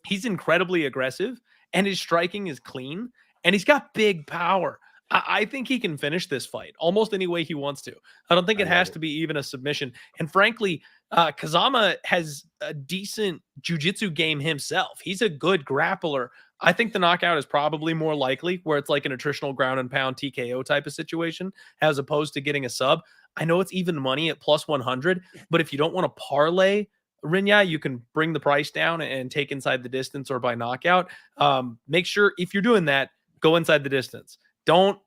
he's incredibly aggressive and his striking is clean and he's got big power. I think he can finish this fight almost any way he wants to. I don't think it has to be even a submission. And frankly, Kazama has a decent jiu-jitsu game himself. He's a good grappler. I think the knockout is probably more likely where it's like an attritional ground and pound TKO type of situation as opposed to getting a sub. I know it's even money at plus 100, but if you don't want to parlay Rinya, you can bring the price down and take inside the distance or by knockout. Make sure if you're doing that, Go inside the distance. Don't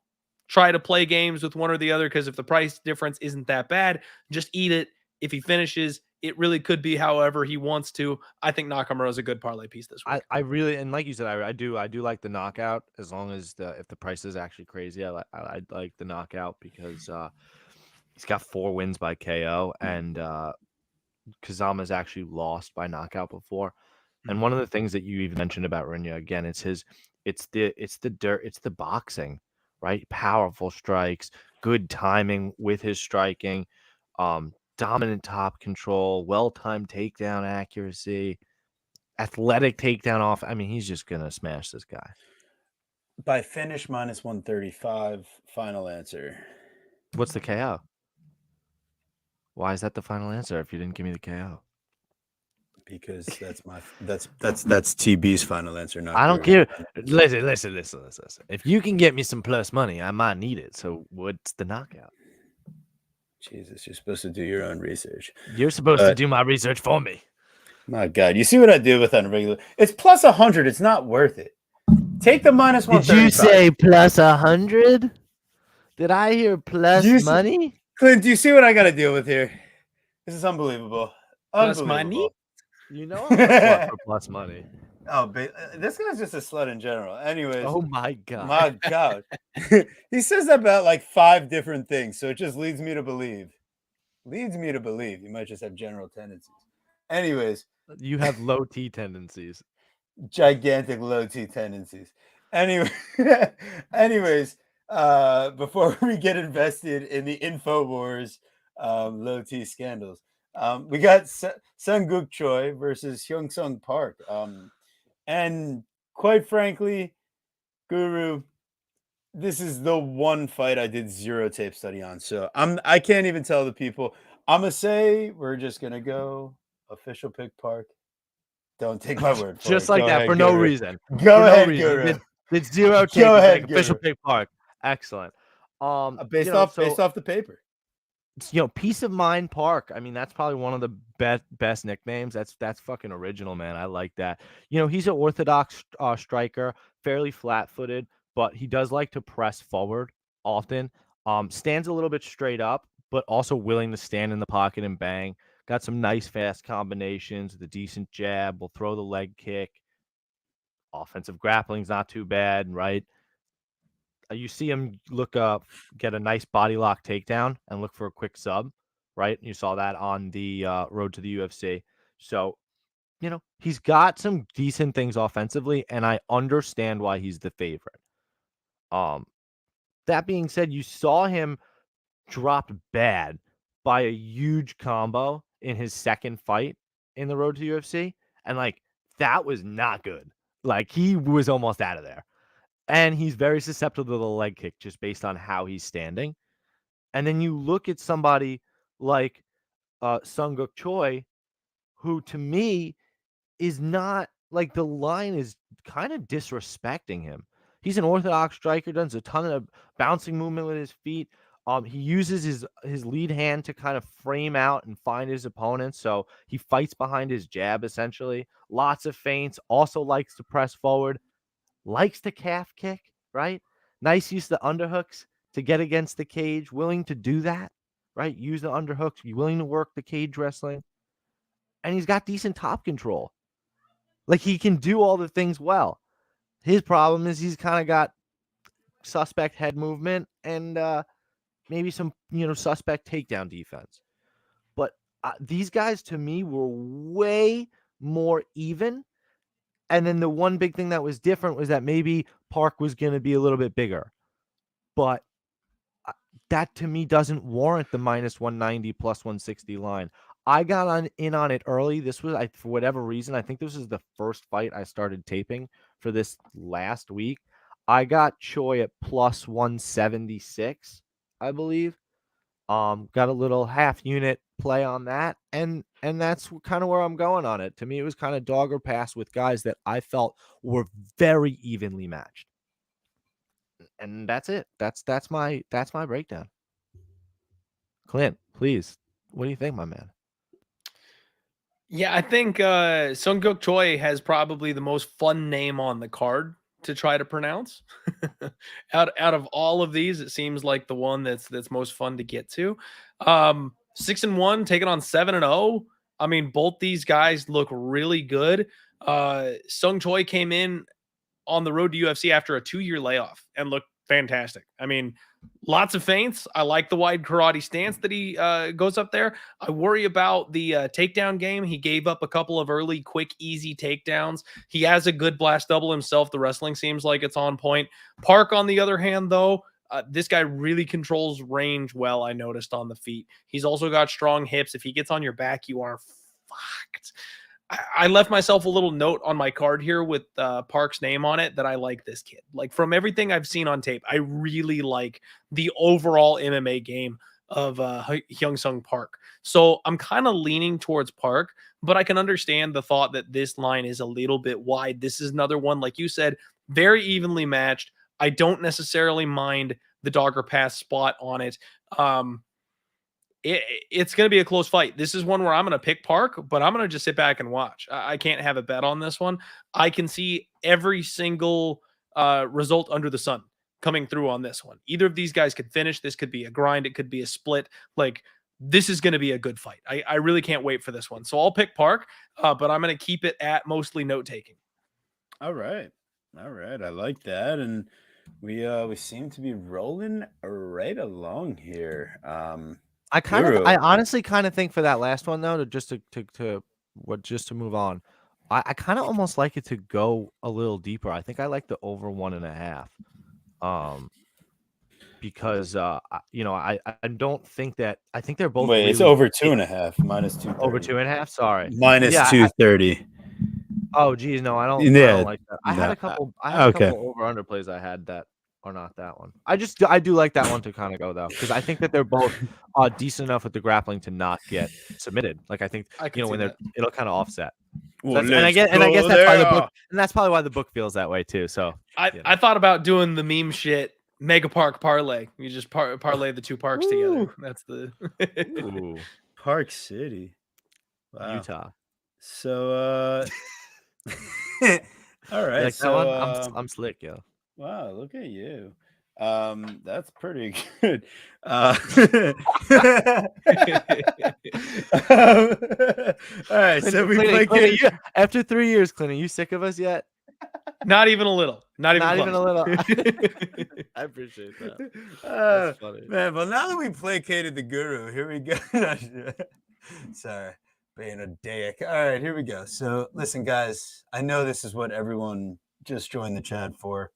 try to play games with one or the other, because if the price difference isn't that bad, just eat it. If he finishes, it really could be however he wants to. I think Nakamura is a good parlay piece this week. I really, and like you said, I do like the knockout, as long as if the price is actually crazy. I like the knockout because he's got 4 wins by KO, and Kazama's actually lost by knockout before. And one of the things that you even mentioned about Rinya, again, it's the boxing, right? Powerful strikes, good timing with his striking, dominant top control, well-timed takedown accuracy, athletic takedown off. I mean, he's just gonna smash this guy. By finish -135. Final answer. What's the KO? Why is that the final answer if you didn't give me the KO? Because that's TB's final answer. Not I don't care. Listen. If you can get me some plus money, I might need it. So what's the knockout? Jesus, you're supposed to do your own research. You're supposed to do my research for me. My God, you see what I do with on a regular? It's plus 100. It's not worth it. Take the -135. Did you say plus 100? Did I hear plus money? Clint, do you see what I got to deal with here? This is unbelievable. Plus money? You know I'm a for plus money. Oh, this guy's just a slut in general. Anyways. Oh, my God. My God. He says that about like 5 different things, so it just leads me to believe. You might just have general tendencies. Anyways. You have low T tendencies. Gigantic low T tendencies. Anyways, before we get invested in the InfoWars low T scandals, we got Sunguk Choi versus Hyung-Sung Park. And quite frankly, Guru, this is the one fight I did 0 tape study on. So I can't even tell the people. I'm going to say we're just going to go official pick Park. Don't take my word for just it. like Go that, ahead, for no reason. Go ahead, Guru. Did 0 tape. Go ahead, official pick Park. Excellent. Based off the paper. Peace of Mind Park. I mean, that's probably one of the best nicknames. That's fucking original, man. I like that. He's an orthodox striker, fairly flat-footed, but he does like to press forward often. Stands a little bit straight up, but also willing to stand in the pocket and bang. Got some nice fast combinations with a decent jab. Will throw the leg kick. Offensive grappling's not too bad, right? You see him get a nice body lock takedown and look for a quick sub, right? You saw that on the road to the UFC. So, he's got some decent things offensively, and I understand why he's the favorite. That being said, you saw him dropped bad by a huge combo in his second fight in the road to UFC, and that was not good. He was almost out of there. And he's very susceptible to the leg kick just based on how he's standing. And then you look at somebody like Sunguk Choi, who to me is not the line is kind of disrespecting him. He's an orthodox striker, does a ton of bouncing movement with his feet. He uses his lead hand to kind of frame out and find his opponent. So he fights behind his jab, essentially. Lots of feints. Also likes to press forward. Likes to calf kick, right? Nice use of the underhooks to get against the cage. Willing to do that, right? Use the underhooks. You're willing to work the cage wrestling. And he's got decent top control. He can do all the things well. His problem is he's kind of got suspect head movement and maybe some, suspect takedown defense. But these guys, to me, were way more even. And then the one big thing that was different was that maybe Park was going to be a little bit bigger. But that, to me, doesn't warrant the -190 plus 160 line. I got in on it early. This was, for whatever reason, I think this is the first fight I started taping for this last week. I got Choi at plus 176, I believe. Got a little half unit play on that, and that's kind of where I'm going on it. To me, it was kind of dog or pass with guys that I felt were very evenly matched. And that's it. That's my breakdown. Clint, please, what do you think, my man? Yeah, I think Sunguk Choi has probably the most fun name on the card to try to pronounce. out of all of these, it seems like the one that's most fun to get to. 6-1, taking on 7-0. I mean, both these guys look really good. Sung Choi came in on the road to UFC after a 2-year layoff and looked fantastic. I mean, lots of feints. I like the wide karate stance that he goes up there. I worry about the takedown game. He gave up a couple of early, quick, easy takedowns. He has a good blast double himself. The wrestling seems like it's on point. Park, on the other hand, though, this guy really controls range well, I noticed, on the feet. He's also got strong hips. If he gets on your back, you are fucked. I left myself a little note on my card here with Park's name on it that I like this kid. Like, from everything I've seen on tape, I really like the overall MMA game of Hyung-Sung Park. So I'm kind of leaning towards Park, but I can understand the thought that this line is a little bit wide. This is another one, like you said, very evenly matched. I don't necessarily mind the dogger pass spot on it. It's going to be a close fight. This is one where I'm going to pick Park, but I'm going to just sit back and watch. I can't have a bet on this one. I can see every single result under the sun coming through on this one. Either of these guys could finish. This could be a grind. It could be a split. Like, this is going to be a good fight. I really can't wait for this one. So I'll pick Park, but I'm going to keep it at mostly note-taking. All right. I like that. And we seem to be rolling right along here. I honestly kind of think for that last one though, just to move on, I kind of almost like it to go a little deeper. I think I like the over 1.5, because I don't think that I think they're both. Wait, it's over 2.5 minus 230. Over 2.5. Sorry, minus 230. Oh geez, no, I don't like that. I had a couple over under plays I had that are not that one. I do like that one to kind of go though, because I think that they're both decent enough with the grappling to not get submitted. Like, I think when it'll kind of offset. Well, and I guess that's why the book, and that's probably why the book feels that way too. So I thought about doing the meme shit, Mega Park parlay. You just parlay the two parks together. That's the Park City, wow. Utah. So all right, like so that one? I'm slick, yo. Wow, look at you. That's pretty good. All right, so we play after 3 years, Clint. Are you sick of us yet? Not even a little. Not even a little. I appreciate that. That's funny. Man, well, now that we placated the guru, here we go. Sorry, being a dick. All right, here we go. So listen, guys, I know this is what everyone just joined the chat for.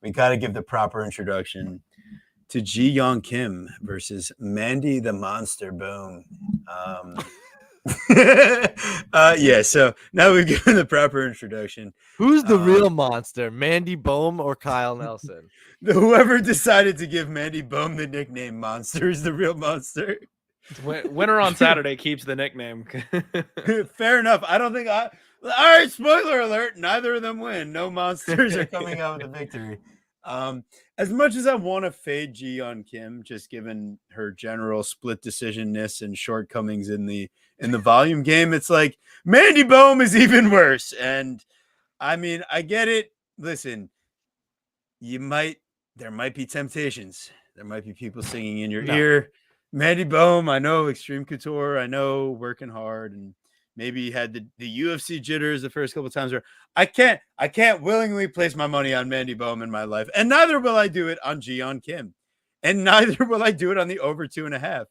We got to give the proper introduction to Ji-Yeon Kim versus Mandy the Monster Boom. Yeah, so now we've given the proper introduction. Who's the real monster, Mandy Bohm or Kyle Nelson? Whoever decided to give Mandy Bohm the nickname Monster is the real monster. Winner on Saturday keeps the nickname. Fair enough. I don't think all right, spoiler alert, neither of them win. No monsters are coming out with a victory. As much as I want to fade Ji-Yeon Kim, just given her general split decisionness and shortcomings in the volume game, it's like Mandy Bohm is even worse. And I mean, I get it. Listen, there might be temptations. There might be people singing in your ear. Mandy Bohm, I know, Extreme Couture, I know, working hard, and maybe you had the UFC jitters the first couple of times. Where I can't willingly place my money on Mandy Bohm in my life, and neither will I do it on Ji-Yeon Kim, and neither will I do it on the over 2.5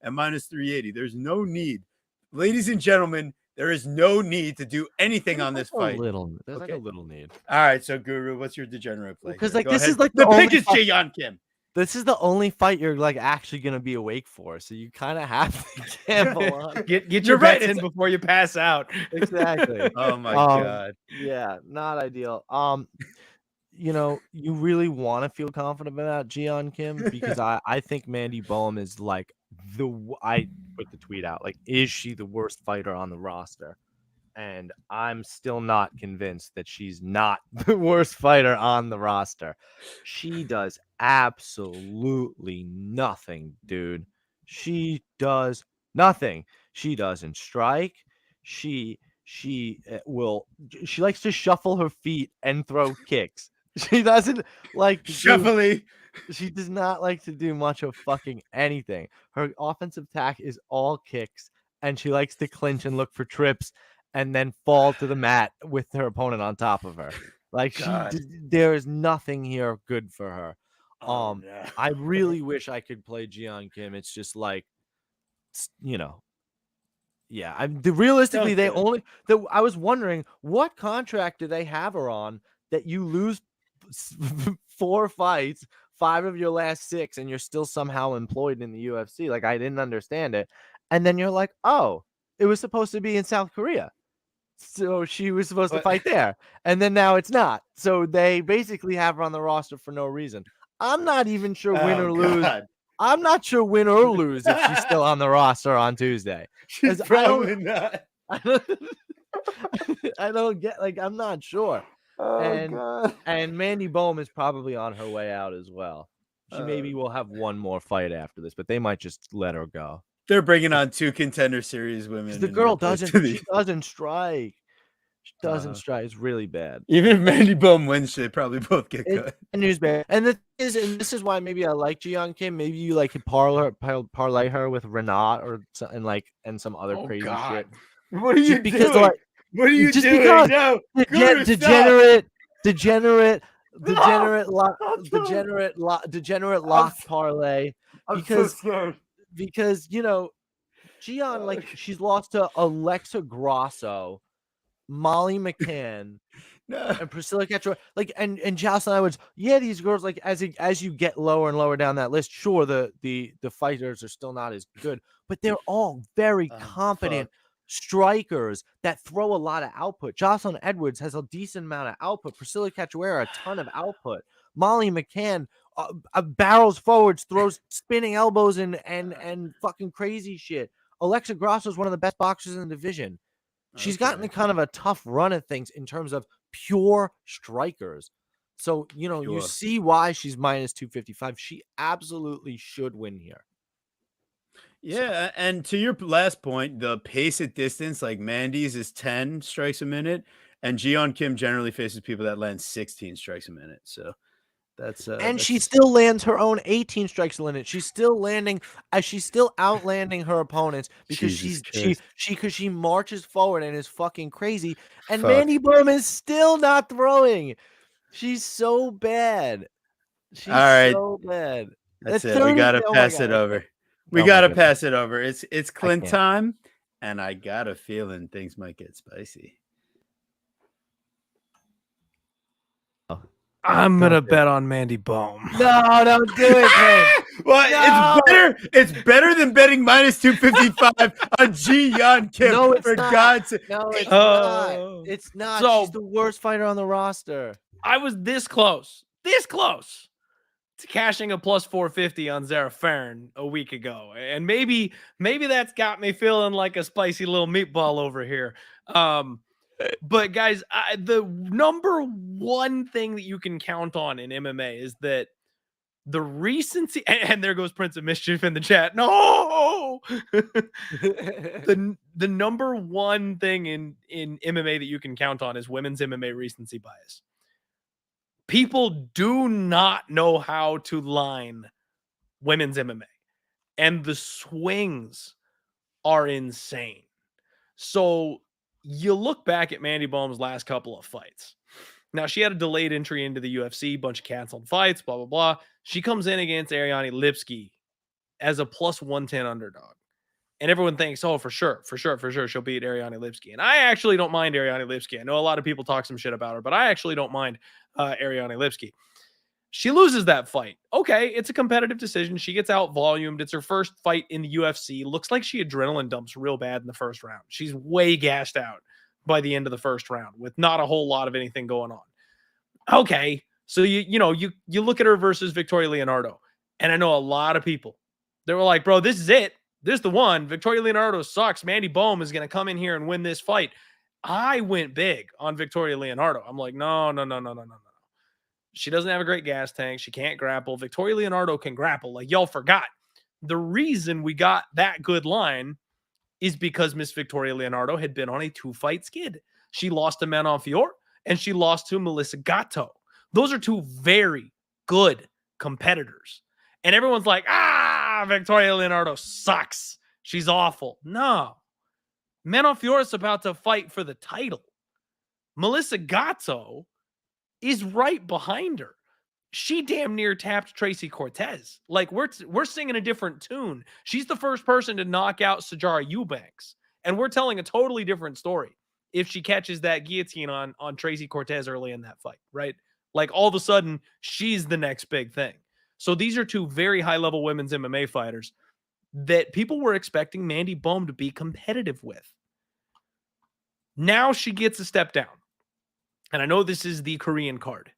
and minus 380. There's no need, ladies and gentlemen. There is no need to do anything on this fight. There's like a little need. All right, so Guru, what's your degenerate play? Because like this ahead. is like the pick is Ji-Yeon Kim. This is the only fight you're like actually gonna be awake for, so you kind of have to gamble on. Get your bets in before you pass out. Exactly. Oh my god. Yeah, not ideal. You really want to feel confident about Ji-Yeon Kim because I think Mandy Bohm is like I put the tweet out, like, is she the worst fighter on the roster? And I'm still not convinced that she's not the worst fighter on the roster. She does absolutely nothing, dude. She does nothing. She doesn't strike. She likes to shuffle her feet and throw kicks. She doesn't like to Shuffly. she does not like to do much of fucking anything. Her offensive attack is all kicks, and she likes to clinch and look for trips and then fall to the mat with her opponent on top of her. Like there is nothing here good for her. Oh, no. I really wish I could play Jiyeon Kim. It's just like, yeah. Realistically, they only. I was wondering what contract do they have her on that you lose 4 fights, 5 of your last 6, and you're still somehow employed in the UFC. Like, I didn't understand it. And then you're like, oh, it was supposed to be in South Korea. So she was supposed to fight there. And then now it's not. So they basically have her on the roster for no reason. I'm not even sure win or lose. I'm not sure win or lose if she's still on the roster on Tuesday. She's probably not. I don't get, like, I'm not sure. And Mandy Bohm is probably on her way out as well. She maybe will have one more fight after this, but they might just let her go. They're bringing on 2 Contender Series women. The girl doesn't strike. She doesn't strike. It's really bad. Even if Mandy Bohm wins, they probably both get cut. And this is why maybe I like Jiyeon Kim. Maybe you like parlay her with Renat or something, and some other crazy shit. What are you doing? What are you just doing? Because no, degenerate lock parlay. I'm so scared. Because Jiyeon, she's lost to Alexa Grasso, Molly McCann, and Priscilla Cachoeira, and Jocelyn Edwards. Yeah, these girls, as you get lower and lower down that list, sure, the fighters are still not as good, but they're all very competent strikers that throw a lot of output. Jocelyn Edwards has a decent amount of output. Priscilla Cachoeira, a ton of output. Molly McCann barrels forwards, throws spinning elbows and fucking crazy shit. Alexa Grasso is one of the best boxers in the division. She's gotten kind of a tough run at things in terms of pure strikers. So, you see why she's minus 255. She absolutely should win here. Yeah, and to your last point, the pace at distance, like Mandy's is 10 strikes a minute, and Jiyeon Kim generally faces people that land 16 strikes a minute. So she still lands her own 18 strikes a minute. She's still outlanding her opponents because she marches forward and is fucking crazy. And Mandy Bohm is still not throwing. She's so bad. So bad. That's it. We gotta pass it over. We gotta pass it over. It's Clint time, and I got a feeling things might get spicy. I'm gonna bet on Mandy Bohm. No, don't do it, man. Well, it's better than betting minus 255 on Jiyeon Kim. No, it's not. God's sake. No, it's not. It's not. So, she's the worst fighter on the roster. I was this close to cashing a plus 450 on Zara Farron a week ago, and maybe that's got me feeling like a spicy little meatball over here. But guys, the number one thing that you can count on in MMA is that the recency, and there goes Prince of Mischief in the chat. No, the number one thing in MMA that you can count on is women's MMA recency bias. People do not know how to line women's MMA, and the swings are insane. So you look back at Mandy Bohm's last couple of fights. Now, she had a delayed entry into the UFC, bunch of canceled fights, blah, blah, blah. She comes in against Ariane Lipski as a plus 110 underdog. And everyone thinks, oh, for sure, she'll beat Ariane Lipski. And I actually don't mind Ariane Lipski. I know a lot of people talk some shit about her, but I actually don't mind Ariane Lipski. She loses that fight. Okay, it's a competitive decision. She gets out volumed. It's her first fight in the UFC. Looks like she adrenaline dumps real bad in the first round. She's way gassed out by the end of the first round with not a whole lot of anything going on. Okay, so you look at her versus Victoria Leonardo, and I know a lot of people, they were like, bro, this is it. This is the one. Victoria Leonardo sucks. Mandy Bohm is going to come in here and win this fight. I went big on Victoria Leonardo. I'm like, no. She doesn't have a great gas tank. She can't grapple. Victoria Leonardo can grapple. Like, y'all forgot. The reason we got that good line is because Miss Victoria Leonardo had been on a 2-fight skid. She lost to Manon Fior, and she lost to Melissa Gatto, Those are two very good competitors. And everyone's like, Victoria Leonardo sucks. She's awful. No. Manon Fiora's about to fight for the title. Melissa Gatto is right behind her. She damn near tapped Tracy Cortez. Like, we're singing a different tune. She's the first person to knock out Sijara Eubanks. And we're telling a totally different story if she catches that guillotine on Tracy Cortez early in that fight, right? Like, all of a sudden, she's the next big thing. So these are two very high-level women's MMA fighters that people were expecting Mandy Bohm to be competitive with. Now she gets a step down. And I know this is the Korean card.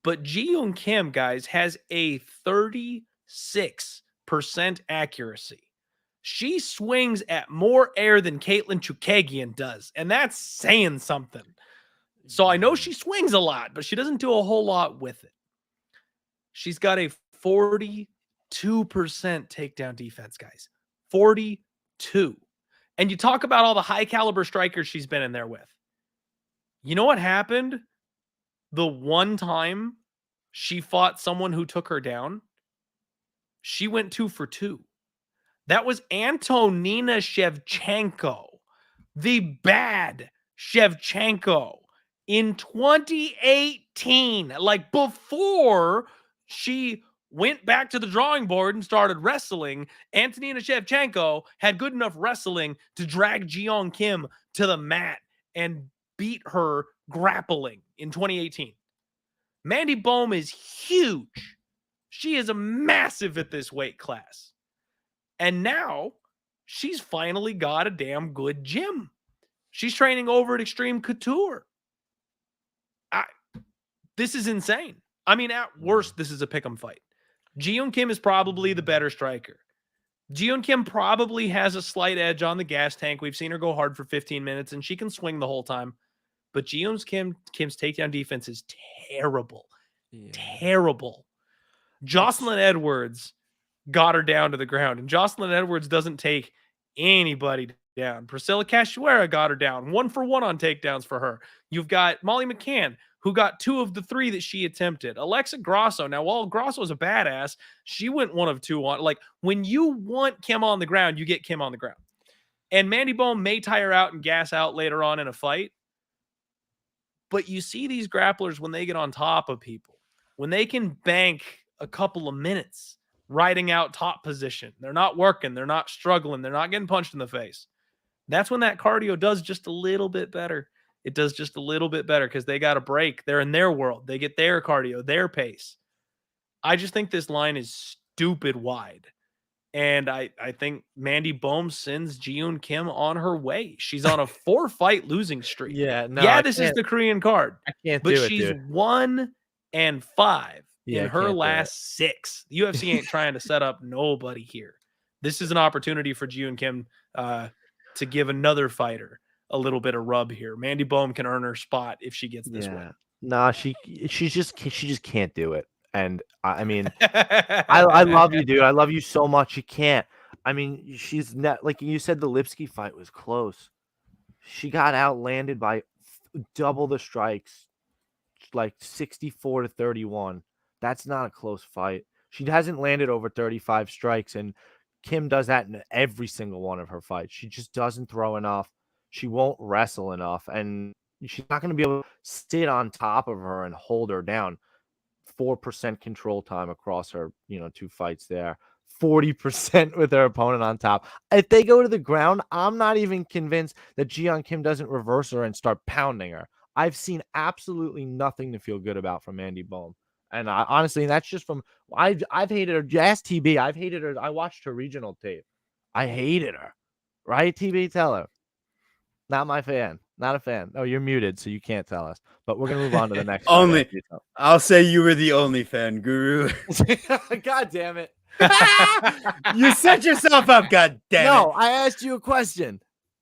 But Ji-Yoon Kim, guys, has a 36% accuracy. She swings at more air than Caitlin Chukagian does. And that's saying something. So I know she swings a lot, but she doesn't do a whole lot with it. She's got a 42% takedown defense, guys. 42. And you talk about all the high caliber strikers she's been in there with. You know what happened? The one time she fought someone who took her down, she went 2 for 2. That was Antonina Shevchenko, the bad Shevchenko, in 2018. Like, before she went back to the drawing board and started wrestling, Antonina Shevchenko had good enough wrestling to drag Ji-Yoon Kim to the mat and beat her grappling in 2018. Mandy Bohm is huge. She is a massive at this weight class. And now she's finally got a damn good gym. She's training over at Extreme Couture. This is insane. I mean, at worst, this is a pick'em fight. Ji-Yoon Kim is probably the better striker. Ji-Yoon Kim probably has a slight edge on the gas tank. We've seen her go hard for 15 minutes, and she can swing the whole time. But Ji-Yoon Kim's takedown defense is terrible. Yeah. Terrible. Jocelyn Edwards got her down to the ground, and Jocelyn Edwards doesn't take anybody down. Priscilla Cachoeira got her down. 1 for 1 on takedowns for her. You've got Molly McCann, who got 2 of the 3 that she attempted. Alexa Grasso. Now, while Grasso's a badass, she went 1 of 2 on. Like, when you want Kim on the ground, you get Kim on the ground. And Mandy Bohm may tire out and gas out later on in a fight. But you see these grapplers when they get on top of people, when they can bank a couple of minutes riding out top position. They're not working. They're not struggling. They're not getting punched in the face. That's when that cardio does just a little bit better. It does just a little bit better because they got a break. They're in their world. They get their cardio, their pace. I just think this line is stupid wide. And I think Mandy Bohm sends Ji-Yoon Kim on her way. She's on a 4-fight losing streak. This is the Korean card. I can't but do it, she's dude. 1-5 in her last 6. The UFC ain't trying to set up nobody here. This is an opportunity for Ji-Yoon Kim to give another fighter a little bit of rub here. Mandy Bohm can earn her spot if she gets this win. Nah, she just can't do it. And I mean, I love you, dude. I love you so much. You can't. I mean, she's not, like you said, the Lipsky fight was close. She got outlanded by double the strikes, like 64-31. That's not a close fight. She hasn't landed over 35 strikes, and Kim does that in every single one of her fights. She just doesn't throw enough. She won't wrestle enough, and she's not going to be able to sit on top of her and hold her down. 4% control time across her, 2 fights there. 40% with her opponent on top. If they go to the ground, I'm not even convinced that Ji-Yoon Kim doesn't reverse her and start pounding her. I've seen absolutely nothing to feel good about from Mandy Bohm. And honestly, that's just from I've hated her. Ask TB. I've hated her. I watched her regional tape. I hated her. Right, TB? Tell her. Not my fan. Not a fan. Oh, you're muted, so you can't tell us. But we're gonna move on to the next. I'll say you were the only fan, Guru. God damn it! You set yourself up. God damn it! No, I asked you a question.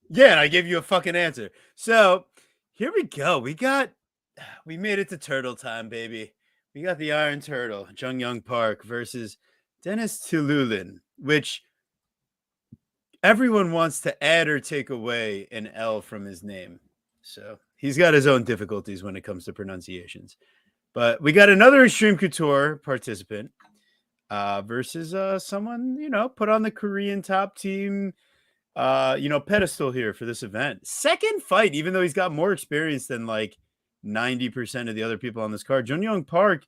Yeah, and I gave you a fucking answer. So here we go. We made it to turtle time, baby. We got the Iron Turtle, Jung Young Park versus Dennis Tululin, which everyone wants to add or take away an L from his name. So he's got his own difficulties when it comes to pronunciations. But we got another Extreme Couture participant versus someone, put on the Korean top team, pedestal here for this event. Second fight, even though he's got more experience than like 90% of the other people on this card. Jung Park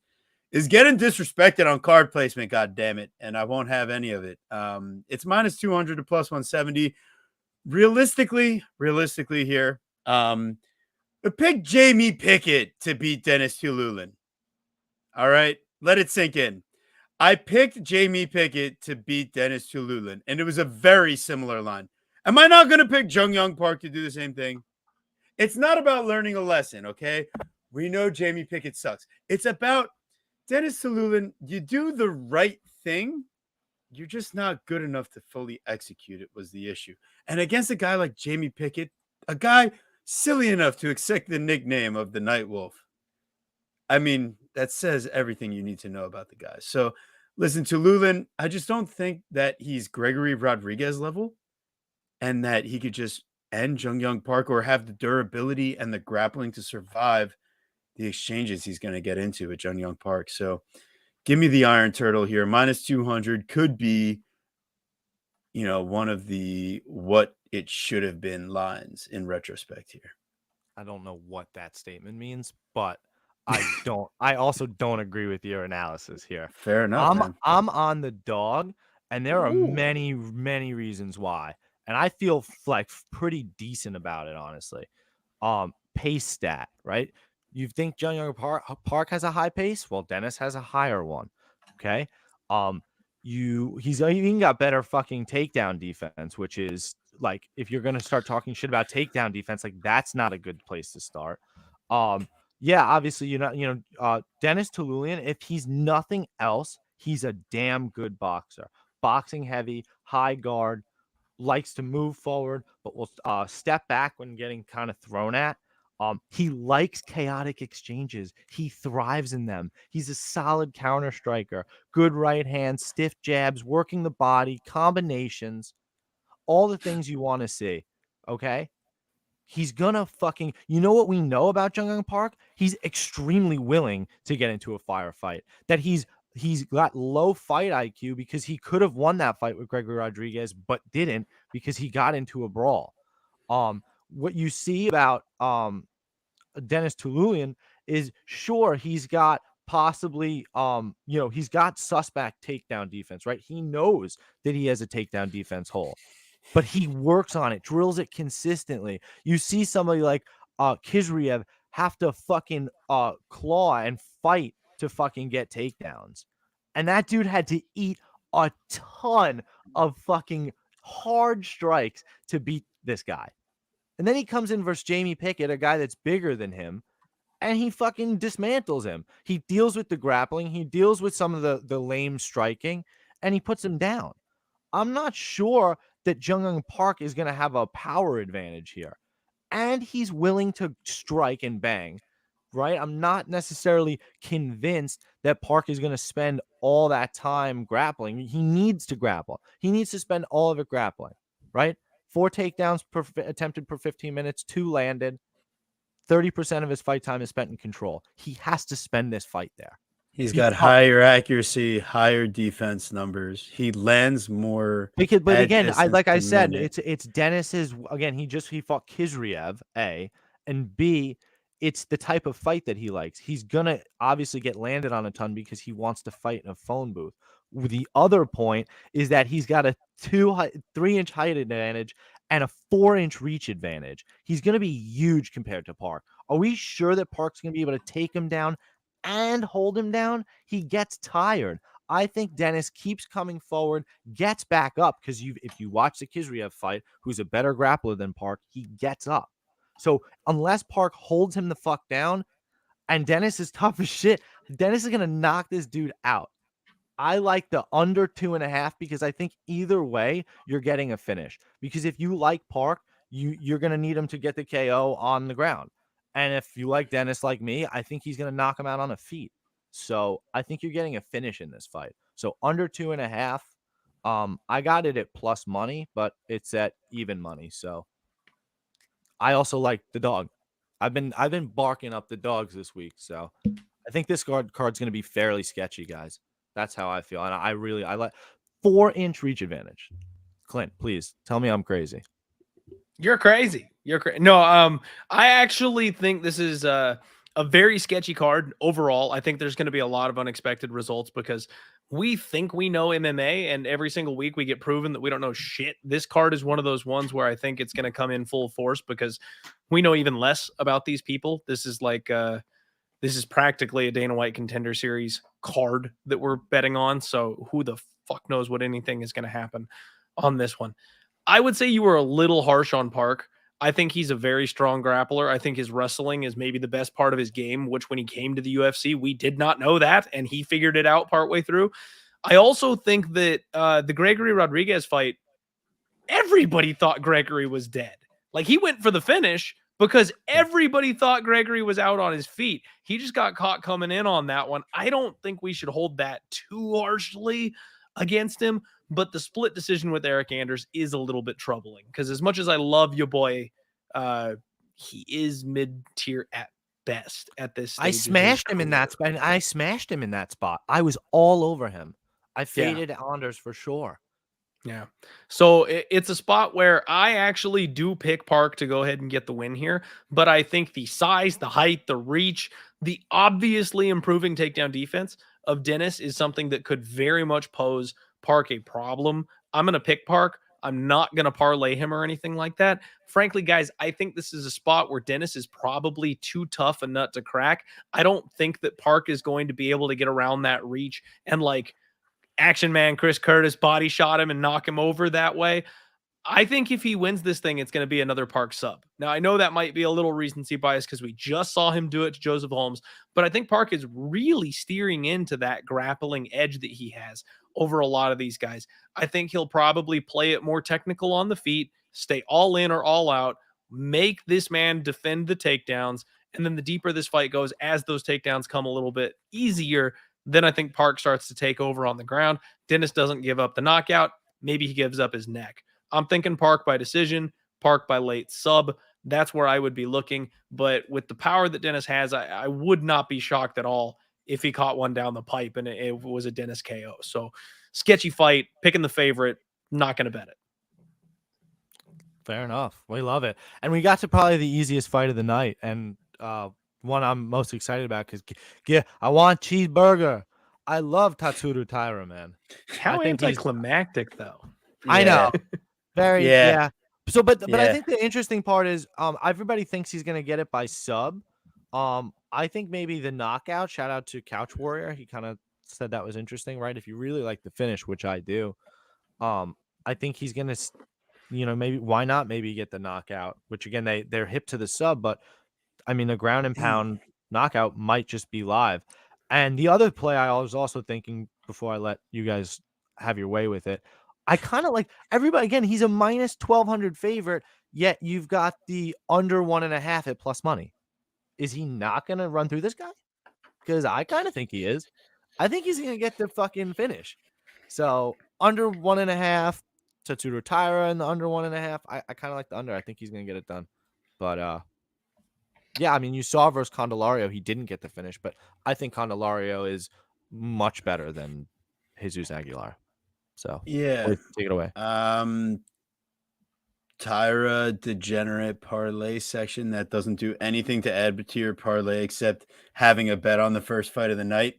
is getting disrespected on card placement, god damn it, and I won't have any of it. It's minus 200 to plus 170. Realistically here, pick Jamie Pickett to beat Dennis Tululin. All right, let it sink in. I picked Jamie Pickett to beat Dennis Tululin, and it was a very similar line. Am I not going to pick Jung Park to do the same thing? It's not about learning a lesson, okay? We know Jamie Pickett sucks. It's about Dennis Tululin. You do the right thing. You're just not good enough to fully execute it was the issue. And against a guy like Jamie Pickett, a guy silly enough to accept the nickname of the Night Wolf, I mean, that says everything you need to know about the guy. So listen, Tululin, I just don't think that he's Gregory Rodriguez level and that he could just end Jung Park or have the durability and the grappling to survive the exchanges he's going to get into at Jung Park. So give me the Iron Turtle here. Minus 200 could be, one of the what it should have been lines in retrospect here. I don't know what that statement means, but I also don't agree with your analysis here. Fair enough. I'm on the dog, and there are many, many reasons why. And I feel like pretty decent about it, honestly. Pace stat, right? You think Jung Park has a high pace? Well, Dennis has a higher one. Okay. He's even got better fucking takedown defense, which is like, if you're gonna start talking shit about takedown defense, like that's not a good place to start. Yeah, obviously, Dennis Tululin, if he's nothing else, he's a damn good boxer. Boxing heavy, high guard, likes to move forward, but will step back when getting kind of thrown at. He likes chaotic exchanges. He thrives in them. He's a solid counter striker, good right hand, stiff jabs, working the body, combinations, all the things you want to see. Okay. He's gonna fucking, what we know about Jung Park? He's extremely willing to get into a firefight. That he's got low fight IQ because he could have won that fight with Gregory Rodriguez, but didn't because he got into a brawl. What you see about Dennis Tululin is, sure, he's got possibly he's got suspect takedown defense, right? He knows that he has a takedown defense hole, but he works on it, drills it consistently. You see somebody like Kizriev have to fucking claw and fight to fucking get takedowns. And that dude had to eat a ton of fucking hard strikes to beat this guy. And then he comes in versus Jamie Pickett, a guy that's bigger than him, and he fucking dismantles him. He deals with the grappling, he deals with some of the lame striking, and he puts him down. I'm not sure that Jung Park is going to have a power advantage here. And he's willing to strike and bang, right? I'm not necessarily convinced that Park is going to spend all that time grappling. He needs to grapple. He needs to spend all of it grappling, right? 4 takedowns attempted per 15 minutes, 2 landed. 30% of his fight time is spent in control. He has to spend this fight there. He's got higher accuracy, higher defense numbers. He lands more. But again, like I said, it's Dennis's. Again, he fought Kizriev, A, and B, it's the type of fight that he likes. He's gonna obviously get landed on a ton because he wants to fight in a phone booth. The other point is that he's got a 3-inch height advantage and a 4-inch reach advantage. He's gonna be huge compared to Park. Are we sure that Park's gonna be able to take him down and hold him down? He gets tired. I think Dennis keeps coming forward, gets back up, because if you watch the Kizriev fight, who's a better grappler than Park, he gets up. So unless Park holds him the fuck down, and Dennis is tough as shit, Dennis is going to knock this dude out. I like the under 2.5 because I think either way, you're getting a finish. Because if you like Park, you're going to need him to get the KO on the ground. And if you like Dennis like me, I think he's going to knock him out on a feet. So I think you're getting a finish in this fight. So under 2.5. I got it at plus money, but it's at even money. So I also like the dog. I've been barking up the dogs this week. So I I think this card's going to be fairly sketchy, guys. That's how I feel. And I like 4-inch reach advantage. Clint, please tell me I'm crazy. You're crazy. You're crazy. No, I actually think this is a very sketchy card overall. I think there's going to be a lot of unexpected results because we think we know MMA, and every single week we get proven that we don't know shit. This card is one of those ones where I think it's going to come in full force because we know even less about these people. This is like this is practically a Dana White Contender Series card that we're betting on. So who the fuck knows what anything is going to happen on this one. I would say you were a little harsh on Park. I think he's a very strong grappler. I think his wrestling is maybe the best part of his game, which when he came to the UFC, we did not know that, and he figured it out partway through. I also think that the Gregory Rodriguez fight, everybody thought Gregory was dead. Like, he went for the finish because everybody thought Gregory was out on his feet. He just got caught coming in on that one. I don't think we should hold that too harshly against him. But the split decision with Eric Anders is a little bit troubling because as much as I love your boy, he is mid-tier at best at this stage. I smashed him in that spot. I smashed him in that spot. I was all over him. I faded Anders for sure. Yeah. So it's a spot where I actually do pick Park to go ahead and get the win here. But I think the size, the height, the reach, the obviously improving takedown defense of Dennis is something that could very much pose Park a problem. I'm going to pick Park. I'm not going to parlay him or anything like that. Frankly, guys, I think this is a spot where Dennis is probably too tough a nut to crack. I don't think that Park is going to be able to get around that reach and like Action Man Chris Curtis body shot him and knock him over that way. I think if he wins this thing, it's going to be another Park sub. Now, I know that might be a little recency bias because we just saw him do it to Joseph Holmes, but I think Park is really steering into that grappling edge that he has over a lot of these guys. I think he'll probably play it more technical on the feet, stay all in or all out, make this man defend the takedowns, and then the deeper this fight goes, as those takedowns come a little bit easier, then I think Park starts to take over on the ground. Dennis doesn't give up the knockout. Maybe he gives up his neck. I'm thinking Park by decision, Park by late sub. That's where I would be looking. But with the power that Dennis has, I would not be shocked at all if he caught one down the pipe and it was a Dennis KO. So sketchy fight, picking the favorite, not going to bet it. Fair enough. We love it. And we got to probably the easiest fight of the night. And one I'm most excited about because I want cheeseburger. I love Tatsuro Taira, man. How anticlimactic, though. Yeah. I know. Very, yeah. So, but I think the interesting part is everybody thinks he's going to get it by sub. I think maybe the knockout, shout out to Couch Warrior. He kind of said that was interesting, right? If you really like the finish, which I do, I think he's going to, maybe why not maybe get the knockout, which again, they're hip to the sub, but I mean, the ground and pound knockout might just be live. And the other play I was also thinking before I let you guys have your way with it, I kind of like everybody, again, he's a minus 1,200 favorite, yet you've got the under 1.5 at plus money. Is he not going to run through this guy? Because I kind of think he is. I think he's going to get the fucking finish. So under 1.5, Tatsuro Taira in the under 1.5. I kind of like the under. I think he's going to get it done. But yeah, I mean, you saw versus Candelario, he didn't get the finish, but I think Candelario is much better than Jesus Aguilar. So yeah, take it away. Taira degenerate parlay section that doesn't do anything to add to your parlay except having a bet on the first fight of the night.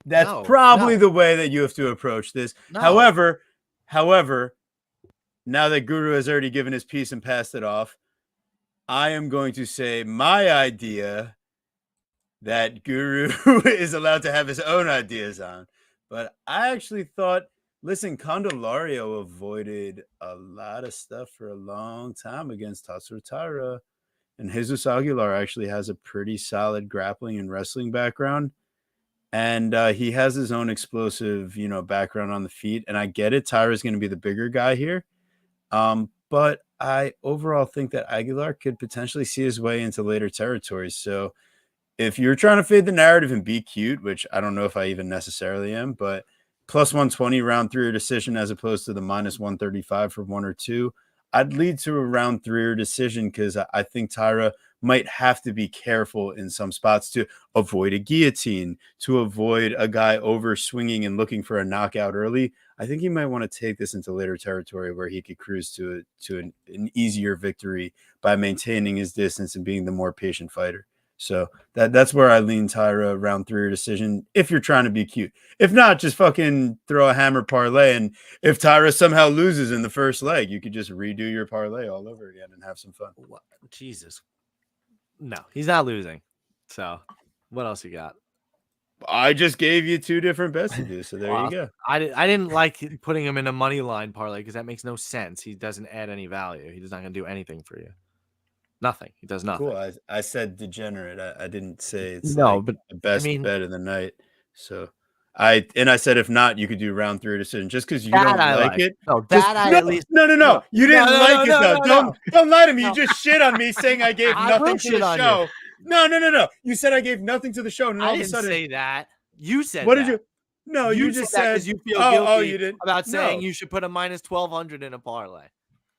That's probably the way that you have to approach this. No. However, now that Guru has already given his piece and passed it off, I am going to say my idea that Guru is allowed to have his own ideas on. But I actually thought, listen, Candelario avoided a lot of stuff for a long time against Tatsuro Taira. And Jesus Aguilar actually has a pretty solid grappling and wrestling background. And he has his own explosive, background on the feet. And I get it. Taira is going to be the bigger guy here. But I overall think that Aguilar could potentially see his way into later territories. So if you're trying to fade the narrative and be cute, which I don't know if I even necessarily am, but plus 120 round 3 or decision as opposed to the minus 135 for 1 or 2, I'd lead to a round 3 or decision because I think Taira might have to be careful in some spots to avoid a guillotine, to avoid a guy over swinging and looking for a knockout early. I think he might want to take this into later territory where he could cruise to an easier victory by maintaining his distance and being the more patient fighter. So that's where I lean Tyra round 3 decision if you're trying to be cute. If not, just fucking throw a hammer parlay. And if Tyra somehow loses in the first leg, you could just redo your parlay all over again and have some fun. What? Jesus. No, he's not losing. So what else you got? I just gave you 2 different bets to do. So there you go. I didn't like putting him in a money line parlay because that makes no sense. He doesn't add any value. He's not going to do anything for you. Nothing. He does nothing. Cool. I said degenerate. I didn't say it's but the best bet of the night. So I said if not, you could do round 3 decision just because you don't like it. No, at least no. You didn't like it though. Don't lie to me. You just shit on me saying I gave nothing to the show. No. You said I gave nothing to the show. And all I of a didn't sudden, say that. You said what that. did you? No, you just said because you feel guilty you didn't about saying you should put a minus 1,200 in a parlay.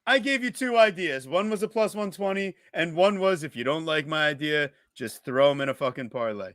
I gave you 2 ideas. One was a plus 120, and one was if you don't like my idea, just throw them in a fucking parlay.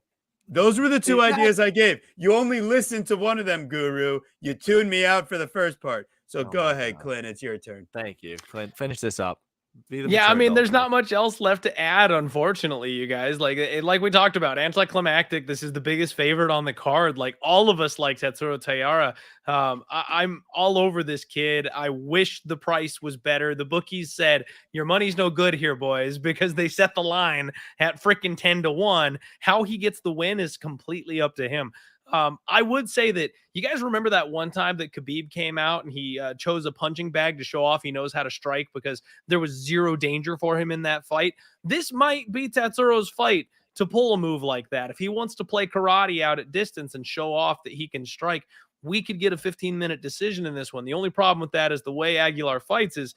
Those were the 2 ideas I gave. You only listened to one of them, Guru. You tuned me out for the first part. So go ahead, Clint. It's your turn. Thank you, Clint. Finish this up. Yeah, I mean, there's not much else left to add, unfortunately, you guys. Like we talked about, anticlimactic. This is the biggest favorite on the card. Like all of us like Tatsuro Taira. I'm all over this kid. I wish the price was better. The bookies said your money's no good here, boys, because they set the line at freaking 10-1. How he gets the win is completely up to him. I would say that you guys remember that one time that Khabib came out and he chose a punching bag to show off he knows how to strike because there was zero danger for him in that fight. This might be Tatsuro's fight to pull a move like that. If he wants to play karate out at distance and show off that he can strike, we could get a 15-minute decision in this one. The only problem with that is the way Aguilar fights is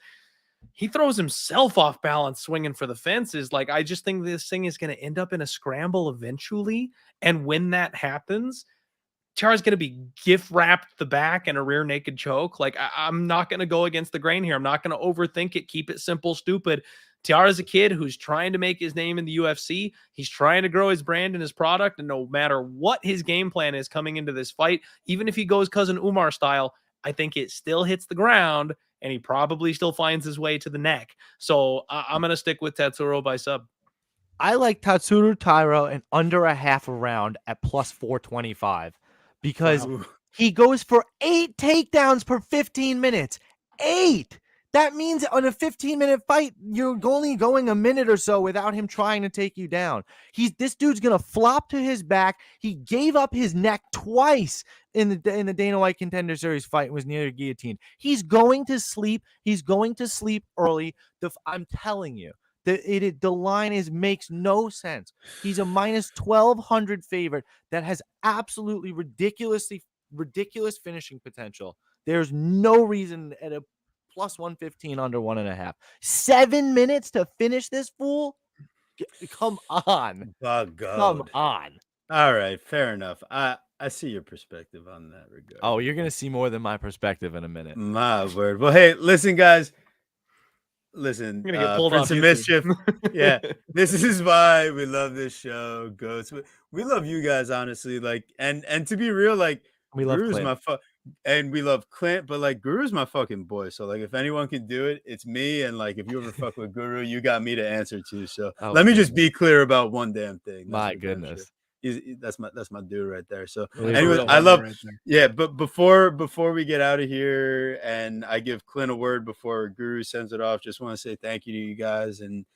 he throws himself off balance swinging for the fences. Like, I just think this thing is going to end up in a scramble eventually. And when that happens, Tiara's going to be gift wrapped the back and a rear naked choke. Like, I'm not going to go against the grain here. I'm not going to overthink it. Keep it simple, stupid. Tiara's a kid who's trying to make his name in the UFC. He's trying to grow his brand and his product. And no matter what his game plan is coming into this fight, even if he goes Cousin Umar style, I think it still hits the ground and he probably still finds his way to the neck. So I'm going to stick with Tatsuro by sub. I like Tatsuro Taira in under a half a round at plus 425 because he goes for 8 takedowns per 15 minutes. 8! That means on a 15-minute fight, you're only going a minute or so without him trying to take you down. This dude's going to flop to his back. He gave up his neck twice in the Dana White Contender Series fight and was near a guillotine. He's going to sleep. He's going to sleep early. I'm telling you. The line makes no sense. He's a minus 1,200 favorite that has absolutely ridiculous finishing potential. There's no reason at a plus 115 under 1.5. 7 minutes to finish this fool? Come on. Come on. All right, fair enough. I see your perspective on that regard. Oh, you're going to see more than my perspective in a minute. My word. Well, hey, listen, guys. Listen, I'm gonna get pulled Prince off of Mischief. Yeah, this is why we love this show. Goats, we love you guys, honestly. Like, and to be real, like, we love Guru's Clint. and we love Clint, but like Guru's my fucking boy. So like, if anyone can do it, it's me. And like, if you ever fuck with Guru, you got me to answer to. So let me just be clear about one damn thing. My goodness. That's my dude right there. So anyway, I love but before we get out of here and I give Clint a word before Guru sends it off, just want to say thank you to you guys and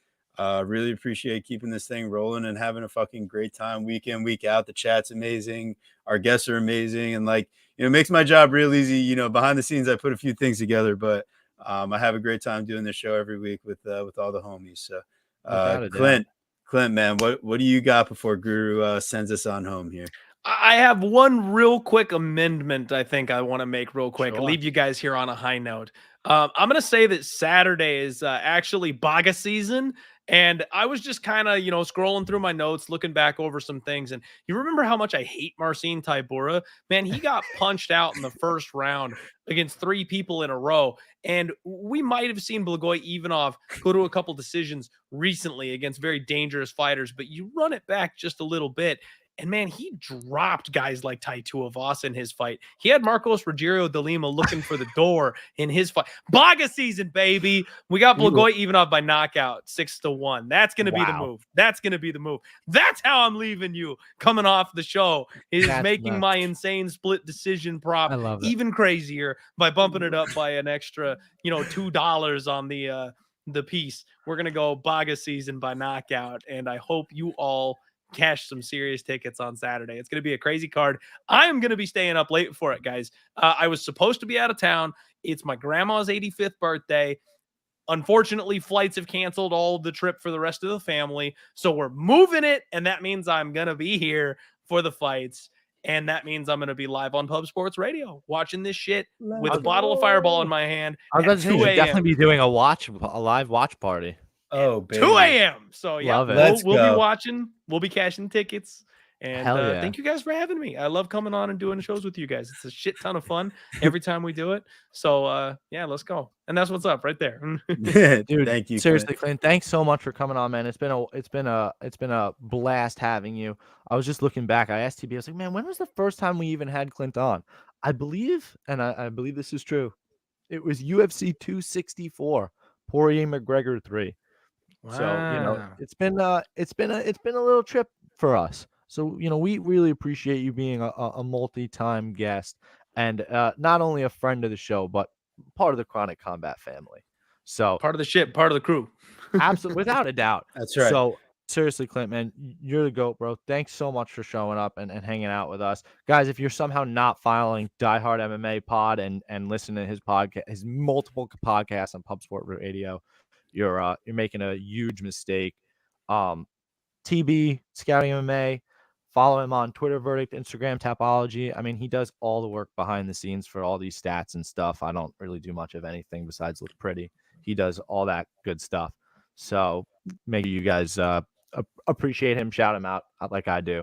really appreciate keeping this thing rolling and having a fucking great time week in, week out. The chat's amazing, our guests are amazing, and like, you know, it makes my job real easy. You know, behind the scenes I put a few things together, but I have a great time doing this show every week with all the homies. So Clint, man, what do you got before Guru sends us on home here? I have one real quick amendment I think I want to make real quick. Sure. I'll leave you guys here on a high note. I'm going to say that Saturday is actually Baga season, And I was just kind of, scrolling through my notes, looking back over some things. And you remember how much I hate Marcin Tybura? Man, he got punched out in the first round against 3 people in a row. And we might have seen Blagoy Ivanov go to a couple decisions recently against very dangerous fighters, but you run it back just a little bit. And man, he dropped guys like Tai Tuivasa in his fight. He had Marcos Rogerio de Lima looking for the door in his fight. Baga season, baby. We got Blagoy Ivanov by knockout, 6-1. That's going to be the move. That's going to be the move. That's how I'm leaving you coming off the show, is making my insane split decision prop even crazier by bumping it up by an extra, $2 on the piece. We're going to go Baga season by knockout, and I hope you all cash some serious tickets on Saturday. It's going to be a crazy card. I am going to be staying up late for it, guys. I was supposed to be out of town. It's my grandma's 85th birthday. Unfortunately, flights have canceled all the trip for the rest of the family. So we're moving it. And that means I'm going to be here for the fights. And that means I'm going to be live on Pub Sports Radio watching this shit with a bottle of Fireball in my hand. I was about to say, you should definitely be doing a live watch party. Oh, baby. 2 a.m. So yeah, We'll be watching. We'll be cashing tickets. And thank you guys for having me. I love coming on and doing shows with you guys. It's a shit ton of fun every time we do it. So yeah, let's go. And that's what's up right there. Dude, thank you. Seriously, Clint, thanks so much for coming on, man. It's been a blast having you. I was just looking back. I asked TB, I was like, man, when was the first time we even had Clint on? I believe, and I believe this is true, it was UFC 264, Poirier McGregor 3. Wow. So it's been a little trip for us. So we really appreciate you being a multi-time guest and not only a friend of the show, but part of the Chronic Combat family. So part of the ship, part of the crew. Absolutely, without a doubt. That's right. So seriously, Clint, man, you're the GOAT, bro. Thanks so much for showing up and hanging out with us. Guys, if you're somehow not following Die Hard MMA Pod and listening to his podcast, his multiple podcasts on Pub Sport Radio, you're making a huge mistake. TB Scouting MMA, follow him on Twitter Verdict, Instagram Tapology. I mean, he does all the work behind the scenes for all these stats and stuff. I don't really do much of anything besides look pretty. He does all that good stuff. So make sure you guys appreciate him, shout him out like I do.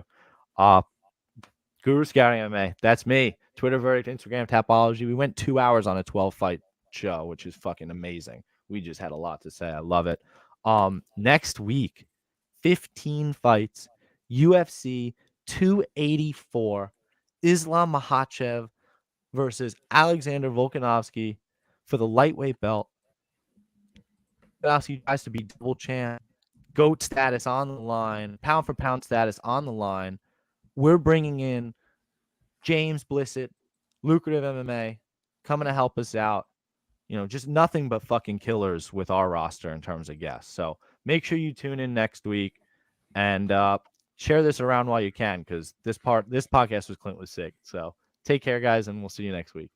Guru Scouting MMA, that's me. Twitter Verdict, Instagram Tapology. We went 2 hours on a 12-fight show, which is fucking amazing. We just had a lot to say. I love it. Next week, 15 fights, UFC 284, Islam Makhachev versus Alexander Volkanovski for the lightweight belt. Volkanovski tries to be double champ, GOAT status on the line, pound for pound status on the line. We're bringing in James Blissett, Lucrative MMA, coming to help us out. Just nothing but fucking killers with our roster in terms of guests. So make sure you tune in next week and share this around while you can, because this podcast with Clint was sick. So take care, guys, and we'll see you next week.